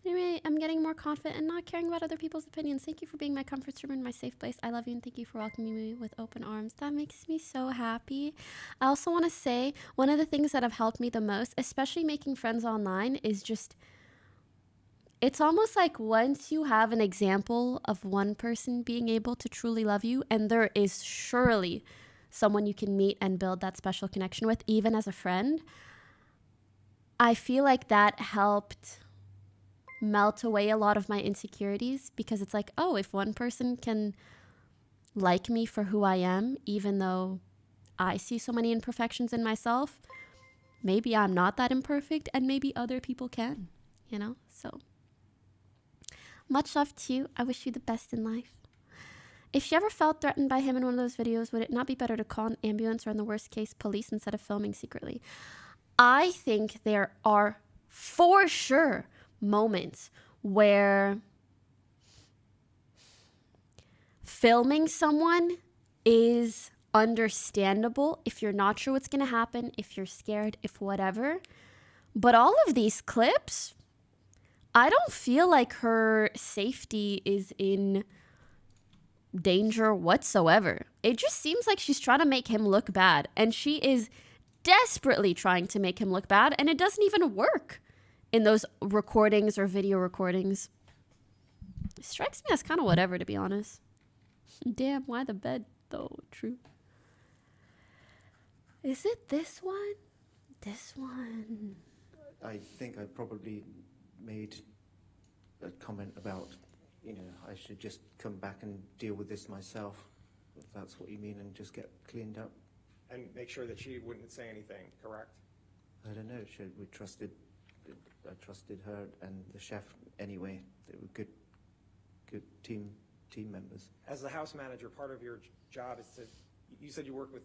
Anyway, I'm getting more confident and not caring about other people's opinions. Thank you for being my comfort streamer and my safe place. I love you and thank you for welcoming me with open arms. That makes me so happy. I also want to say one of the things that have helped me the most, especially making friends online, is just, it's almost like once you have an example of one person being able to truly love you, and there is surely someone you can meet and build that special connection with, even as a friend, I feel like that helped melt away a lot of my insecurities, because it's like, oh, if one person can like me for who I am, even though I see so many imperfections in myself, maybe I'm not that imperfect and maybe other people can, you know? So much love to you. I wish you the best in life. If you ever felt threatened by him in one of those videos, would it not be better to call an ambulance or, in the worst case, police instead of filming secretly? I think there are for sure moments where filming someone is understandable if you're not sure what's going to happen, if you're scared, if whatever. But all of these clips, I don't feel like her safety is in danger whatsoever. It just seems like she's trying to make him look bad, and she is desperately trying to make him look bad, and it doesn't even work in those recordings or video recordings. It strikes me as kind of whatever, to be honest. Damn, why the bed, though? True. Is it this one? This one. I think I probably made a comment about, I should just come back and deal with this myself, if that's what you mean, and just get cleaned up. And make sure that she wouldn't say anything, correct? I don't know. I trusted her and the chef anyway. They were good team members. As the house manager, part of your job is to, you said you work with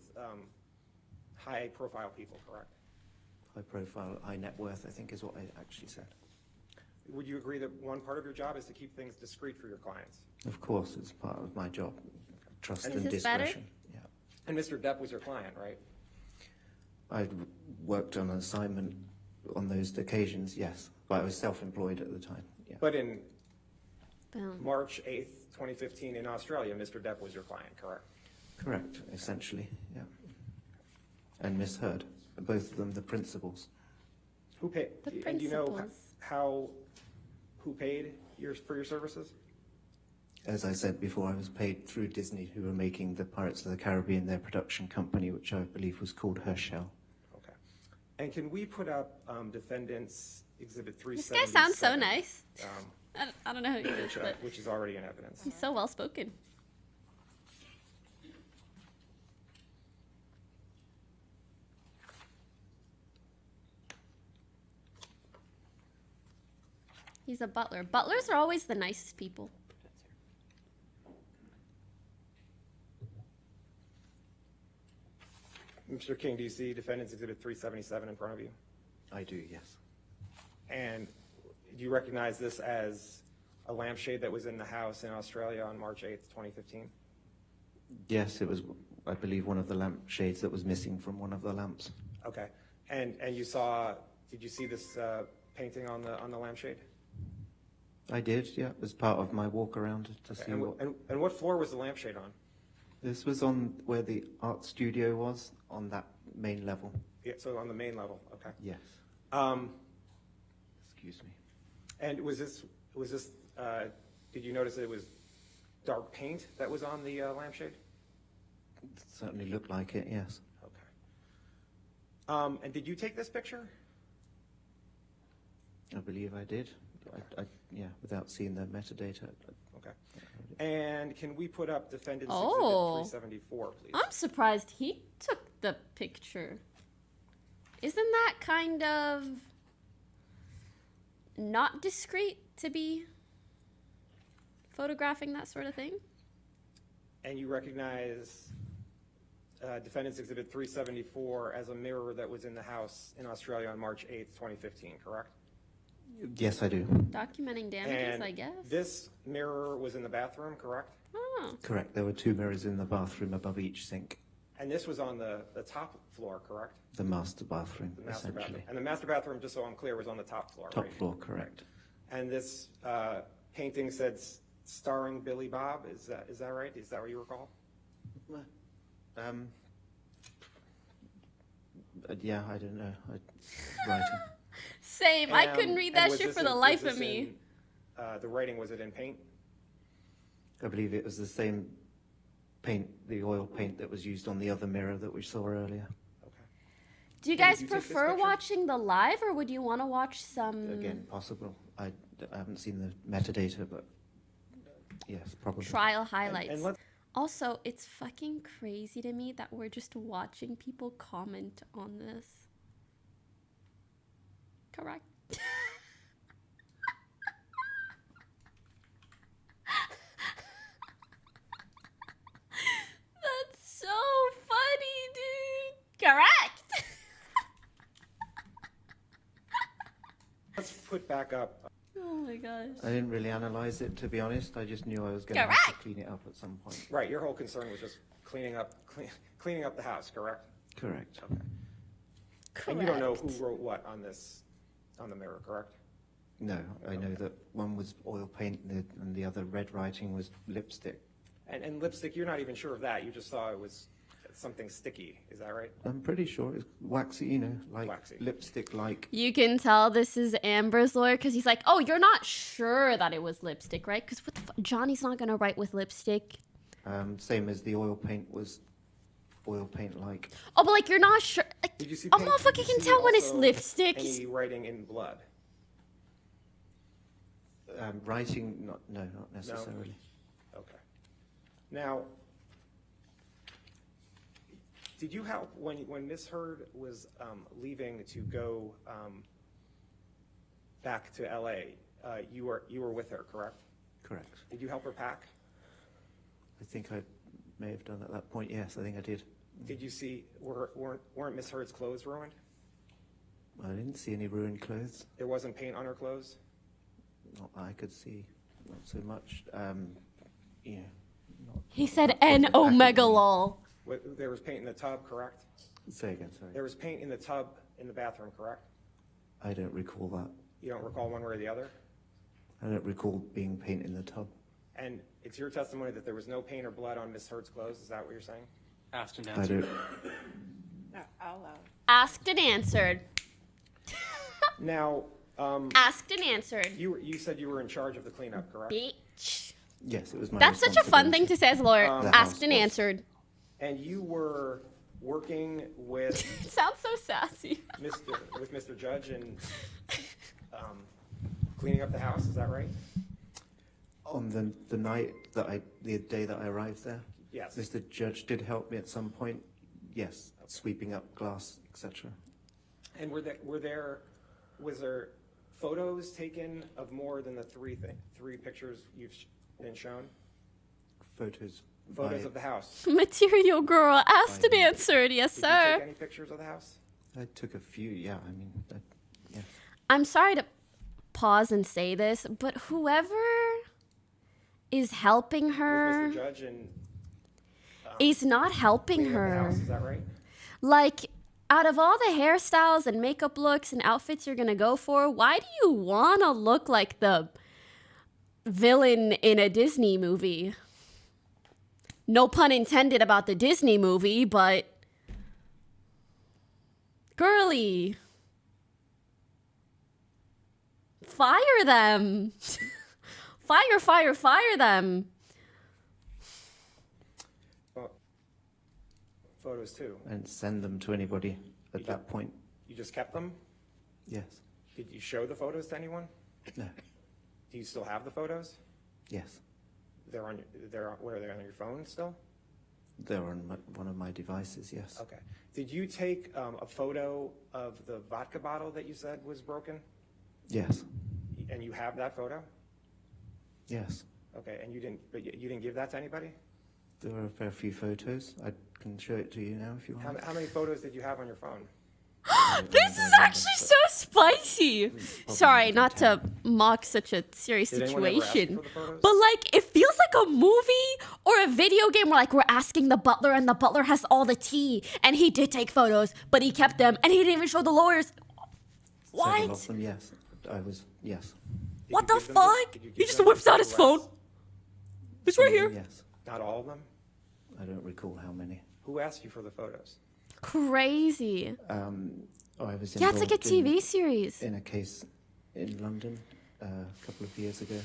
high profile people, correct? High profile, high net worth, I think is what I actually said. Would you agree that one part of your job is to keep things discreet for your clients? Of course, it's part of my job. Trust And and is this discretion. better? Yeah. And Mr. Depp was your client, right? I worked on an assignment on those occasions, yes. But I was self-employed at the time, yeah. But in Boom. March 8th, 2015 in Australia, Mr. Depp was your client, correct? Correct, essentially, yeah. And misheard, both of them the principals. Who paid? The And do you know principals. who paid for your services? As I said before, I was paid through Disney, who were making the Pirates of the Caribbean, their production company, which I believe was called Herschel. Okay. And can we put up Defendants Exhibit This 377? guy sounds so nice. I don't know who he is, but which is already in evidence. he's so well spoken. He's a butler. Butlers are always the nicest people. Mr. King, do you see Defendants Exhibit 377 in front of you? I do, yes. And do you recognize this as a lampshade that was in the house in Australia on March 8th, 2015? Yes, it was, I believe, one of the lampshades that was missing from one of the lamps. Okay. And did you see this painting on the lampshade? I did, yeah. It was part of my walk around to see And what floor was the lampshade on? This was on where the art studio was, on that main level. Yeah, so on the main level, okay. Yes. Excuse me. And was this, did you notice that it was dark paint that was on the lampshade? It certainly looked like it, yes. Okay. And did you take this picture? I believe I did. Yeah, without seeing the metadata. Okay. And can we put up Defendant's Oh. Exhibit 374, please? I'm surprised he took the picture. Isn't that kind of not discreet to be photographing that sort of thing? And you recognize Defendant's Exhibit 374 as a mirror that was in the house in Australia on March 8th, 2015, correct? Yes, I do. Documenting damages, And I guess. this mirror was in the bathroom, correct? Oh. Correct. There were 2 mirrors in the bathroom above each sink. And this was on the top floor, correct? The master bathroom, The master essentially. bathroom. And the master bathroom, just so I'm clear, was on the top floor, Top right? floor, correct. And this painting said starring Billy Bob. Is that right? Is that what you recall? Yeah, I don't know. Writing. Same. I couldn't read that was shit this for the in- life was of this me. in, the writing, was it in paint? I believe it was the same paint, the oil paint that was used on the other mirror that we saw earlier. Do you Did guys you take this prefer picture? watching the live, or would you want to watch some Again, possible. I haven't seen the metadata, but yes, probably. trial highlights? and let's- Also, it's fucking crazy to me that we're just watching people comment on this. Correct. That's so funny, dude. Correct. Let's put back up. Oh my gosh. I didn't really analyze it, to be honest. I just knew I was going to have to clean it up at some point. Right, your whole concern was just cleaning up the house, correct? Correct. Okay. And you don't know who wrote what on the mirror, correct? No, I know that one was oil paint and the other red writing was lipstick. And lipstick, you're not even sure of that. You just saw it was something sticky. Is that right? I'm pretty sure it's waxy, you know, like Waxy. lipstick-like. You can tell this is Amber's lawyer because he's like, oh, you're not sure that it was lipstick, right? Because what the Johnny's not going to write with lipstick. Same as the oil paint was oil paint-like. Oh, but like, you're not sure. Like, Did you see a paint? motherfucker Did you can see tell when it's also lipstick. Any writing in blood? Writing, not necessarily. Okay. Now, did you help when Miss Heard was leaving to go back to LA? You were with her, correct? Correct. Did you help her pack? I think I may have done at that point. Yes, I think I did. Did you see weren't Miss Heard's clothes ruined? I didn't see any ruined clothes. There wasn't paint on her clothes? Not that I could see. Not so much. Yeah. He said N omega lol. There was paint in the tub, correct? Say again, sorry. There was paint in the tub in the bathroom, correct? I don't recall that. You don't recall one way or the other? I don't recall being paint in the tub. And it's your testimony that there was no paint or blood on Miss Heard's clothes? Is that what you're saying? Asked and I answered. don't. I'll allow it. Asked and answered. Now, Asked and answered. you said you were in charge of the cleanup, correct? Bitch. Yes, it was my That's such a fun thing to say as a lawyer. The Asked house and was. answered. And you were working with It sounds so sassy. Mr. Judge and cleaning up the house, is that right? On the night that the day that I arrived there, Yes. Mr. Judge did help me at some point. Yes, sweeping up glass, etc. And was there photos taken of more than the three pictures you've been shown? Photos. Photos of the house. Material girl. Asked and answered. Yes, Did you sir. take any pictures of the house? I took a few. Yeah, I mean, yeah. I'm sorry to pause and say this, but whoever is helping With her. Mr. Judge and Is not helping cleaning up the her. house, is that right? Like, out of all the hairstyles and makeup looks and outfits you're gonna go for, why do you wanna look like the villain in a Disney movie? No pun intended about the Disney movie, but girly, fire them. Fire them. Well, photos too. And send them to anybody at that point. You just kept them? Yes. Did you show the photos to anyone? No. Do you still have the photos? Yes. Where are they on your phone still? They're on one of my devices, yes. Okay. Did you take a photo of the vodka bottle that you said was broken? Yes. And you have that photo? Yes. Okay, and you didn't give that to anybody? There are a fair few photos. I can show it to you now if you want. How many photos did you have on your phone? This is actually so spicy. Sorry, not to mock such a serious Did anyone ever ask you situation, for the photos? but like it feels like a movie or a video game where like we're asking the butler and the butler has all the tea and he did take photos, but he kept them and he didn't even show the lawyers. Several What? of them, yes. Yes. What the fuck? He just whips out his phone. It's right here. Yes. Not all of them? I don't recall how many. Who asked you for the photos? Crazy. I was Yeah, it's like a involved TV series. in a case in London a couple of years ago.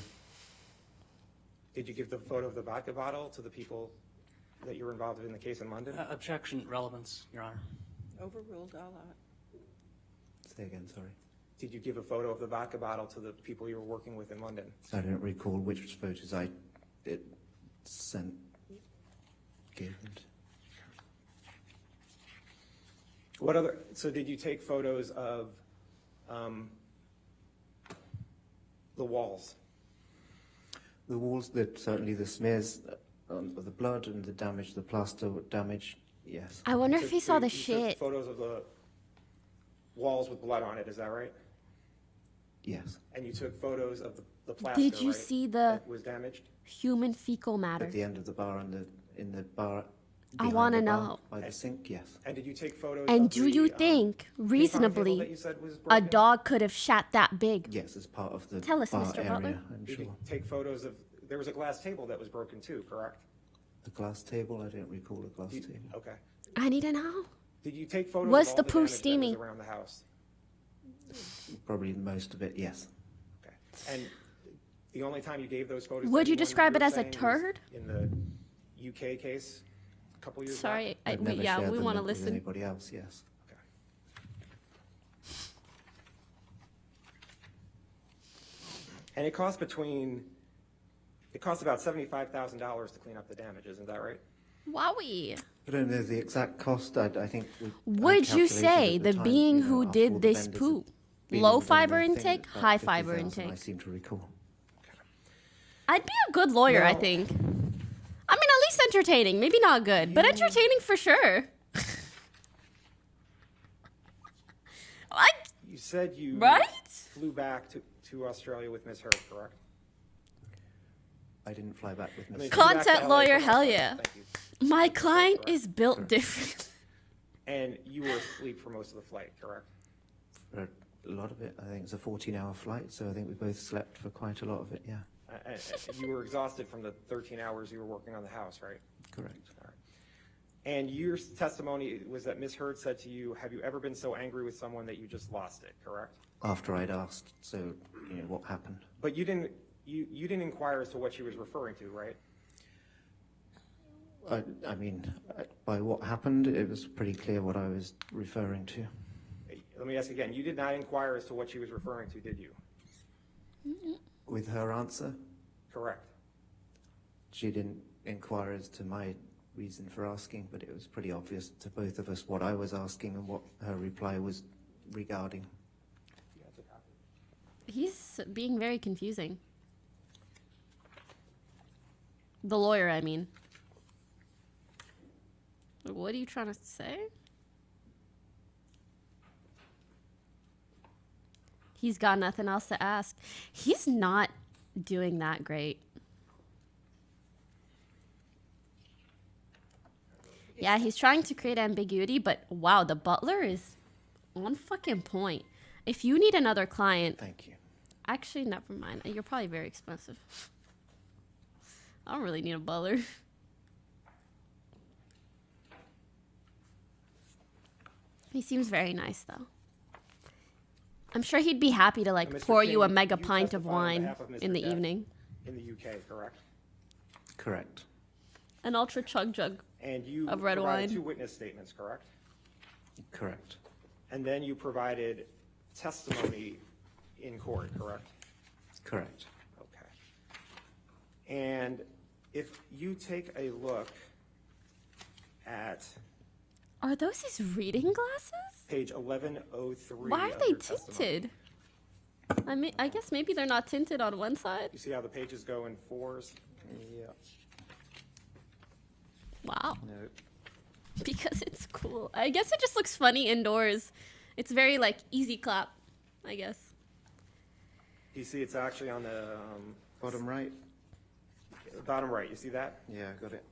Did you give the photo of the vodka bottle to the people that you were involved in the case in London? Objection, relevance, Your Honor. Overruled, all out. Say again, sorry. Did you give a photo of the vodka bottle to the people you were working with in London? I don't recall which photos I sent. Given. So did you take photos of the walls? The walls, certainly the smears of the blood and the damage, the plaster damage, yes. I wonder if he saw the You took shit. photos of the walls with blood on it, is that right? Yes. And you took photos of the plaster, Did you right, see the that was damaged? human fecal matter? At the end of the bar and in the bar. I behind wanna the bar, know. By the sink, yes. And did you take photos And of do the, you think ping pong table reasonably that you said was a broken? dog could have shat that big? Yes, as part of the Tell us, bar Mr. area, Butler. I'm Did sure. you take photos of, there was a glass table that was broken too, correct? The glass table, I don't recall a glass table. Okay. I need to know. Did you take photos Was of all the the poo damage that steamy? was around the house? Probably most of it, yes. Okay. And the only time you gave those photos to Would you anyone, describe it were as a saying was turd? in the UK case a couple years Sorry, back? I've never yeah, shared we them want to with listen. anybody else, yes. And it costs about $75,000 to clean up the damage, isn't that right? Wowie. I don't know the exact cost. I think. I Would you calculated say at the time, being you know, who after all did the this vendors poop? had been Low in the fiber thing, intake, about high fiber 50,000, I intake? seem to recall. I'd be a good lawyer, I Now- think. I mean, at least entertaining. Maybe not good, but entertaining for sure. You said you Right? flew back to Australia with Ms. Hurd, correct? I didn't fly back with I Miss. mean, flew back to Content LA lawyer, from hell Australia. yeah. Thank you. My client is built different. And you were asleep for most of the flight, correct? For a lot of it, I think it's a 14-hour flight, so I think we both slept for quite a lot of it. Yeah, You were exhausted from the 13 hours you were working on the house, right? correct. All right. And your testimony was that Ms. Hurd said to you, have you ever been so angry with someone that you just lost it, correct? After I'd asked, so you know what happened. But you didn't inquire as to what she was referring to, right? I mean, by what happened, it was pretty clear what I was referring to. Let me ask again. You did not inquire as to what she was referring to, did you? With her answer, Correct. she didn't inquire as to my reason for asking, but it was pretty obvious to both of us what I was asking and what her reply was regarding. He's being very confusing. The lawyer, I mean. What are you trying to say? He's got nothing else to ask. He's not doing that great. Yeah, he's trying to create ambiguity, but wow, the butler is on fucking point. If you need another client... Thank you. Actually, never mind. You're probably very expensive. I don't really need a butler. He seems very nice, though. I'm sure he'd be happy to, like, Mr. pour you a King, mega you pint of testified on wine behalf of Mr. in the Depp evening. In the UK, correct? Correct. An ultra chug jug And you of red provided wine. 2 witness statements, correct? Correct. And then you provided testimony in court, correct? Correct. Okay. And if you take a look at Are those his reading glasses? page 1103. Why are of they your testimony, tinted? I mean, I guess maybe they're not tinted on one side. You see how the pages go in 4s? Yeah. Wow. No. Because it's cool. I guess it just looks funny indoors. It's very, like, easy clap, I guess. You see it's actually on the Bottom right? bottom right. You see that? Yeah, got it.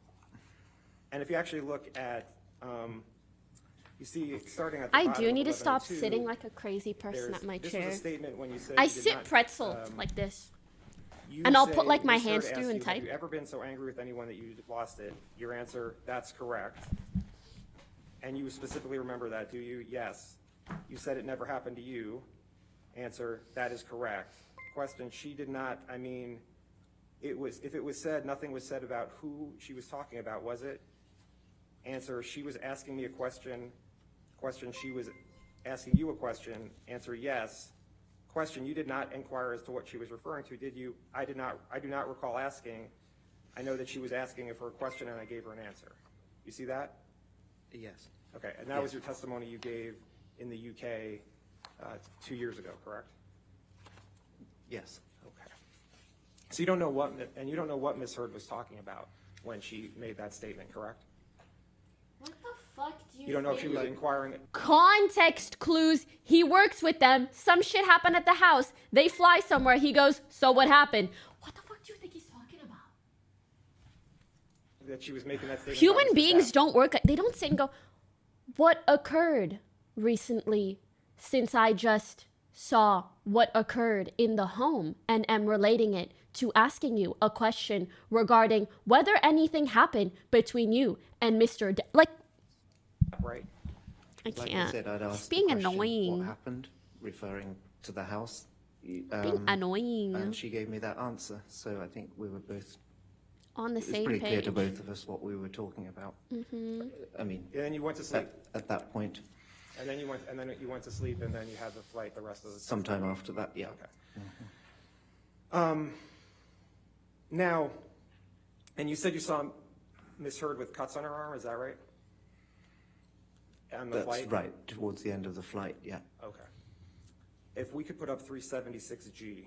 And if you actually look at, you see starting at the I bottom do of need to stop 1102, sitting like a crazy person there's- at my this chair. was a statement when you said I you did sit not, pretzel like this. You And I'll say put, like, my Ms. Hurd hands asked through and you, type. Have you ever been so angry with anyone that you lost it? Your answer, that's correct. And you specifically remember that, do you? Yes. You said it never happened to you. Answer, that is correct. Question, she did not, I mean, if it was said, nothing was said about who she was talking about, was it? Answer, she was asking me a question. Question, she was asking you a question. Answer, yes. Question, you did not inquire as to what she was referring to, did you? I do not recall asking. I know that she was asking her a question and I gave her an answer. You see that? Yes. Okay, and that was your testimony you gave in the UK 2 years ago, correct? Yes. Okay. So you don't know what Ms. Hurd was talking about when she made that statement, correct? What the fuck do you You don't know if she was inquiring. Context clues. He works with them. Some shit happened at the house. They fly somewhere. He goes, so what happened? What the fuck do you think he's talking about? That she was making that statement. Human about Mr. beings Depp. don't work. They don't sit and go, what occurred recently since I just saw what occurred in the home and am relating it to asking you a question regarding whether anything happened between you and Mr. Like, Right. I Like can't. I said, I'd asked He's being the question, annoying. What happened, referring to the house. Being annoying. And she gave me that answer, so I think we were both On the it was same pretty page. clear to both of us what we were talking about. Mm-hmm. I mean, And then you went to sleep. at that point, And then you went to sleep, and then you had the flight the rest of the time. sometime after that, yeah. Okay. Now, and you said you saw Ms. Hurd with cuts on her arm. Is that right? On the That's flight. right, towards the end of the flight, yeah. Okay. If we could put up 376G.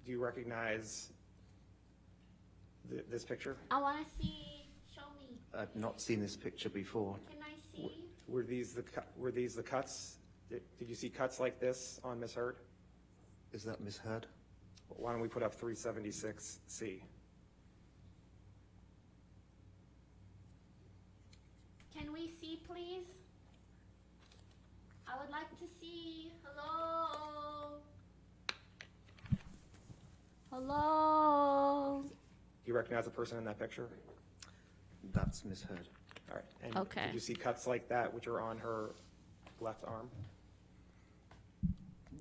Do you recognize this picture? I want to see. Show me. I've not seen this picture before. Can I see? Were these the cuts? Did you see cuts like this on Ms. Hurd? Is that Ms. Hurd? Why don't we put up 376C? Can we see, please? I would like to see. Hello? Hello? Do you recognize the person in that picture? That's Ms. Hurd. All right. And Okay. did you see cuts like that, which are on her left arm?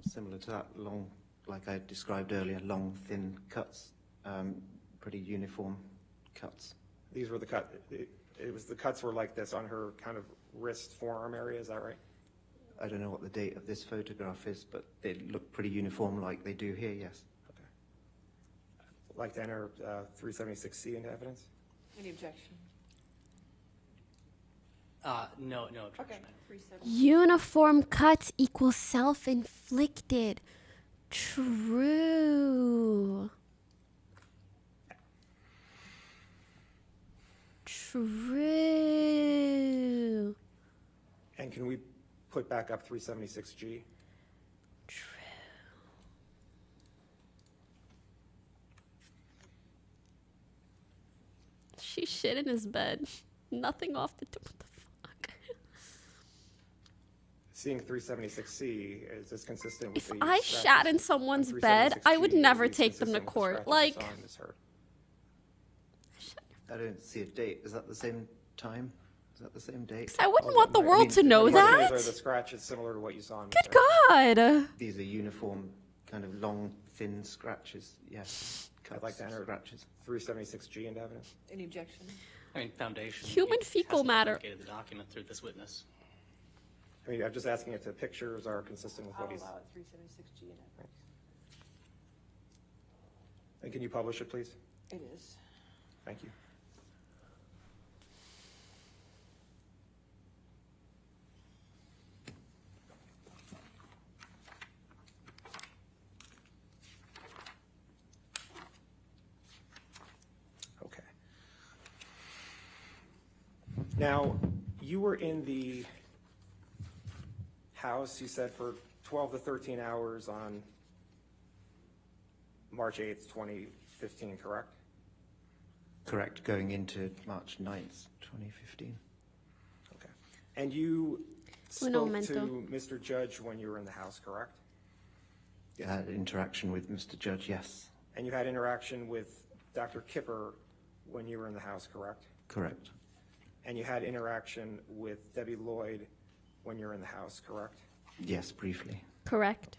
Similar to that, long, like I described earlier, long, thin cuts, pretty uniform cuts. These were the cut. The cuts were like this on her kind of wrist, forearm area. Is that right? I don't know what the date of this photograph is, but they look pretty uniform like they do here, yes. Like to enter 376C into evidence? Any objection? No objection. Okay. 376. Uniform cuts equals self-inflicted. True. True. And can we put back up 376G? She shit in his bed. Nothing off the what the fuck? Seeing 376C, is this consistent with If the I scratches shat in someone's on bed, I would 376G, never is take them to consistent with the court. scratches Like, you saw in Ms. Hurd? I don't see a date. Is that the same time? Is that the same date? 'cause I wouldn't want the world to know The question is, that. are the scratches similar to what you saw in Ms. Good Hurd? God. These are uniform, kind of long, thin scratches. Yes. I'd like to enter scratches. 376G into evidence. Any objection? I mean, foundation. Human fecal matter. Authenticated the document through this witness. I mean, I'm just asking if the pictures are consistent with what I'll he's. allow it 376G in evidence. And can you publish it, please? It is. Thank you. Okay. Now, you were in the house, you said, for 12 to 13 hours on March 8th, 2015, correct? Correct. Going into March 9th, 2015. Okay. And you Un spoke momento. to Mr. Judge when you were in the house, correct? You had interaction with Mr. Judge, yes. And you had interaction with Dr. Kipper when you were in the house, correct? Correct. And you had interaction with Debbie Lloyd when you were in the house, correct? Yes, briefly. Correct.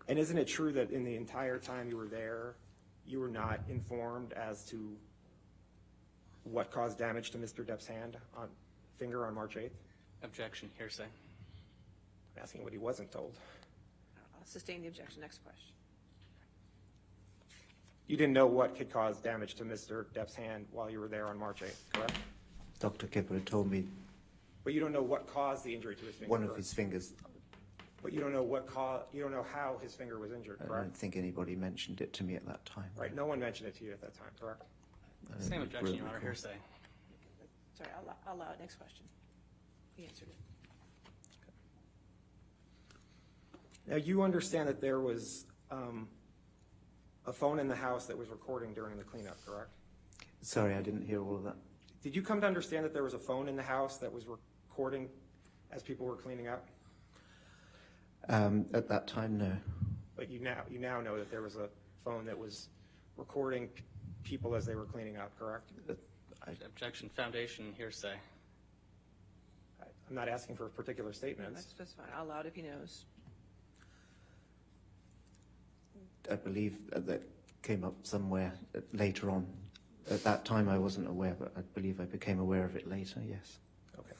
And isn't it true that in the entire time you were there, you were not informed as to what caused damage to Mr. Depp's finger on March 8th? Objection, hearsay. I'm asking what he wasn't told. I'll sustain the objection. Next question. You didn't know what could cause damage to Mr. Depp's hand while you were there on March 8th, correct? Dr. Kipper told me But you don't know what caused the injury to his finger. one of correct? his fingers. But you don't know how his finger was injured, I correct? don't think anybody mentioned it to me at that time. Right, no one mentioned it to you at that time, correct? Same objection, Your Honor, hearsay. Sorry, I'll allow it. Next question. He answered it. Now, you understand that there was a phone in the house that was recording during the cleanup, correct? Sorry, I didn't hear all of that. Did you come to understand that there was a phone in the house that was recording as people were cleaning up? At that time, no. But you now know that there was a phone that was recording people as they were cleaning up, correct? Objection, foundation, hearsay. I'm not asking for particular statements. That's fine. I'll allow it if he knows. I believe that came up somewhere later on. At that time, I wasn't aware, but I believe I became aware of it later, yes. Okay.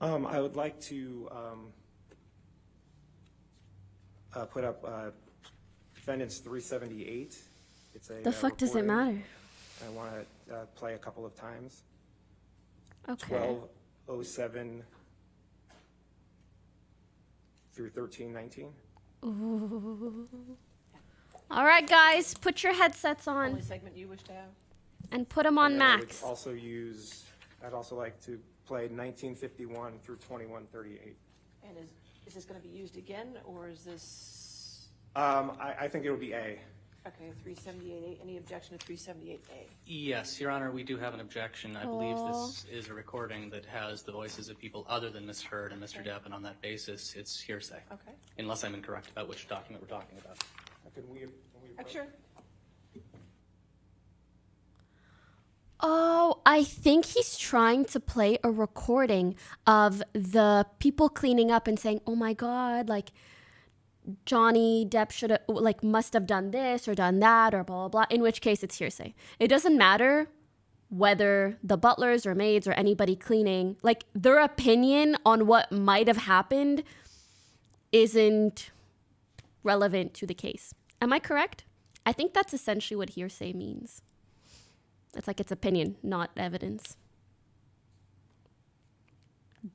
I would like to put up defendant's 378. It's a The fuck does it matter? I want to play a couple of times. Okay. 12:07 through 13:19. Ooh. All right, guys, put your headsets on Only segment you wish to have? and put them on And then max. I'd also like to play 1951 through 21:38. And is this going to be used again, or is this? I think it would be A. Okay, 378A. Any objection to 378A? Yes, Your Honor, we do have an objection. I believe this is a recording that has the voices of people other than Ms. Hurd and Mr. Depp, and on that basis, it's hearsay. Okay. Unless I'm incorrect about which document we're talking about. Can we Sure. Oh, I think he's trying to play a recording of the people cleaning up and saying, "Oh my God, like Johnny Depp should have, like, must have done this or done that or blah, blah, blah." In which case it's hearsay. It doesn't matter whether the butlers or maids or anybody cleaning, like, their opinion on what might have happened isn't relevant to the case. Am I correct? I think that's essentially what hearsay means. It's like it's opinion, not evidence.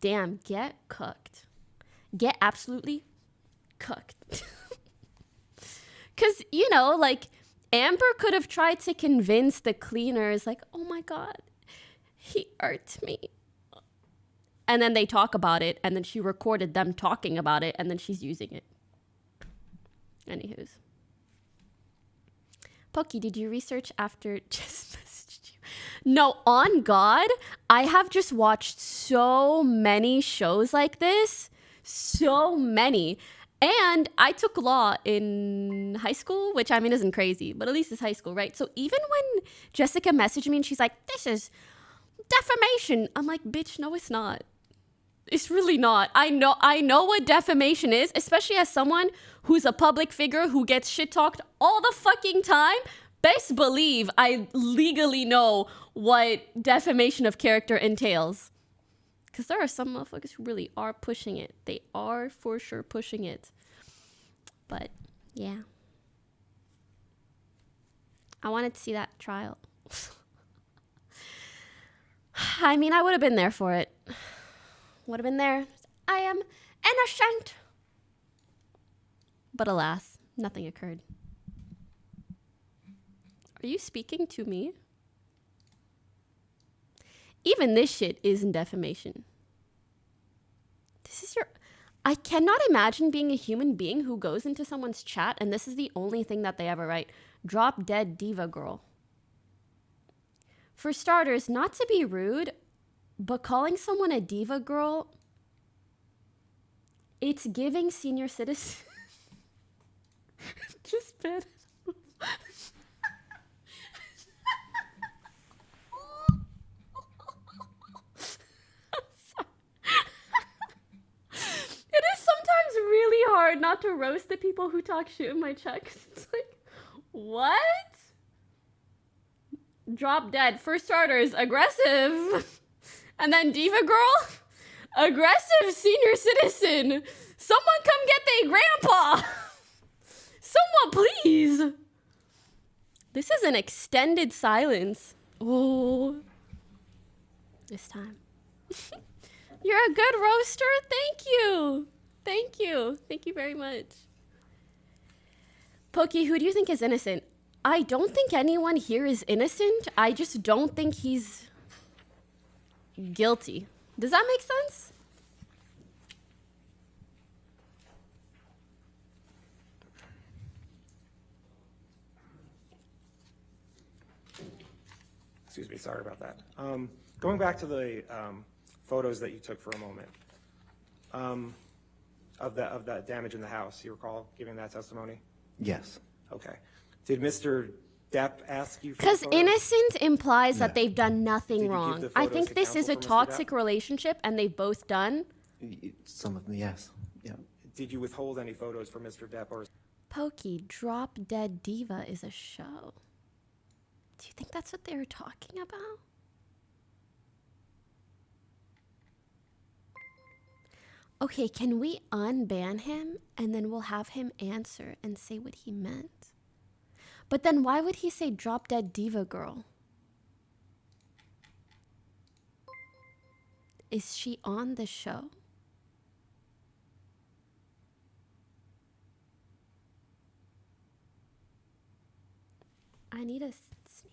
Damn, get cooked. Get absolutely cooked. Because, you know, like, Amber could have tried to convince the cleaners, like, oh my God, he hurt me. And then they talk about it, and then she recorded them talking about it, and then she's using it. Anywho's. Pokey, did you research after just messaged you? No, on God, I have just watched so many shows like this. So many. And I took law in high school, which I mean isn't crazy, but at least it's high school, right? So even when Jessica messaged me and she's like, this is defamation, I'm like, bitch, no, it's not. It's really not. I know what defamation is, especially as someone who's a public figure who gets shit talked all the fucking time. Best believe I legally know what defamation of character entails. Because there are some motherfuckers who really are pushing it. They are for sure pushing it. But, yeah. I wanted to see that trial. I mean, I would have been there for it. Would have been there. I am innocent. But alas, nothing occurred. Are you speaking to me? Even this shit isn't defamation. This is your... I cannot imagine being a human being who goes into someone's chat and this is the only thing that they ever write. Drop dead diva girl. For starters, not to be rude, but calling someone a diva girl, it's giving senior citizen. Just bad. It is sometimes really hard not to roast the people who talk shit in my chat. It's like, what? Drop dead. For starters, aggressive. And then diva girl, aggressive senior citizen. Someone come get they grandpa. Someone please. This is an extended silence. Oh. This time. You're a good roaster. Thank you. Thank you. Thank you very much. Pokey, who do you think is innocent? I don't think anyone here is innocent. I just don't think he's guilty. Does that make sense? Excuse me, sorry about that. Going back to the photos that you took for a moment of that damage in the house, you recall giving that testimony? Yes. Okay. Did Mr. Depp ask you for Because photos? innocent implies that No. they've done nothing Did you give wrong. the I photos think to this is counsel a for Mr. toxic Depp? relationship and they've both done. Some of them, yes. Yeah. Did you withhold any photos from Mr. Depp or? Pokey, Drop Dead Diva is a show. Do you think that's what they were talking about? Okay, can we unban him and then we'll have him answer and say what he meant? But then why would he say Drop Dead Diva Girl? Is she on the show? I need a sneeze.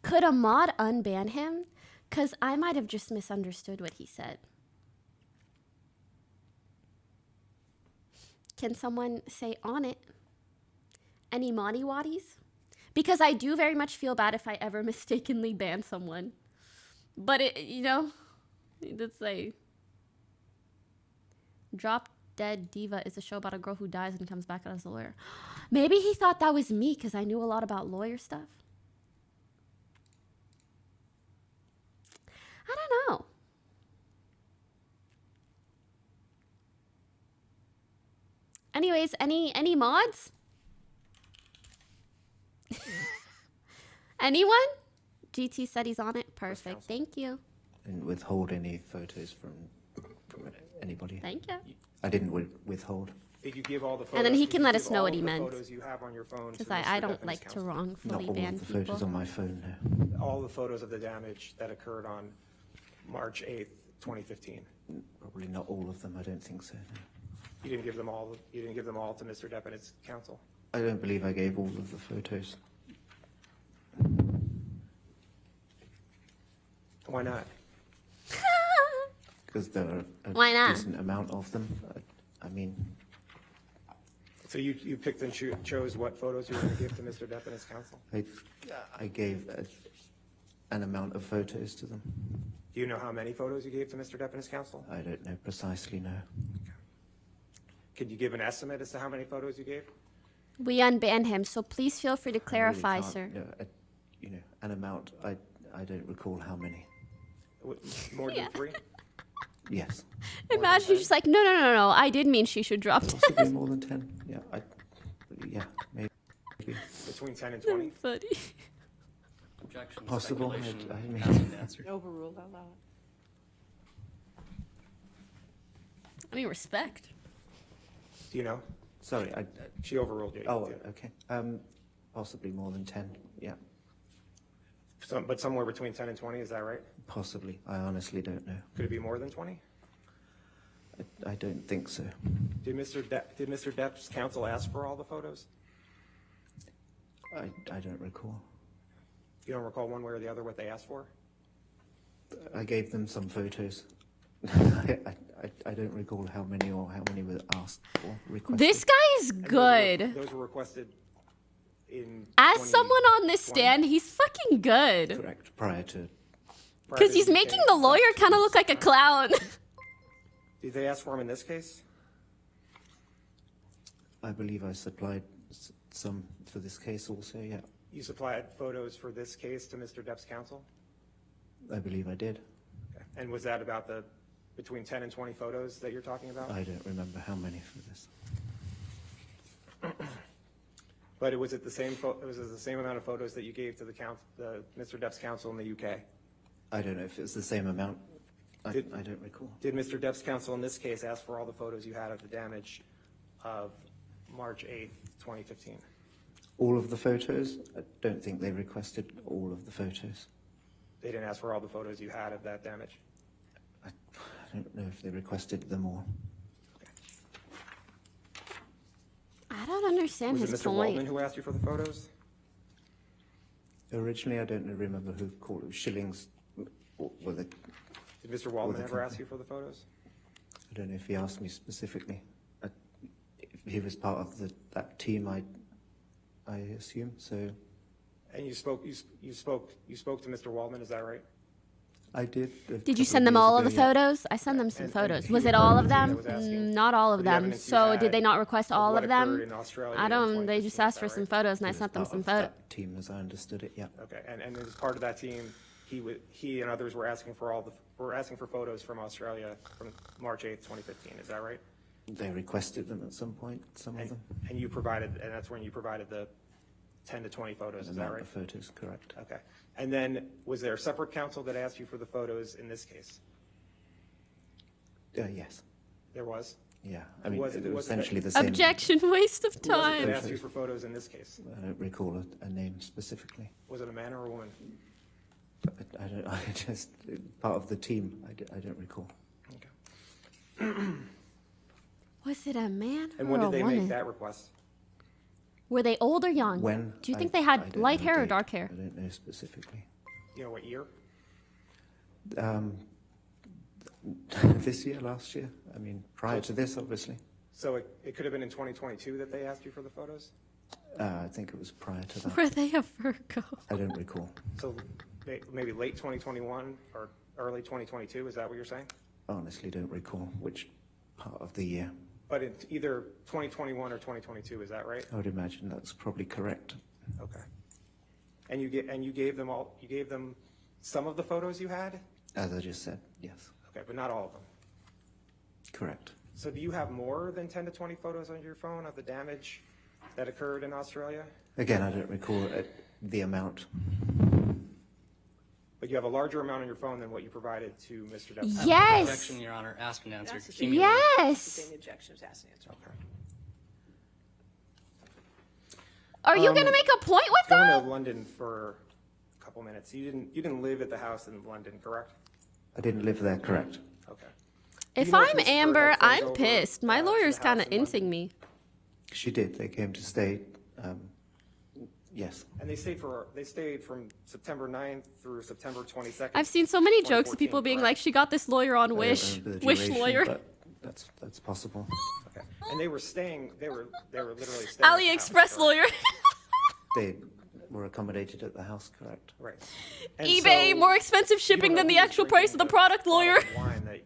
Could a mod unban him? Because I might have just misunderstood what he said. Can someone say on it? Any moddy waddies? Because I do very much feel bad if I ever mistakenly ban someone. But it, you know, it's like Drop Dead Diva is a show about a girl who dies and comes back as a lawyer. Maybe he thought that was me because I knew a lot about lawyer stuff. I don't know. Anyways, any mods? Anyone? GT said he's on it. Perfect. Thank you. Didn't withhold any photos from anybody. Thank you. I didn't withhold. Did you give all the photos? And then he did can you let give us know all what he the meant. Photos you have on your phone. Because to I Mr. don't Depp and like his to counsel? wrongfully Not all ban of the people. photos on my phone, no. All the photos of the damage that occurred on March 8th, 2015. Probably not all of them, I don't think so. No. You didn't give them all. You didn't give them all to Mr. Depp and his counsel. I don't believe I gave all of the photos. Why not? Because there are a Why not? decent amount of them. I mean, So you picked and chose what photos you were going to give to Mr. Depp and his counsel. I gave an amount of photos to them. Do you know how many photos you gave to Mr. Depp and his counsel? I don't know precisely, no. Could you give an estimate as to how many photos you gave? We unbanned him, so please feel free to I really clarify, can't, sir. you know, an amount. I don't recall how many. More than 3? Yes. Imagine she's just like, no. I did mean she should drop Possibly 10. more than 10. Yeah, maybe. Between 10 and 20? Funny. Objection. Possible. Speculation. I mean, Asking to answer. Overruled, I'll allow it. I mean, respect. Do you know? Sorry, She overruled you. Oh, okay. Possibly more than 10. Yeah, But somewhere between 10 and 20, is that right? possibly. I honestly don't know. Could it be more than 20? I don't think so. Did Mr. Depp's counsel ask for all the photos? I don't recall. You don't recall one way or the other what they asked for? I gave them some photos. I don't recall how many or how many were asked for. Requested. This guy is good. Those were requested in. As someone on this stand, he's fucking good. Correct. Prior to. Because he's making the lawyer kind of look like a clown. Did they ask for him in this case? I believe I supplied some for this case also. Yeah, You supplied photos for this case to Mr. Depp's counsel? I believe I did. Okay. And was that about the between 10 and 20 photos that you're talking about? I don't remember how many for this. But it was the same amount of photos that you gave to the Mr. Depp's counsel in the UK? I don't know if it's the same amount. I don't recall. Did Mr. Depp's counsel in this case ask for all the photos you had of the damage of March 8th, 2015? All of the photos? I don't think they requested all of the photos. They didn't ask for all the photos you had of that damage? I don't know if they requested them all. I don't understand Was his it Mr. point. Waldman who asked you for the photos? Originally, I don't remember who called it. Shillings. Were they, Did Mr. Waldman the ever ask company. you for the photos? I don't know if he asked me specifically. If he was part of that team, I assume so. And you spoke to Mr. Waldman, is that right? I did. Did you send them all of the photos? I sent them some photos. Was it all of them? Not all of them. So did they not request all of them? I don't. They just asked for some photos, and I sent them some photos. Team, as I understood it, yeah. Okay, and as part of that team, he and others were asking for photos from Australia from March 8th, 2015. Is that right? They requested them at some point. Some of them. And you provided, and that's when you provided the 10 to 20 photos. Is that Amount right? of photos, correct. Okay. And then was there a separate counsel that asked you for the photos in this case? Yes. There was? Yeah. I mean, Was it it- was was it- essentially the same. Objection, waste of Who was it time. that asked you for photos in this case? I don't recall a name specifically. Was it a man or a woman? I don't. I just part of the team. I don't recall. Was it a man And or when a did they woman? make that request? Were they old or young? When? Do you think I they had don't light know hair or date. dark hair? I don't know specifically. You know what year? This year, last year. I mean, prior to this, obviously. So it could have been in 2022 that they asked you for the photos? I think it was prior to that. Were they a Virgo? I don't recall. So maybe late 2021 or early 2022, is that what you're saying? Honestly, don't recall which part of the year. But it's either 2021 or 2022, is that right? I would imagine that's probably correct. Okay. And you gave them some of the photos you had? As I just said, yes. Okay, but not all of them. Correct. So do you have more than 10 to 20 photos on your phone of the damage that occurred in Australia? Again, I don't recall the amount. But you have a larger amount on your phone than what you provided to Mr. Depp. Yes. Objection, Your Honor. Asked and answered. That's the same. Yes. The same objection was asked and answered. Okay. Are you gonna make a point with Going that? to London for a couple minutes. You didn't live at the house in London, correct? I didn't live there, correct? Okay. If you know if I'm Miss Heard Amber, had friends I'm over, pissed. My to the lawyer's house kind of in London? inting me. She did. They came to stay. Yes. And they stayed from September 9th through September 22nd. I've seen so many jokes of 2014, people being correct? like, "She got this lawyer on I don't Wish, remember the Wish duration, lawyer." but that's possible. Okay. And they were literally staying. AliExpress lawyer. They were accommodated at the house, correct? Right. And eBay, so more expensive shipping than the actual price of the product, lawyer. Wine that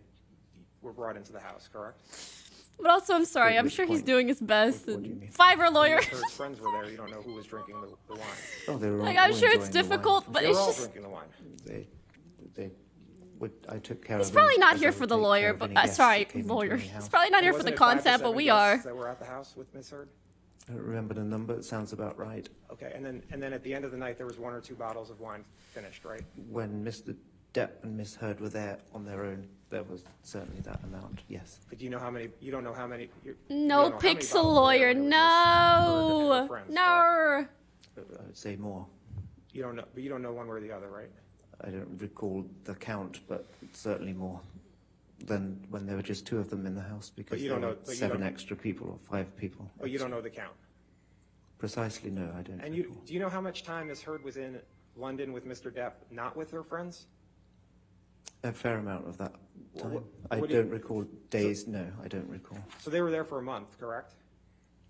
were brought into the house, correct? But also, I'm sorry. I'm sure he's doing his best. Fiverr lawyer. Miss Heard's friends were there. You don't know who was drinking the wine. Oh, they were all Like, I'm all sure it's enjoying the wine. difficult, but They it's were all just. drinking the wine. I took care He's of them. probably not as here I for would the take lawyer, care of but any guests sorry, that came into lawyer. any He's house. probably not here And for the wasn't it 5 to content, but 7 we guests are. that were at the house with Miss Heard? I don't remember the number. It sounds about right. Okay, and then at the end of the night, there was 1 or 2 bottles of wine finished, right? When Mr. Depp and Miss Heard were there on their own, there was certainly that amount, yes. But do you know how many? You don't know how many. You No don't know how many pixel bottles were lawyer. there when it was Miss Heard and No. her friends, No. I would say more. You don't know, but you don't know one way or the other, right? I don't recall the count, but certainly more than when there were just 2 of them in the house because you there don't were know- but you 7 don't- extra people or 5 people. But you don't know the count. Precisely, no, I don't. And do you know how much time Miss Heard was in London with Mr. Depp, not with her friends? A fair amount of that time. I what do you- don't recall days, no, I don't recall. So they were there for a month, correct?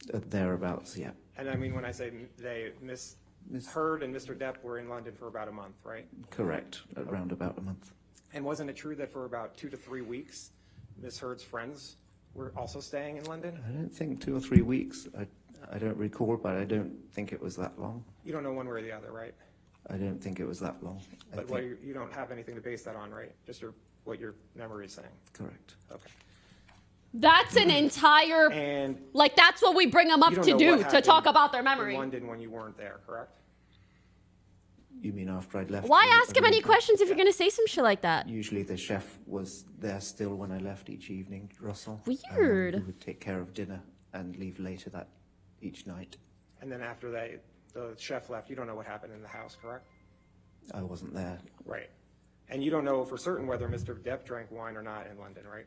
Thereabouts, yeah. And I mean, when I say they, Miss Heard and Mr. Depp were in London for about a month, right? Correct, around about a month. And wasn't it true that for about 2 to 3 weeks, Miss Heard's friends were also staying in London? I don't think 2 or 3 weeks. I don't recall, but I don't think it was that long. You don't know one way or the other, right? I don't think it was that long. I But think- you don't have anything to base that on, right? Just what your memory is saying. Correct. Okay. That's an entire. And Like, that's what we bring them up you don't to know do, what to happened talk about their in memory. London when you weren't there, correct? You mean after I'd left? Why I ask him any mean, questions if you're going to say some shit like that? Usually the chef was there still when I left each evening, Russell. Weird. He would take care of dinner and leave later that each night. And then after the chef left, you don't know what happened in the house, correct? I wasn't there. Right. And you don't know for certain whether Mr. Depp drank wine or not in London, right?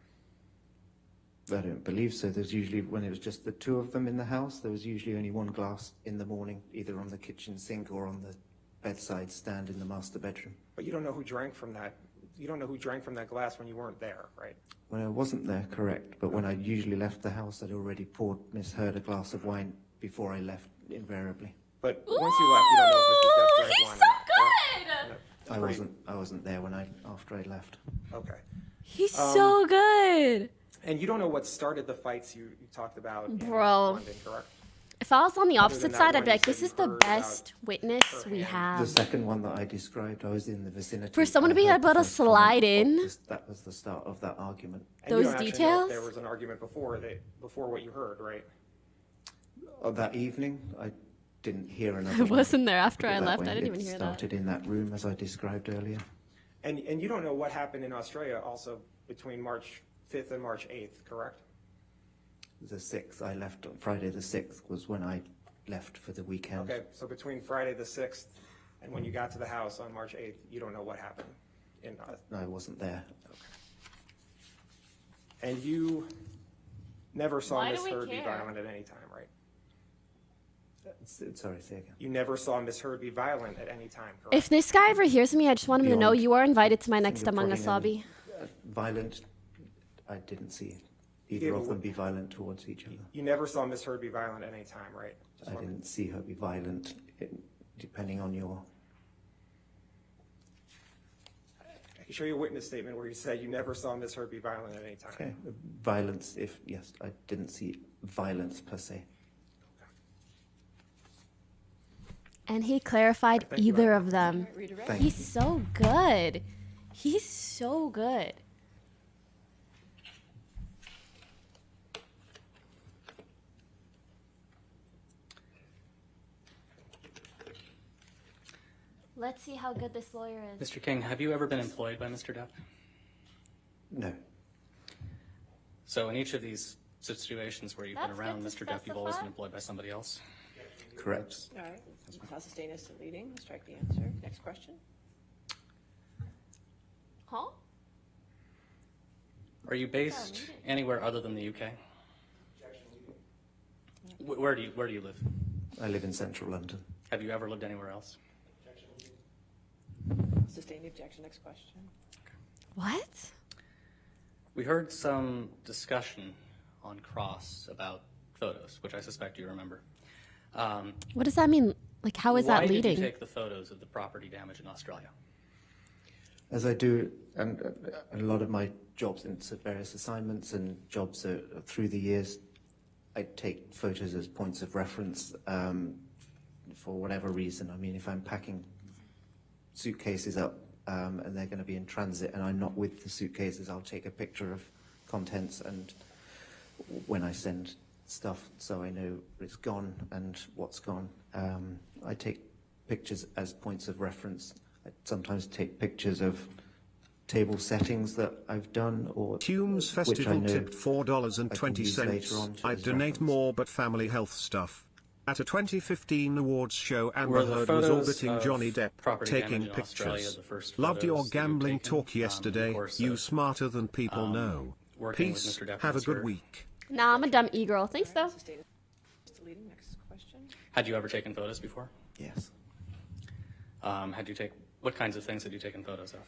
I don't believe so. There's usually, when it was just the 2 of them in the house, there was usually only 1 glass in the morning, either on the kitchen sink or on the bedside stand in the master bedroom. But you don't know who drank from that. You don't know who drank from that glass when you weren't there, right? When I wasn't there, correct, but when I usually left the house, I'd already poured Miss Heard a glass of wine before I left, invariably. But once you left, you don't know if Mr. Depp drank He's wine so or not. good! Correct? I wasn't there after I left. Okay. He's so good. And you don't know what started the fights you talked about in Bro. London, correct? If I was on the Other opposite than that side, I'd one be you like, said this you is the heard best witness we The have. second one that I described, I was in the vicinity. For someone to be I heard able the to first comment. slide in. That was the start of that argument. And you Those don't actually know if details? there was an argument before what you heard, right? That evening, I didn't hear another I one. wasn't there after Put it I that left. way. I didn't It even hear that. started in that room as I described earlier. And you don't know what happened in Australia also between March 5th and March 8th, correct? The 6th, I left on Friday the 6th was when I left for the weekend. Okay, so between Friday the 6th and when you got to the house on March 8th, you don't know what happened. I wasn't there. And you never saw Why do Miss we Heard be care? violent at any time, right? Sorry, say again. You never saw Miss Heard be violent at any time, correct? If this guy ever hears me, I just want him to know Beyond you are invited to my next finger Among Us prodding hobby. and, Violent, I didn't see either of them be violent towards each other. You never saw Miss Heard be violent at any time, right? Just I wondering. didn't see her be violent, depending on your... I can show you a witness statement where you said you never saw Miss Heard be violent at any time. Okay, violence, yes, I didn't see violence per se. And he clarified Thank you, either Ryan. of them. Thank He's you. so good. He's so good. Let's see how good this lawyer is. Mr. King, have you ever been employed by Mr. Depp? No. So in each of these situations where you've That's been around good to Mr. Depp, you've always specify. been employed by somebody else? Correct. All right. I'll sustain as to leading. Strike the answer. Next question. Huh? Are you based anywhere other than the UK? Where do you live? I live in central London. Have you ever lived anywhere else? Sustain the objection. Next question. What? We heard some discussion on Cross about photos, which I suspect you remember. What does that mean? Like, how is that Why leading? did you take the photos of the property damage in Australia? As I do, and a lot of my jobs in various assignments and jobs through the years, I take photos as points of reference for whatever reason. I mean, if I'm packing suitcases up and they're going to be in transit and I'm not with the suitcases, I'll take a picture of contents, and when I send stuff so I know it's gone and what's gone, I take pictures as points of reference. I sometimes take pictures of table settings that I've done, or Humes Festival tipped $4.20. I'd donate more, but family health stuff. At a 2015 awards show, Amber Were the Heard was photos orbiting of Johnny Depp, property taking damage in Australia pictures. the first Loved your photos that you've gambling taken, talk yesterday. in the course You of, smarter than people know. working with Peace. Mr. Depp Have a and good Sir. week. Nah, I'm a dumb e-girl. Thanks, though. Sustain as to leading. Next question. Had you ever taken photos before? Yes. What kinds of things had you taken photos of?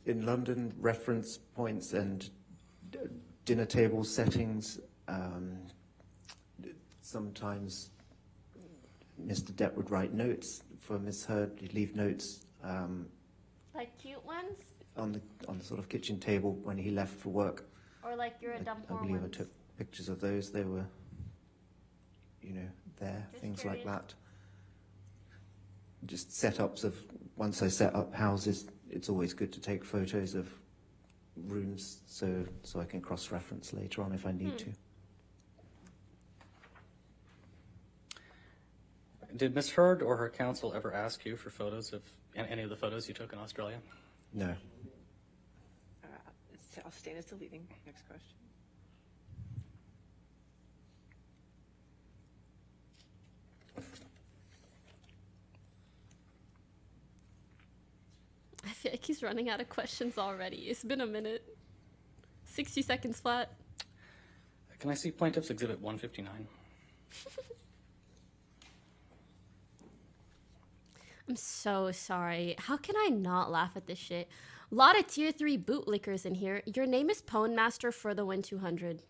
In London, reference points and dinner table settings. Sometimes Mr. Depp would write notes for Miss Heard. He'd leave notes Like cute ones? on the sort of kitchen table when he left for work. Or like you're a dumb I whore believe I ones? took pictures of those. They were, there, Just things curious. like that. Just setups of, once I set up houses, it's always good to take photos of rooms so I can cross-reference later on if I need to. Did Miss Heard or her counsel ever ask you for photos of any of the photos you took in Australia? No. I'll sustain as to leading. Next question. I feel like he's running out of questions already. It's been a minute. 60 seconds flat. Can I see Plaintiff's Exhibit 159? I'm so sorry. How can I not laugh at this shit? A lot of tier 3 bootlickers in here. Your name is Pwn Master for the Win 200.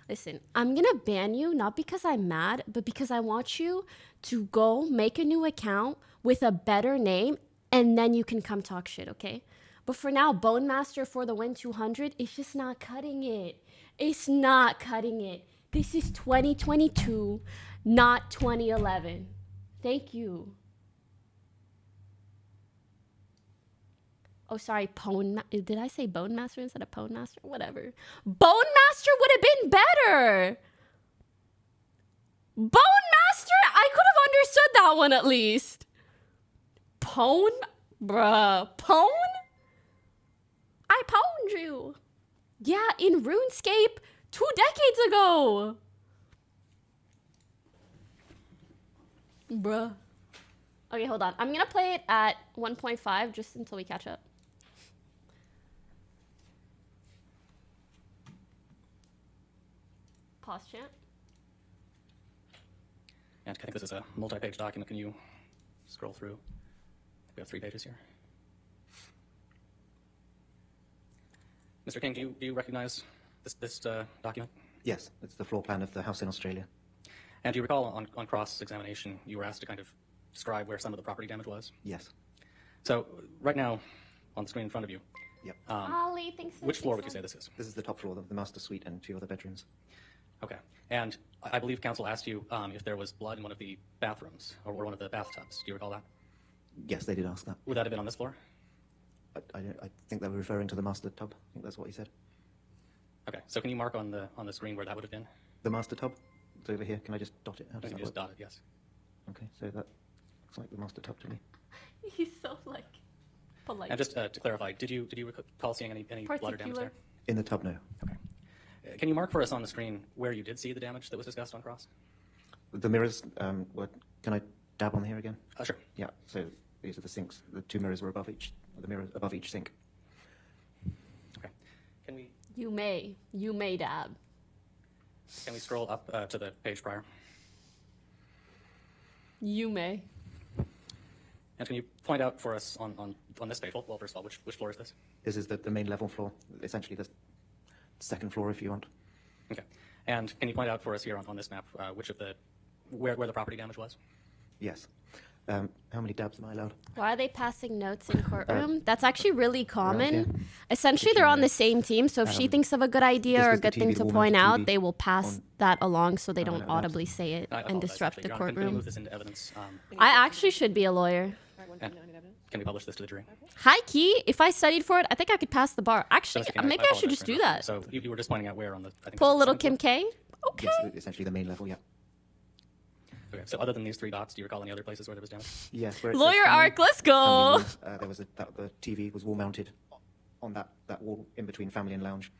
Listen, I'm gonna ban you not because I'm mad, but because I want you to go make a new account with a better name, and then you can come talk shit, okay? But for now, Bone Master for the Win 200, it's just not cutting it. It's not cutting it. This is 2022, not 2011. Thank you. Oh, sorry, did I say Bone Master instead of Pwn Master? Whatever. Bone Master would have been better. Bone Master? I could have understood that one at least. Pwn? Bruh. Pwn? I pwned you. Yeah, in RuneScape 2 decades ago. Bruh. Okay, hold on. I'm gonna play it at 1.5 just until we catch up. Pause chant. And I think this is a multi-page document. Can you scroll through? We have 3 pages here. Mr. King, do you recognize this document? Yes, it's the floor plan of the house in Australia. And do you recall on cross-examination you were asked to kind of describe where some of the property damage was? Yes. So right now on the screen in front of you, Yep. Ollie, thanks. which floor would you say this is? This is the top floor, the master suite and 2 other bedrooms. Okay. And I believe counsel asked you if there was blood in one of the bathrooms or one of the bathtubs. Do you recall that? Yes, they did ask that. Would that have been on this floor? I think they were referring to the master tub. I think that's what he said. Okay. So can you mark on the screen where that would have been? The master tub? It's over here. Can I just dot it? How does You that can just work? dot it, yes. Okay, so that looks like the master tub to me. He's so like polite. And just to clarify, did you recall seeing any blood or damage there? In the tub, no. Okay. Can you mark for us on the screen where you did see the damage that was discussed on cross? The mirrors, can I dab on here again? Sure. Yeah, so these are the sinks. The two mirrors were above each, the mirror above each sink. Okay. Can we You may dab. scroll up to the page prior? You may. And can you point out for us on this page, well, first of all, which floor is this? This is the main level floor, essentially the second floor if you want. Okay. And can you point out for us here on this map which of the where the property damage was? Yes. How many dabs am I allowed? Why are they passing notes in courtroom? That's actually really common. here. Essentially, they're on the same team, so if she thinks of a good idea this or a was the good thing TV, to the point wall-mounted out, TV they will pass that along so they don't no, audibly say it I and apologize, disrupt the actually. Your Honor, can we courtroom. move this into evidence? I actually should be a lawyer. And can we publish this to the jury? High key, if I studied for it, I think I could pass the bar. Actually, Jessica, maybe I should apologize just for do interrupting. that. So you were just pointing out where on the I think Pull a it's the little second Kim floor? K. Okay. Yes, essentially the main level, yeah. Okay. So other than these three dots, do you recall any other places where there was damage? Yes. Where it says Lawyer family- arc, let's family go. rooms, there was the TV was wall mounted on that wall in between family and lounge.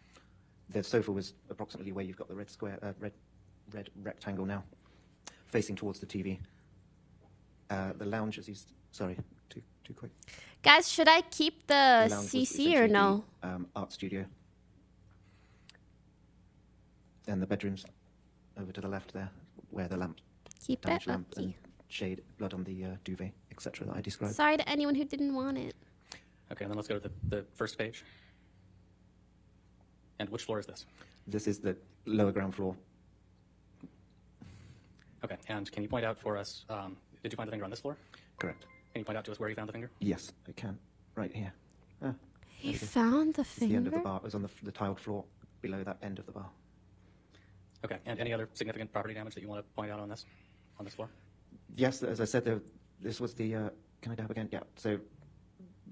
The sofa was approximately where you've got the red square, red rectangle now, facing towards the TV. The lounge, sorry, too quick. Guys, should I keep the The lounge was CC or essentially no? the, art studio. And the bedrooms over to the left there, where the lamp, Keep damaged it lamp up. and shade, blood on the duvet, etc. that I described. Sorry to anyone who didn't want it. Okay, and then let's go to the first page. And which floor is this? This is the lower ground floor. Okay, and can you point out for us, did you find the finger on this floor? Correct. Can you point out to us where you found the finger? Yes, I can. Right here. He there we go. found the It's the end of the finger? bar. It was on the tiled floor below that end of the bar. Okay, and any other significant property damage that you want to point out on this floor? Yes, as I said, this was the. Can I dab again? Yeah. So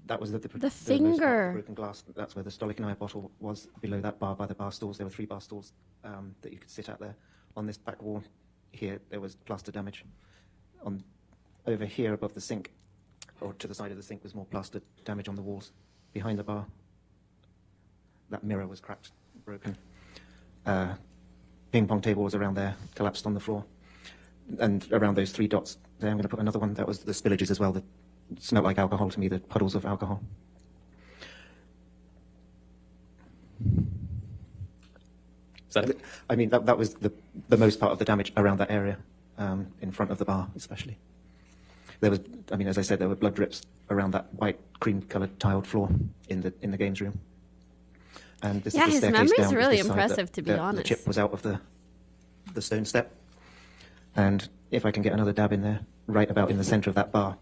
that was the most part of finger. the broken glass. That's where the Stolichnaya bottle was, below that bar by the bar stools. There were 3 bar stools that you could sit at there. On this back wall here, there was plaster damage. Over here above the sink, or to the side of the sink, was more plaster damage on the walls. Behind the bar, that mirror was cracked, broken. Ping pong table was around there, collapsed on the floor. And around those 3 dots there, I'm going to put another one. That was the spillages as well. That smelled like alcohol to me, the puddles of alcohol. Is that it? I mean, that was the most part of the damage around that area, in front of the bar especially. There was, I mean, as I said, there were blood drips around that white cream-coloured tiled floor in the games room. And this Yeah, is the his staircase memory's down to really this side impressive, that to be the honest. chip was out of the stone step. And if I can get another dab in there, right about in the centre of that bar,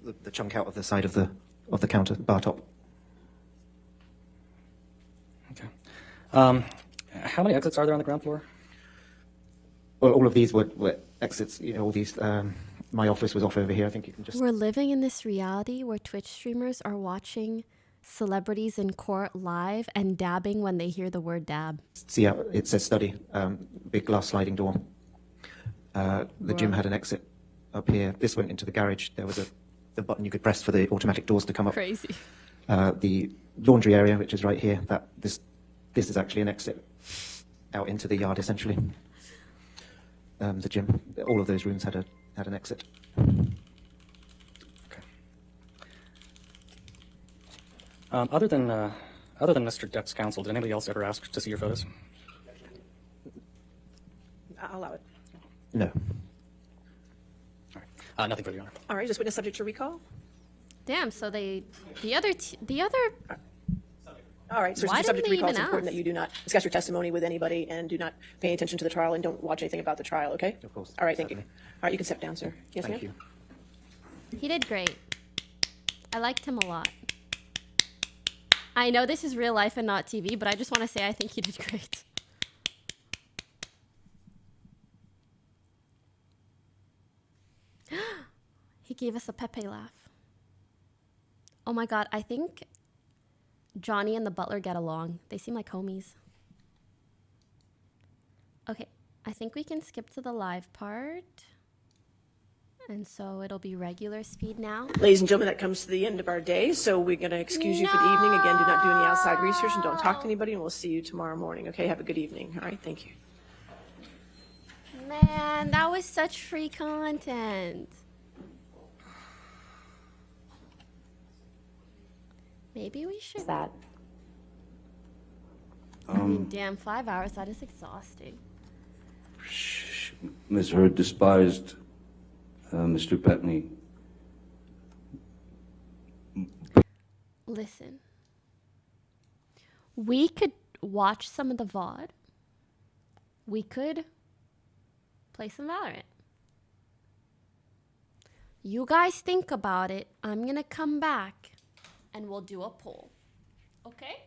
the chunk out of the side of the counter, bar top. Okay. How many exits are there on the ground floor? Well, all of these were exits. You know, all these. My office was off over here. I think you can just. We're living in this reality where Twitch streamers are watching celebrities in court live and dabbing when they hear the word dab. See how it says study, big glass sliding door. The gym had an exit up here. This went into the garage. There was the button you could press for the automatic doors to come up. Crazy. The laundry area, which is right here, this is actually an exit out into the yard, essentially. The gym, all of those rooms had an exit. Other than Mr. Depp's counsel, did anybody else ever ask to see your photos? I'll allow it. No. Nothing for the Honor. All right, is this witness subject to recall? Damn, so the other All right, so Why it's subject didn't to they recall. It's even important ask? that you do not discuss your testimony with anybody and do not pay attention to the trial and don't watch anything about the trial, okay? Of course. All right, thank you. All right, you can step down, sir. Yes, Thank ma'am? you. He did great. I liked him a lot. I know this is real life and not TV, but I just want to say I think he did great. He gave us a Pepe laugh. Oh my god, I think Johnny and the butler get along. They seem like homies. Okay, I think we can skip to the live part. And so it'll be regular speed now. Ladies and gentlemen, that comes to the end of our day, so we're going to excuse you for the evening. Again, do not do any outside research and don't talk to anybody, and we'll see you tomorrow morning. Okay, have a good evening. All right, thank you. Man, that was such free content. Maybe we should. That. I mean, damn, 5 hours, that is exhausting. Ms. Heard despised Mr. Bettany. Listen. We could watch some of the VOD. We could play some Valorant. You guys think about it. I'm gonna come back and we'll do a poll. Okay?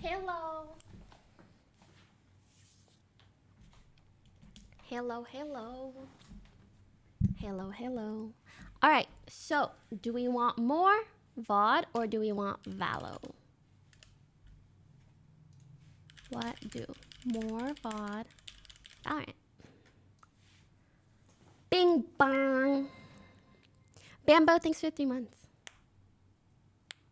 Hello. Hello, hello. Hello, hello. All right, so do we want more VOD or do we want Valo? What do? More VOD. All right. Bing bong. Bambo, thanks for 3 months.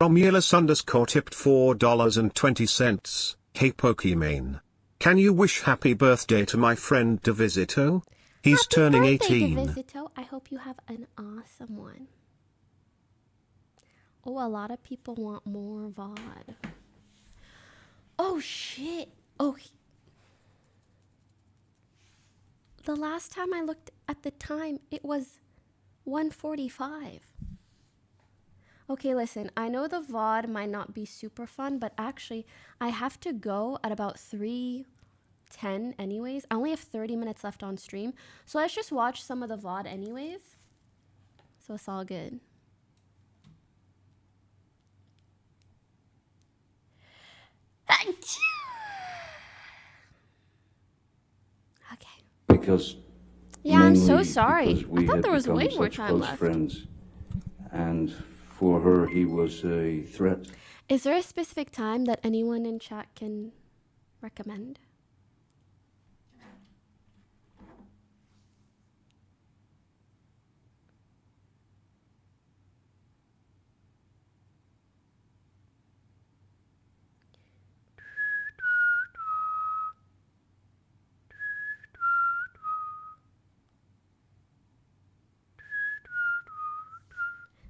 Romulus _ tipped $4.20. Hey Pokimane. Can you wish happy birthday to my friend Divisito? He's turning 18. Divisito, I hope you have an awesome one. Oh, a lot of people want more VOD. Oh shit. Oh. The last time I looked at the time, it was 1:45. Okay, listen, I know the VOD might not be super fun, but actually, I have to go at about 3:10 anyways. I only have 30 minutes left on stream, so let's just watch some of the VOD anyways. So it's all good. Okay. Because yeah, I'm so mainly sorry. because we I thought had there was become way more such time close left. friends, and for her he was a threat. Is there a specific time that anyone in chat can recommend?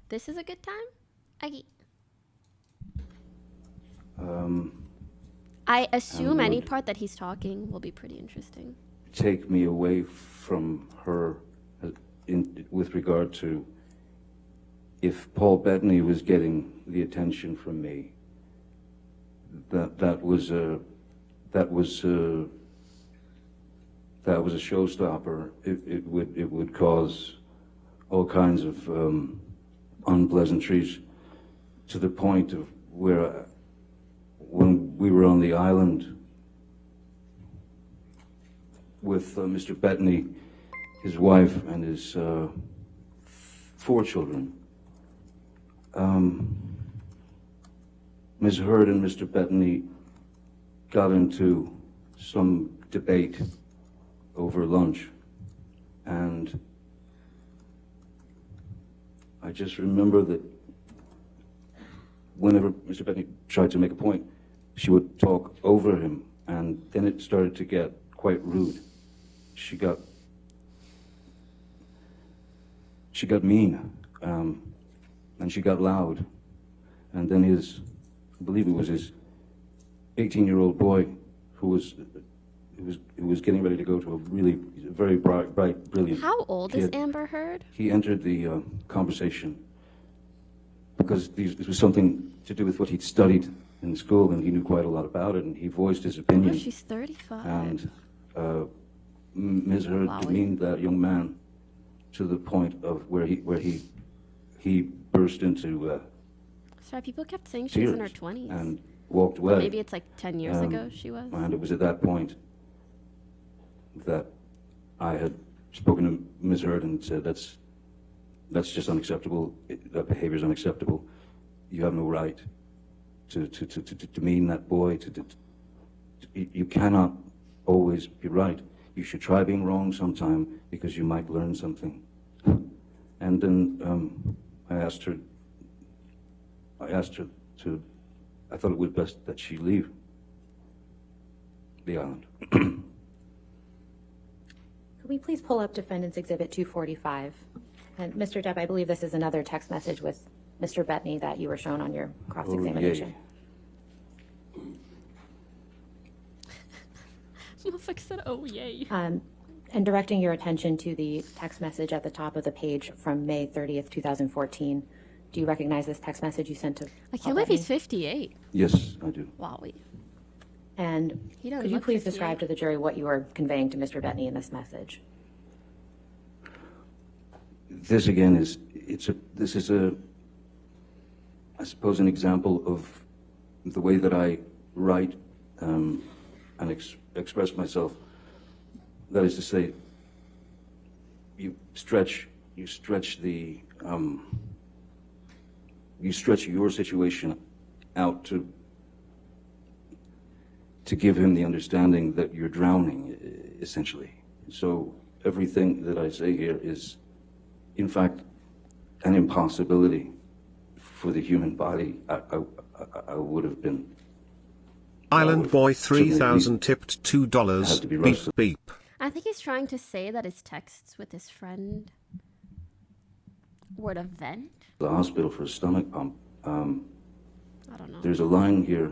This is a good time? I assume and any would part that he's talking will be pretty interesting. take me away from her with regard to if Paul Bettany was getting the attention from me. That was a showstopper. It would cause all kinds of unpleasantries, to the point of where when we were on the island with Mr. Bettany, his wife, and his 4 children, Ms. Heard and Mr. Bettany got into some debate over lunch, and I just remember that whenever Mr. Bettany tried to make a point, she would talk over him, and then it started to get quite rude. She got mean, and she got loud, and then I believe it was his 18-year-old boy who was getting ready to go to a very bright, brilliant. How old is kid. Amber Heard? He entered the conversation because this was something to do with what he'd studied in school, and he knew quite a lot about it, and he voiced his opinion. Oh, she's 35. And Ms. Heard demeaned that young man to the point of where he burst into Sorry, people kept saying she was in her tears 20s. and walked away. Maybe it's like 10 years ago she was. And it was at that point that I had spoken to Ms. Heard and said, that's just unacceptable. That behavior is unacceptable. You have no right to demean that boy. You cannot always be right. You should try being wrong sometime, because you might learn something. And then I asked her to, I thought it was best that she leave the island. Could we please pull up Defendant's Exhibit 245? And Mr. Depp, I believe this is another text message with Mr. Bettany that you were shown on your cross-examination. Motherfucker said, oh, yay. And directing your attention to the text message at the top of the page from May 30th, 2014. Do you recognize this text message you sent to I can't believe he's 58. Yes, I do. Wowie. And He doesn't could you look please 58. describe to the jury what you were conveying to Mr. Bettany in this message? This again is I suppose an example of the way that I write and express myself. That is to say, you stretch your situation out to give him the understanding that you're drowning, essentially. So everything that I say here is, in fact, an impossibility for the human body. I would have been. Island Boy 3000 tipped $2. Beep beep. I think he's trying to say that his texts with his friend were to vent. The hospital for a stomach pump. I don't know. There's a line here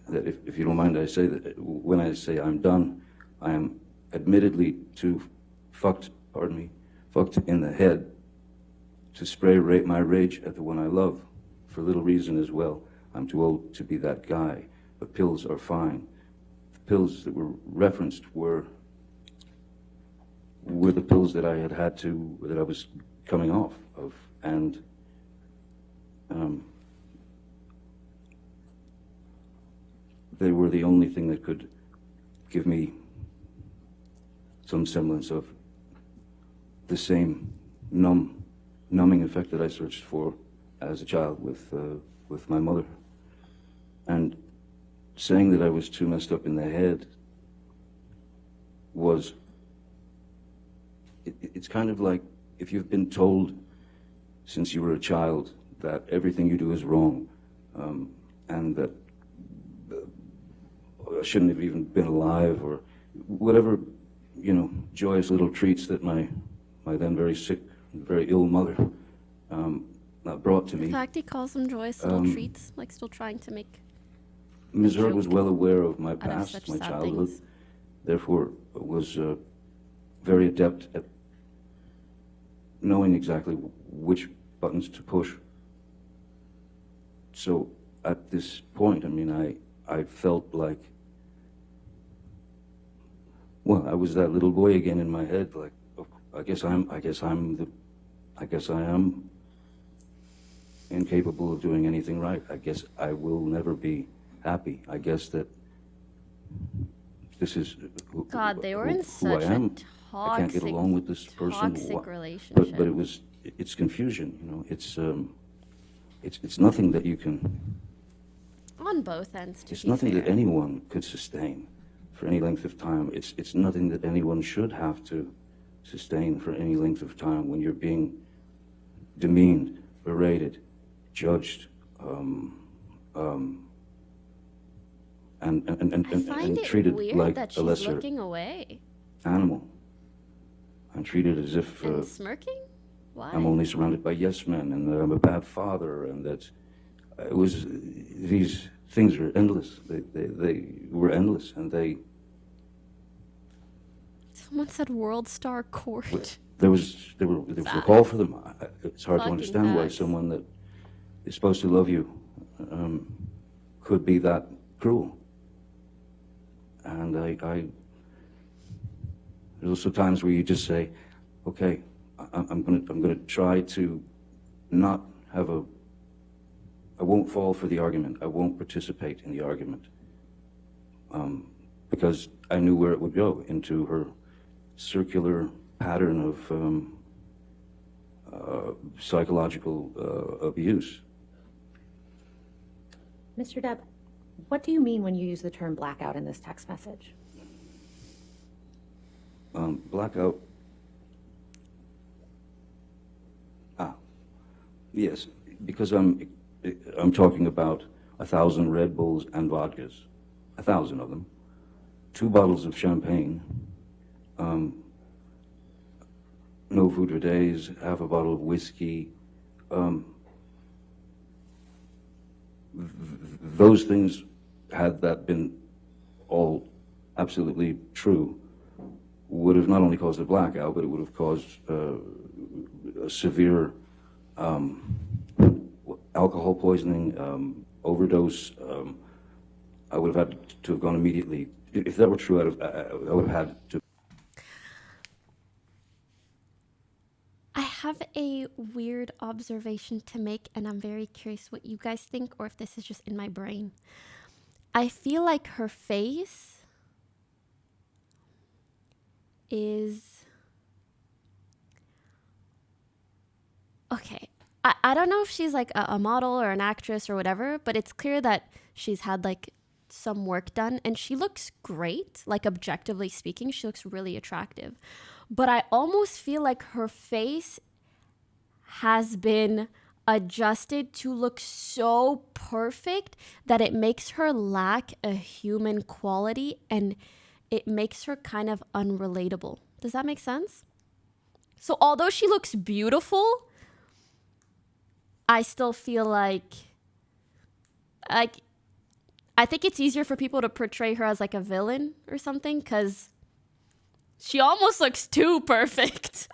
that, if you don't mind, I say that when I say I'm done, I am admittedly too fucked in the head to my rage at the one I love, for little reason as well. I'm too old to be that guy, but pills are fine. The pills that were referenced were the pills that that I was coming off of, and they were the only thing that could give me some semblance of the same numbing effect that I searched for as a child with my mother. And saying that I was too messed up in the head was, it's kind of like if you've been told since you were a child that everything you do is wrong, and that I shouldn't have even been alive, or whatever, joyous little treats that my then very sick, very ill mother brought to me. The fact he calls them joyous little treats, like still trying to make. Ms. Heard was well aware of my of past, such my sad childhood, things. therefore was very adept at knowing exactly which buttons to push. So at this point, I mean, I felt like, well, I was that little boy again in my head, like, I guess I am incapable of doing anything right. I guess I will never be happy. I guess that this is God, they were in who such I am. a toxic, I can't get along with this person. toxic relationship. But it's confusion, it's nothing that you can, On both ends, to it's be nothing fair. that anyone could sustain for any length of time. It's nothing that anyone should have to sustain for any length of time when you're being demeaned, berated, judged, and it treated weird like that a she's lesser looking away animal. I'm treated as if and smirking. Why? I'm only surrounded by yes men, and that I'm a bad father, and that these things are endless. They were endless, and Someone said World Star Court. there was a call for them. It's hard to Fucking understand why facts. someone that is supposed to love you could be that cruel. And there's also times where you just say, okay, I'm gonna try to not have I won't fall for the argument. I won't participate in the argument, because I knew where it would go, into her circular pattern of psychological abuse. Mr. Depp, what do you mean when you use the term blackout in this text message? Blackout. Yes, because I'm talking about 1,000 Red Bulls and vodkas, 1,000 of them, 2 bottles of champagne, no food for days, half a bottle of whiskey. Those things, had that been all absolutely true, would have not only caused a blackout, but it would have caused a severe alcohol poisoning, overdose. I would have had to have gone immediately. If that were true, I would have had to. I have a weird observation to make, and I'm very curious what you guys think, or if this is just in my brain. I feel like her face is... Okay, I don't know if she's like a model or an actress or whatever, but it's clear that she's had like some work done, and she looks great. Like, objectively speaking, she looks really attractive. But I almost feel like her face has been adjusted to look so perfect that it makes her lack a human quality, and it makes her kind of unrelatable. Does that make sense? So although she looks beautiful, I still feel like I think it's easier for people to portray her as like a villain or something, because she almost looks too perfect.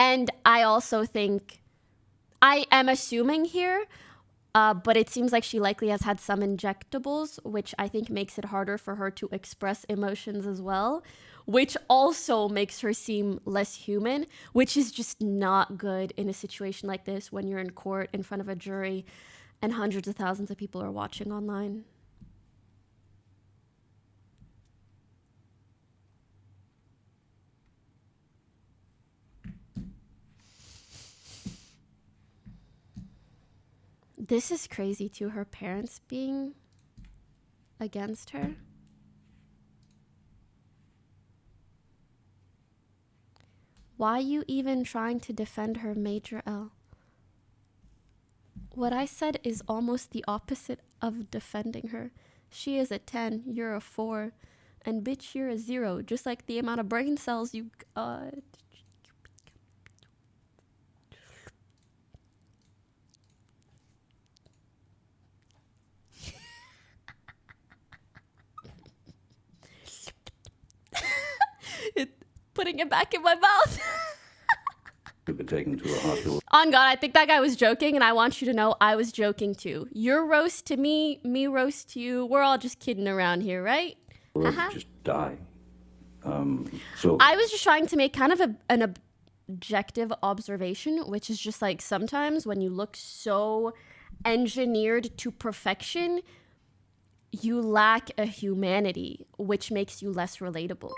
And I also think, I am assuming here, but it seems like she likely has had some injectables, which I think makes it harder for her to express emotions as well, which also makes her seem less human, which is just not good in a situation like this when you're in court in front of a jury and hundreds of thousands of people are watching online. This is crazy too, her parents being against her. Why are you even trying to defend her, Major L? What I said is almost the opposite of defending her. She is a 10, you're a 4, and bitch, you're a 0, just like the amount of brain cells you got. Putting it back in my mouth. Been taken to a hospital. On God, I think that guy was joking, and I want you to know I was joking too. Your roast to me roast to you. We're all just kidding around here, right? Just die. So I was just trying to make kind of an objective observation, which is just like sometimes when you look so engineered to perfection, you lack a humanity, which makes you less relatable.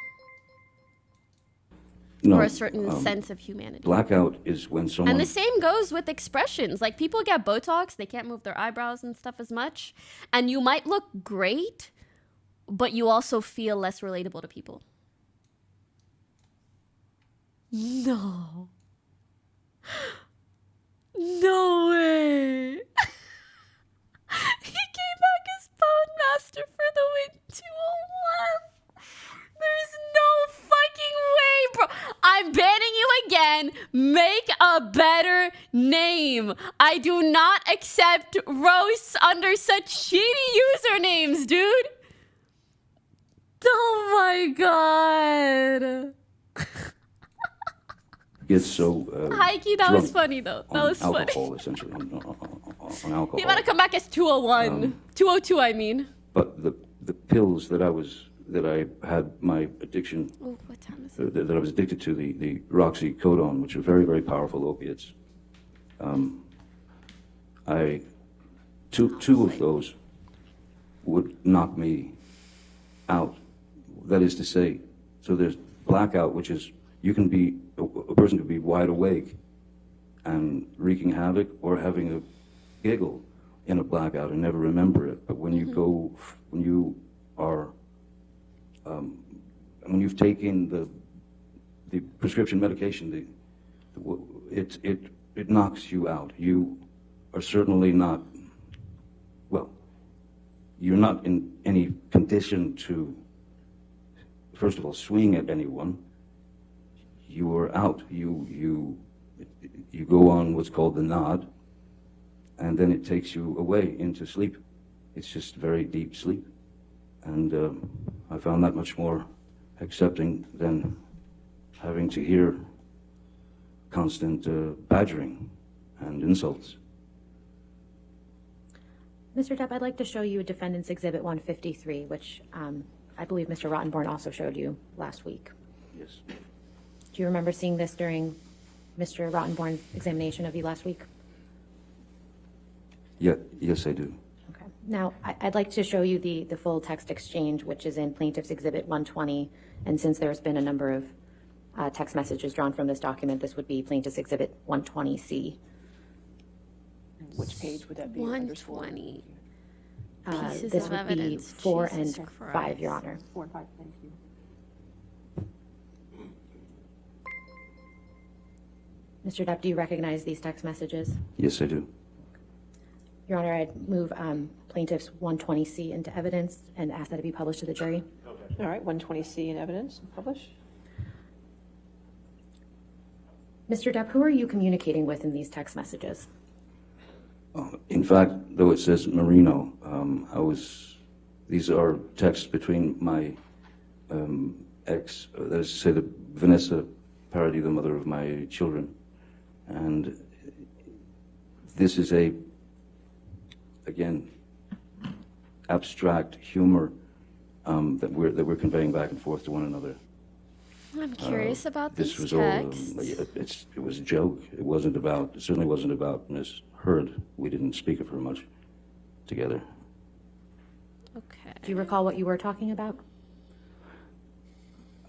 no, or a certain sense of humanity. Blackout is when someone. And the same goes with expressions. Like people get Botox, they can't move their eyebrows and stuff as much. And you might look great, but you also feel less relatable to people. No. No way. He gave back his Master for the win 201. There's no fucking way, bro. I'm banning you again. Make a better name. I do not accept roasts under such shitty usernames, dude. Oh my god. Gets so. Heike, that was funny though. That was funny. Alcohol, essentially, on alcohol. You gotta come back as 201. 202, I mean. But the pills that I had my addiction. Oh, what time is it? That I was addicted to, the roxycodone, which are very, very powerful opiates. I two of those would knock me out. That is to say, so there's blackout, which is a person could be wide awake and wreaking havoc, or having a giggle in a blackout and never remember it. But when you've taken the prescription medication, it knocks you out. You are certainly not, well, you're not in any condition to, first of all, swing at anyone. You are out. You go on what's called the nod, and then it takes you away into sleep. It's just very deep sleep. And I found that much more accepting than having to hear constant badgering and insults. Mr. Depp, I'd like to show you a Defendant's Exhibit 153, which I believe Mr. Rottenborn also showed you last week. Yes. Do you remember seeing this during Mr. Rottenborn's examination of you last week? Yeah, yes, I do. Okay. Now, I'd like to show you the full text exchange, which is in Plaintiff's Exhibit 120. And since there's been a number of text messages drawn from this document, this would be Plaintiff's Exhibit 120C. Which page would that be? 120. This would be 4 and 5, Your Honor. 4 and 5, thank you. Mr. Depp, do you recognize these text messages? Yes, I do. Your Honor, I'd move Plaintiff's 120C into evidence and ask that it be published to the jury. All right, 120C in evidence, publish. Mr. Depp, who are you communicating with in these text messages? In fact, though it says Marino, these are texts between my ex, that is to say, Vanessa parody the mother of my children. And this is again, abstract humor that we're conveying back and forth to one another. I'm curious about This these was texts. it was a joke. It certainly wasn't about Miss Heard. We didn't speak of her much together. Okay. Do you recall what you were talking about?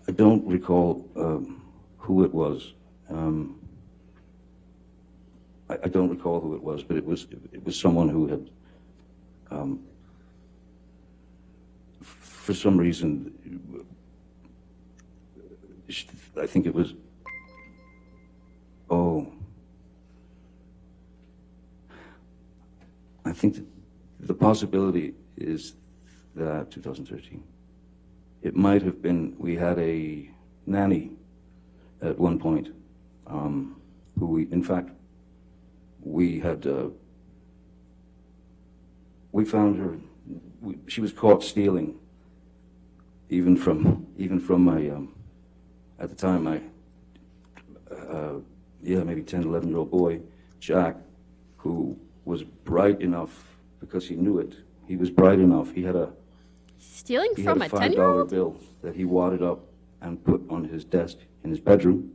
I don't recall who it was. I don't recall who it was, but it was someone who had, for some reason, I think it was. Oh, I think that the possibility is that 2013. It might have been, we had a nanny at one point, who in fact, we found her, she was caught stealing, even from my, at the time, my, maybe 10, 11-year-old boy, Jack, who was bright enough, because he knew it, he was bright enough, he had a $5 bill that he wadded up and put on his desk in his bedroom.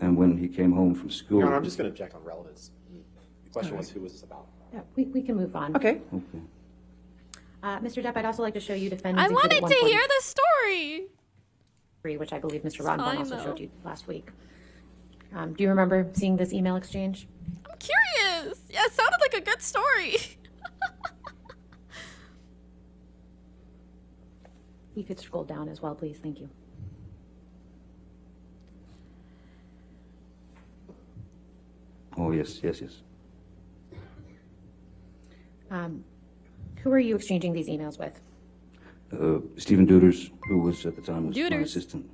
And when he came home from school... Your Honor, I'm just going to object on relevance. The question was, who was this about? Yeah, we can move on. Okay. Mr. Depp, I'd also like to show you defendants. I wanted to hear the story. Which I believe Mr. Rottenborn also showed you last week. Do you remember seeing this email exchange? I'm curious. Yeah, it sounded like a good story. You could scroll down as well, please. Thank you. Oh, yes. Who are you exchanging these emails with? Stephen Duders, who was at the time my assistant.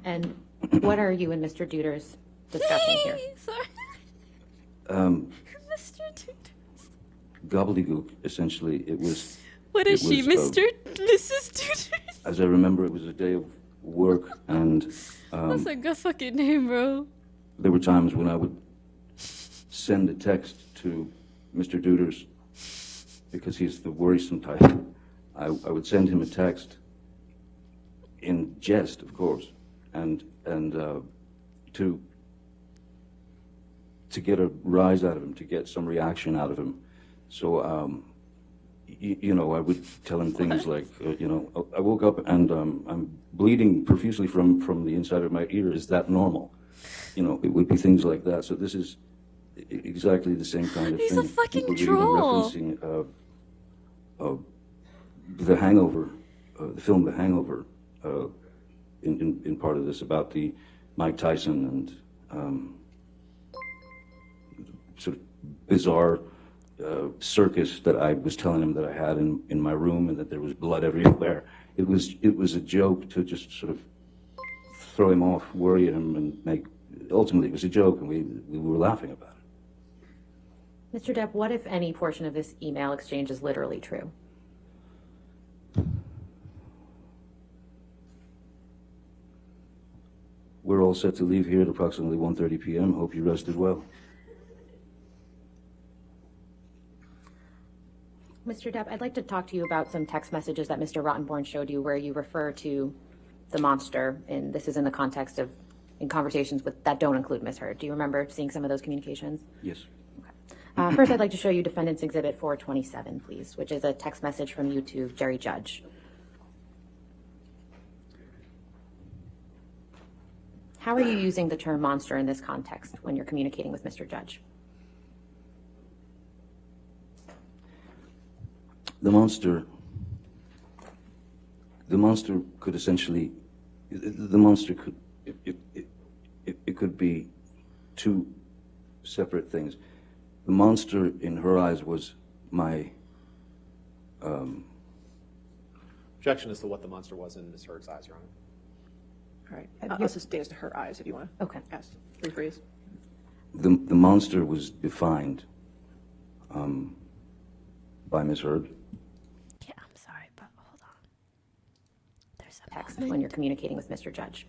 And what are you and Mr. Duders discussing here? Sorry. Mr. Duders. Gobbledygook, essentially. It was... What is she, Mr. Mrs. Duders? As I remember, it was a day of work, and... That's a good fucking name, bro. There were times when I would send a text to Mr. Duders, because he's the worrisome type. I would send him a text in jest, of course, and to get a rise out of him, to get some reaction out of him. So, I would tell him things like, I woke up and I'm bleeding profusely from the inside of my ear. Is that normal? It would be things like that. So this is exactly the same kind of thing. He's a fucking We're troll. Even referencing The Hangover, the film The Hangover, in part of this, about the Mike Tyson and sort of bizarre circus that I was telling him that I had in my room, and that there was blood everywhere. It was a joke to just sort of throw him off, worry him, and ultimately it was a joke, and we were laughing about it. Mr. Depp, what, if any, portion of this email exchange is literally true? We're all set to leave here at approximately 1:30 p.m. Hope you rested well. Mr. Depp, I'd like to talk to you about some text messages that Mr. Rottenborn showed you where you refer to the monster, and this is in the context of in conversations that don't include Ms. Heard. Do you remember seeing some of those communications? Yes. First, I'd like to show you Defendant's Exhibit 427, please, which is a text message from you to Jerry Judge. How are you using the term monster in this context when you're communicating with Mr. Judge? The monster could essentially, it could be two separate things. The monster in her eyes was my... Objection as to what the monster was in Ms. Heard's eyes, Your Honor. All right. Let's just stay as to her eyes if you want to ask, rephrase. The monster was defined by Ms. Heard. Yeah, I'm sorry, but hold on. There's a text when you're communicating with Mr. Judge.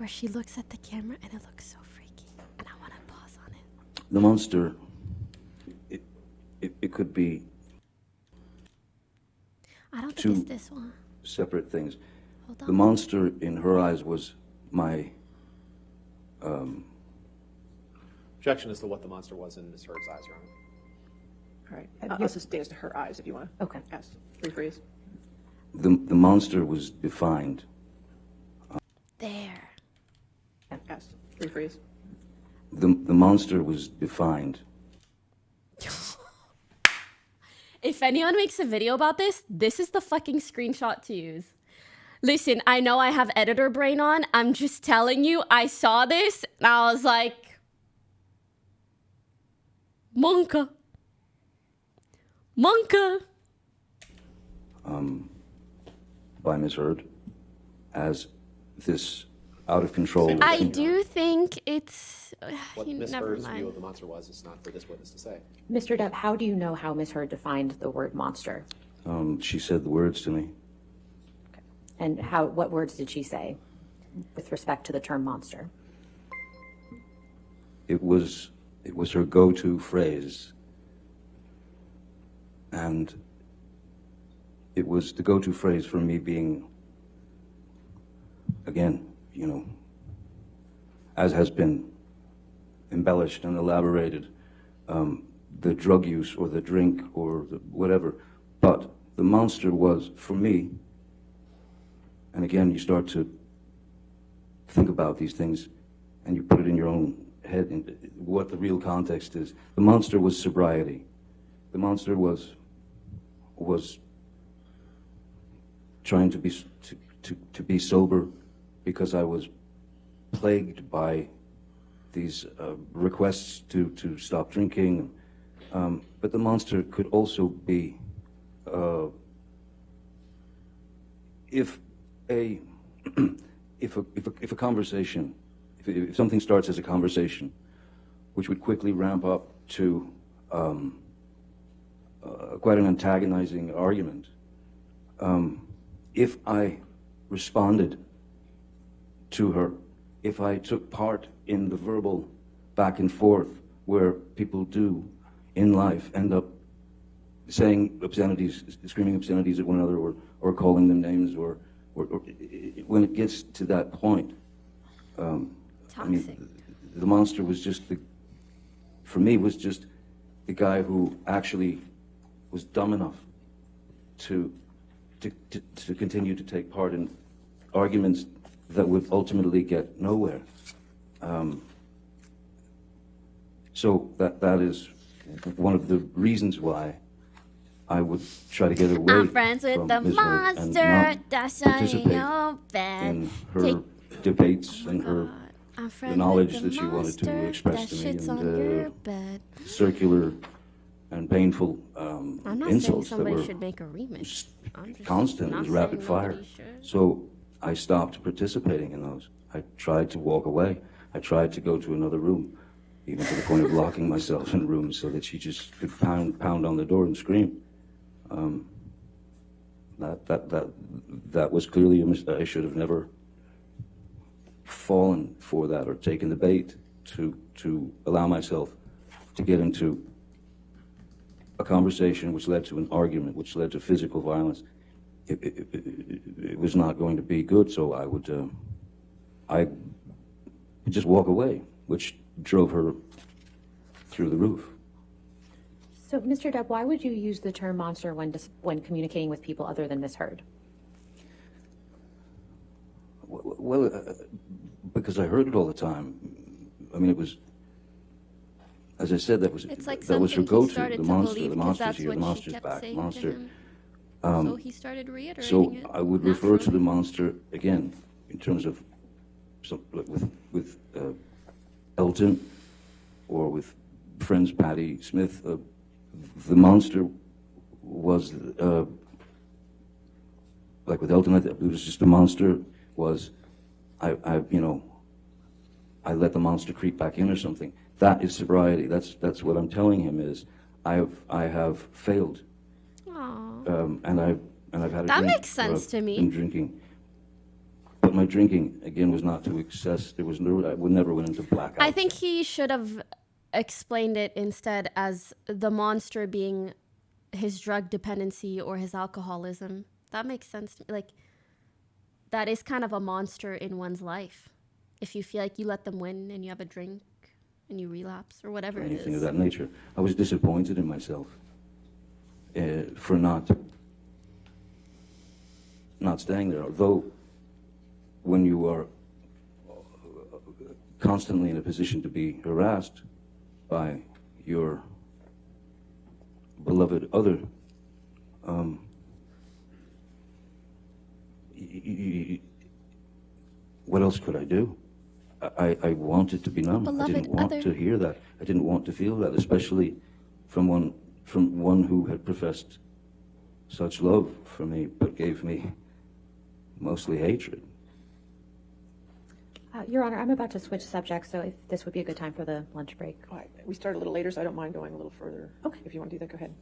where she looks at the camera and it looks so freaky, and I want to pause on it. The monster, it could be I don't think two it's this one. separate things. Hold on. The monster in her eyes was my Objection as to what the monster was in Ms. Heard's eyes, Your Honor. All right. I'll just stay as to her eyes if you want to. Okay. Yes. Rephrase. the monster was defined. There. Yes. Rephrase. The monster was defined. If anyone makes a video about this, this is the fucking screenshot to use. Listen, I know I have editor brain on. I'm just telling you, I saw this and I was like, Monka. By Ms. Heard as this out of control. I do think it's. What Ms. Never Heard's mind. view of the monster was, it's not for this witness to say. Mr. Depp, how do you know how Ms. Heard defined the word monster? She said the words to me. And what words did she say with respect to the term monster? It was her go-to phrase, and it was the go-to phrase for me being, again, as has been embellished and elaborated, the drug use or the drink or the whatever, but the monster was, for me, and again, you start to think about these things and you put it in your own head, what the real context is. The monster was sobriety. The monster was trying to be sober because I was plagued by these requests to stop drinking. But the monster could also be if a conversation, if something starts as a conversation, which would quickly ramp up to quite an antagonizing argument, if I responded to her, if I took part in the verbal back and forth where people do in life end up saying obscenities, screaming obscenities at one another, or calling them names, or when it gets to that point, I mean, the monster was just for me, was just the guy who actually was dumb enough to continue to take part in arguments that would ultimately get nowhere. So that is one of the reasons why I would try to get away I'm friends with from the Ms. Heard and monster not that's on participate your bed. in her debates and her the knowledge that she wanted to express to me, and circular and painful I'm not saying insults that somebody were should make a remix. I'm just constant. It not was rapid saying fire. nobody should. So I stopped participating in those. I tried to walk away. I tried to go to another room, even to the point of locking myself in rooms so that she just could pound on the door and scream. That was clearly a mistake. I should have never fallen for that or taken the bait to allow myself to get into a conversation which led to an argument, which led to physical violence. It was not going to be good, so I would just walk away, which drove her through the roof. So, Mr. Depp, why would you use the term monster when communicating with people other than Ms. Heard? Well, because I heard it all the time. I mean, it was, as I said, that was It's like that was her something he go-to. started The to monster, believe the 'cause monster's that's here, the what she monster's kept back, saying to monster. him. So he started reiterating So it. I would refer to the monster again in terms of with Elton or with friends Patti Smith. The monster was like with Elton. It was just the monster was I let the monster creep back in or something. That is sobriety. That's what I'm telling him is I have failed. And I've had a That drink, makes sense or to I've me. been drinking, but But my drinking, again, was not to excess. There was no, I would never went into blackout. I think he should have explained it instead as the monster being his drug dependency or his alcoholism. That makes sense to me. Like, that is kind of a monster in one's life. If you feel like you let them win and you have a drink and you relapse or whatever it Anything is. of that nature. I was disappointed in myself for not staying there. Although, when you are constantly in a position to be harassed by your beloved other, what else could I do? I wanted to be numb. I didn't want to hear that. I didn't want to feel that, especially from one who had professed such love for me, but gave me mostly hatred. Your Honor, I'm about to switch subjects, so if this would be a good time for the lunch break. All right. We started a little later, so I don't mind going a little further. Okay. If you want to do that, go ahead.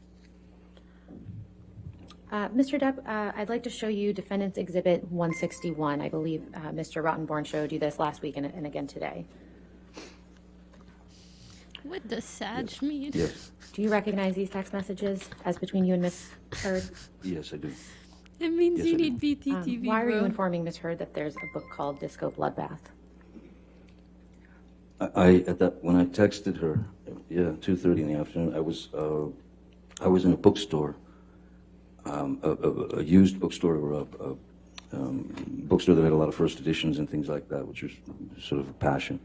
Mr. Depp, I'd like to show you Defendant's Exhibit 161. I believe Mr. Rottenborn showed you this last week and again today. What does Sag mean? Yes. Do you recognize these text messages as between you and Miss Heard? Yes, I do. It means Yes, you I do. need BTTV, Why are you bro. informing Miss Heard that there's a book called Disco Bloodbath? When I texted her, 2:30 in the afternoon, I was in a bookstore, a used bookstore or a bookstore that had a lot of first editions and things like that, which was sort of a passion.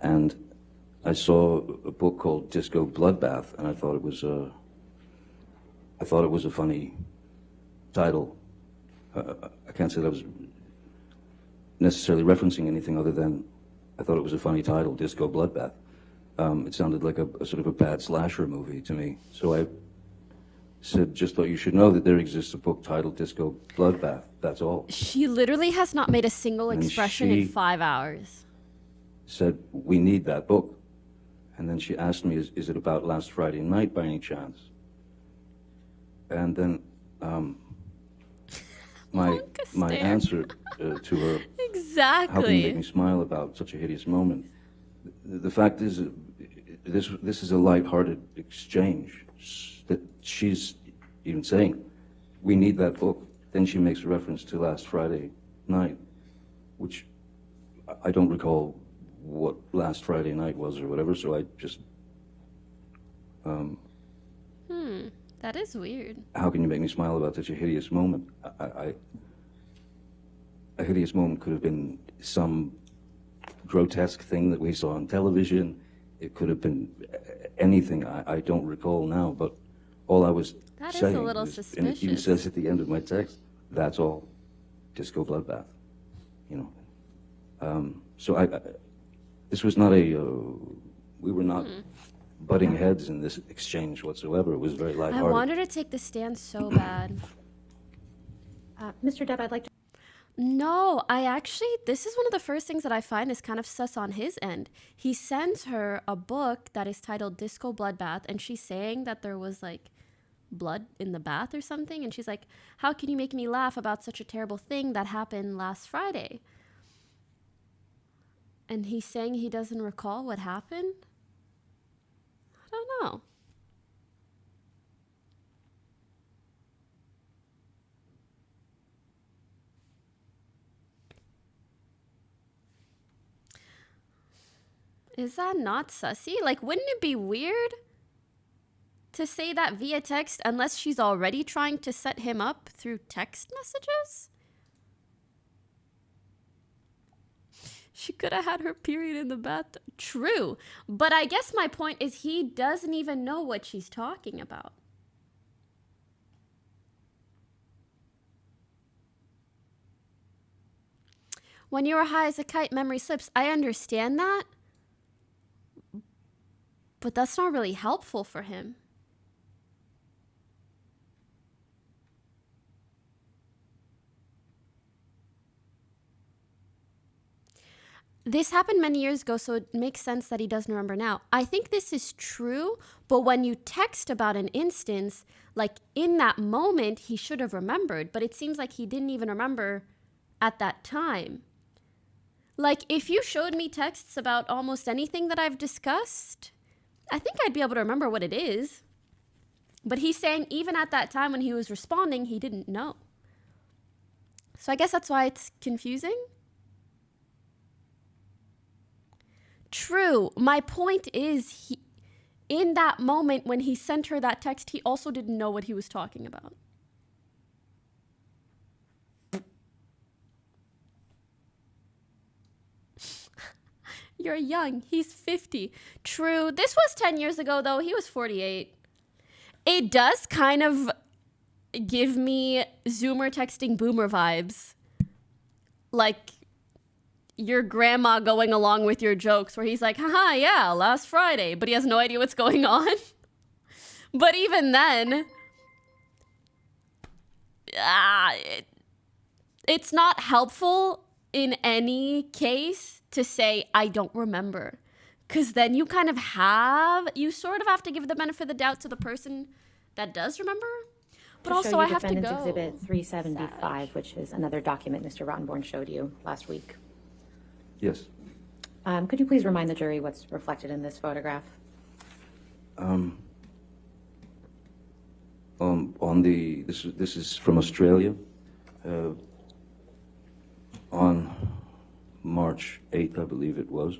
And I saw a book called Disco Bloodbath, and I thought it was a funny title. I can't say that I was necessarily referencing anything other than I thought it was a funny title, Disco Bloodbath. It sounded like a sort of a bad slasher movie to me. So I said, just thought you should know that there exists a book titled Disco Bloodbath. That's all. She literally has not made a single And expression in she 5 hours. Said, we need that book. And then she asked me, is it about last Friday night by any chance? And then my answer to her, Exactly. how can you make me smile about such a hideous moment? The fact is, this is a lighthearted exchange that she's even saying, we need that book. Then she makes a reference to last Friday night, which I don't recall what last Friday night was or whatever, so I just... That is weird. How can you make me smile about such a hideous moment? A hideous moment could have been some grotesque thing that we saw on television. It could have been anything. I don't recall now, but all I was That is saying a little was, suspicious. and it even says at the end of my text, that's all. Disco Bloodbath, you know. So this was not we were not butting heads in this exchange whatsoever. It was very I lighthearted. want her to take the stand so bad. Mr. Depp, I'd like to... No, this is one of the first things that I find is kind of sus on his end. He sends her a book that is titled Disco Bloodbath, and she's saying that there was like blood in the bath or something. And she's like, how can you make me laugh about such a terrible thing that happened last Friday? And he's saying he doesn't recall what happened? I don't know. Is that not sussy? Like, wouldn't it be weird to say that via text unless she's already trying to set him up through text messages? She could have had her period in the bathtub. True. But I guess my point is he doesn't even know what she's talking about. When you were high as a kite, memory slips. I understand that. But that's not really helpful for him. This happened many years ago, so it makes sense that he doesn't remember now. I think this is true, but when you text about an instance, like in that moment, he should have remembered, but it seems like he didn't even remember at that time. Like, if you showed me texts about almost anything that I've discussed, I think I'd be able to remember what it is. But he's saying even at that time when he was responding, he didn't know. So I guess that's why it's confusing. True. My point is, in that moment when he sent her that text, he also didn't know what he was talking about. You're young. He's 50. True. This was 10 years ago, though. He was 48. It does kind of give me Zoomer texting boomer vibes. Like your grandma going along with your jokes where he's like, haha, yeah, last Friday. But he has no idea what's going on. But even then, it's not helpful in any case to say, I don't remember. Because then you sort of have to give the benefit of the doubt to the person that does remember. But also I have to go. Exhibit 375, which is another document Mr. Rottenborn showed you last week. Yes. Could you please remind the jury what's reflected in this photograph? This is from Australia. On March 8th, I believe it was,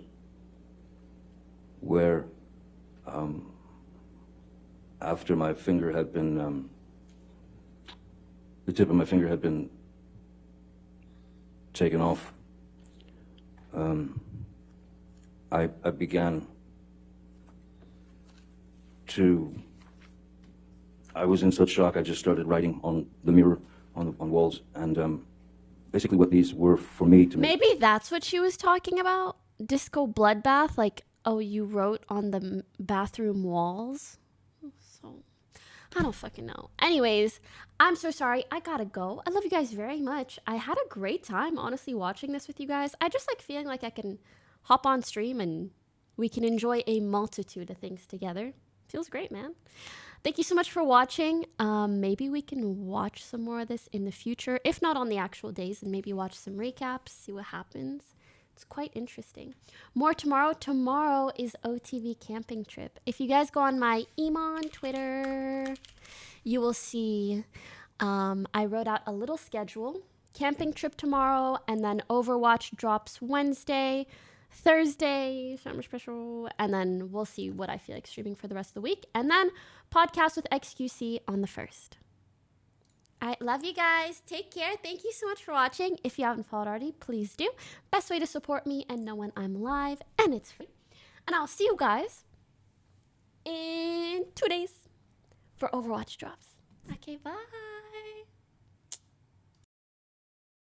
where after my finger had been, the tip of my finger had been taken off, I began to, I was in such shock, I just started writing on the mirror, on walls, and basically what these were for me to make. Maybe that's what she was talking about? Disco bloodbath? Like, oh, you wrote on the bathroom walls? So, I don't fucking know. Anyways, I'm so sorry. I gotta go. I love you guys very much. I had a great time, honestly, watching this with you guys. I just like feeling like I can hop on stream and we can enjoy a multitude of things together. Feels great, man. Thank you so much for watching. Maybe we can watch some more of this in the future. If not on the actual days, and maybe watch some recaps, see what happens. It's quite interesting. More tomorrow. Tomorrow is OTV camping trip. If you guys go on my Iman Twitter, you will see I wrote out a little schedule. Camping trip tomorrow, and then Overwatch drops Wednesday, Thursday, summer special, and then we'll see what I feel like streaming for the rest of the week. And then podcast with XQC on the 1st. All right, love you guys. Take care. Thank you so much for watching. If you haven't followed already, please do. Best way to support me and know when I'm live, and it's free. And I'll see you guys in 2 days for Overwatch drops. Okay, bye.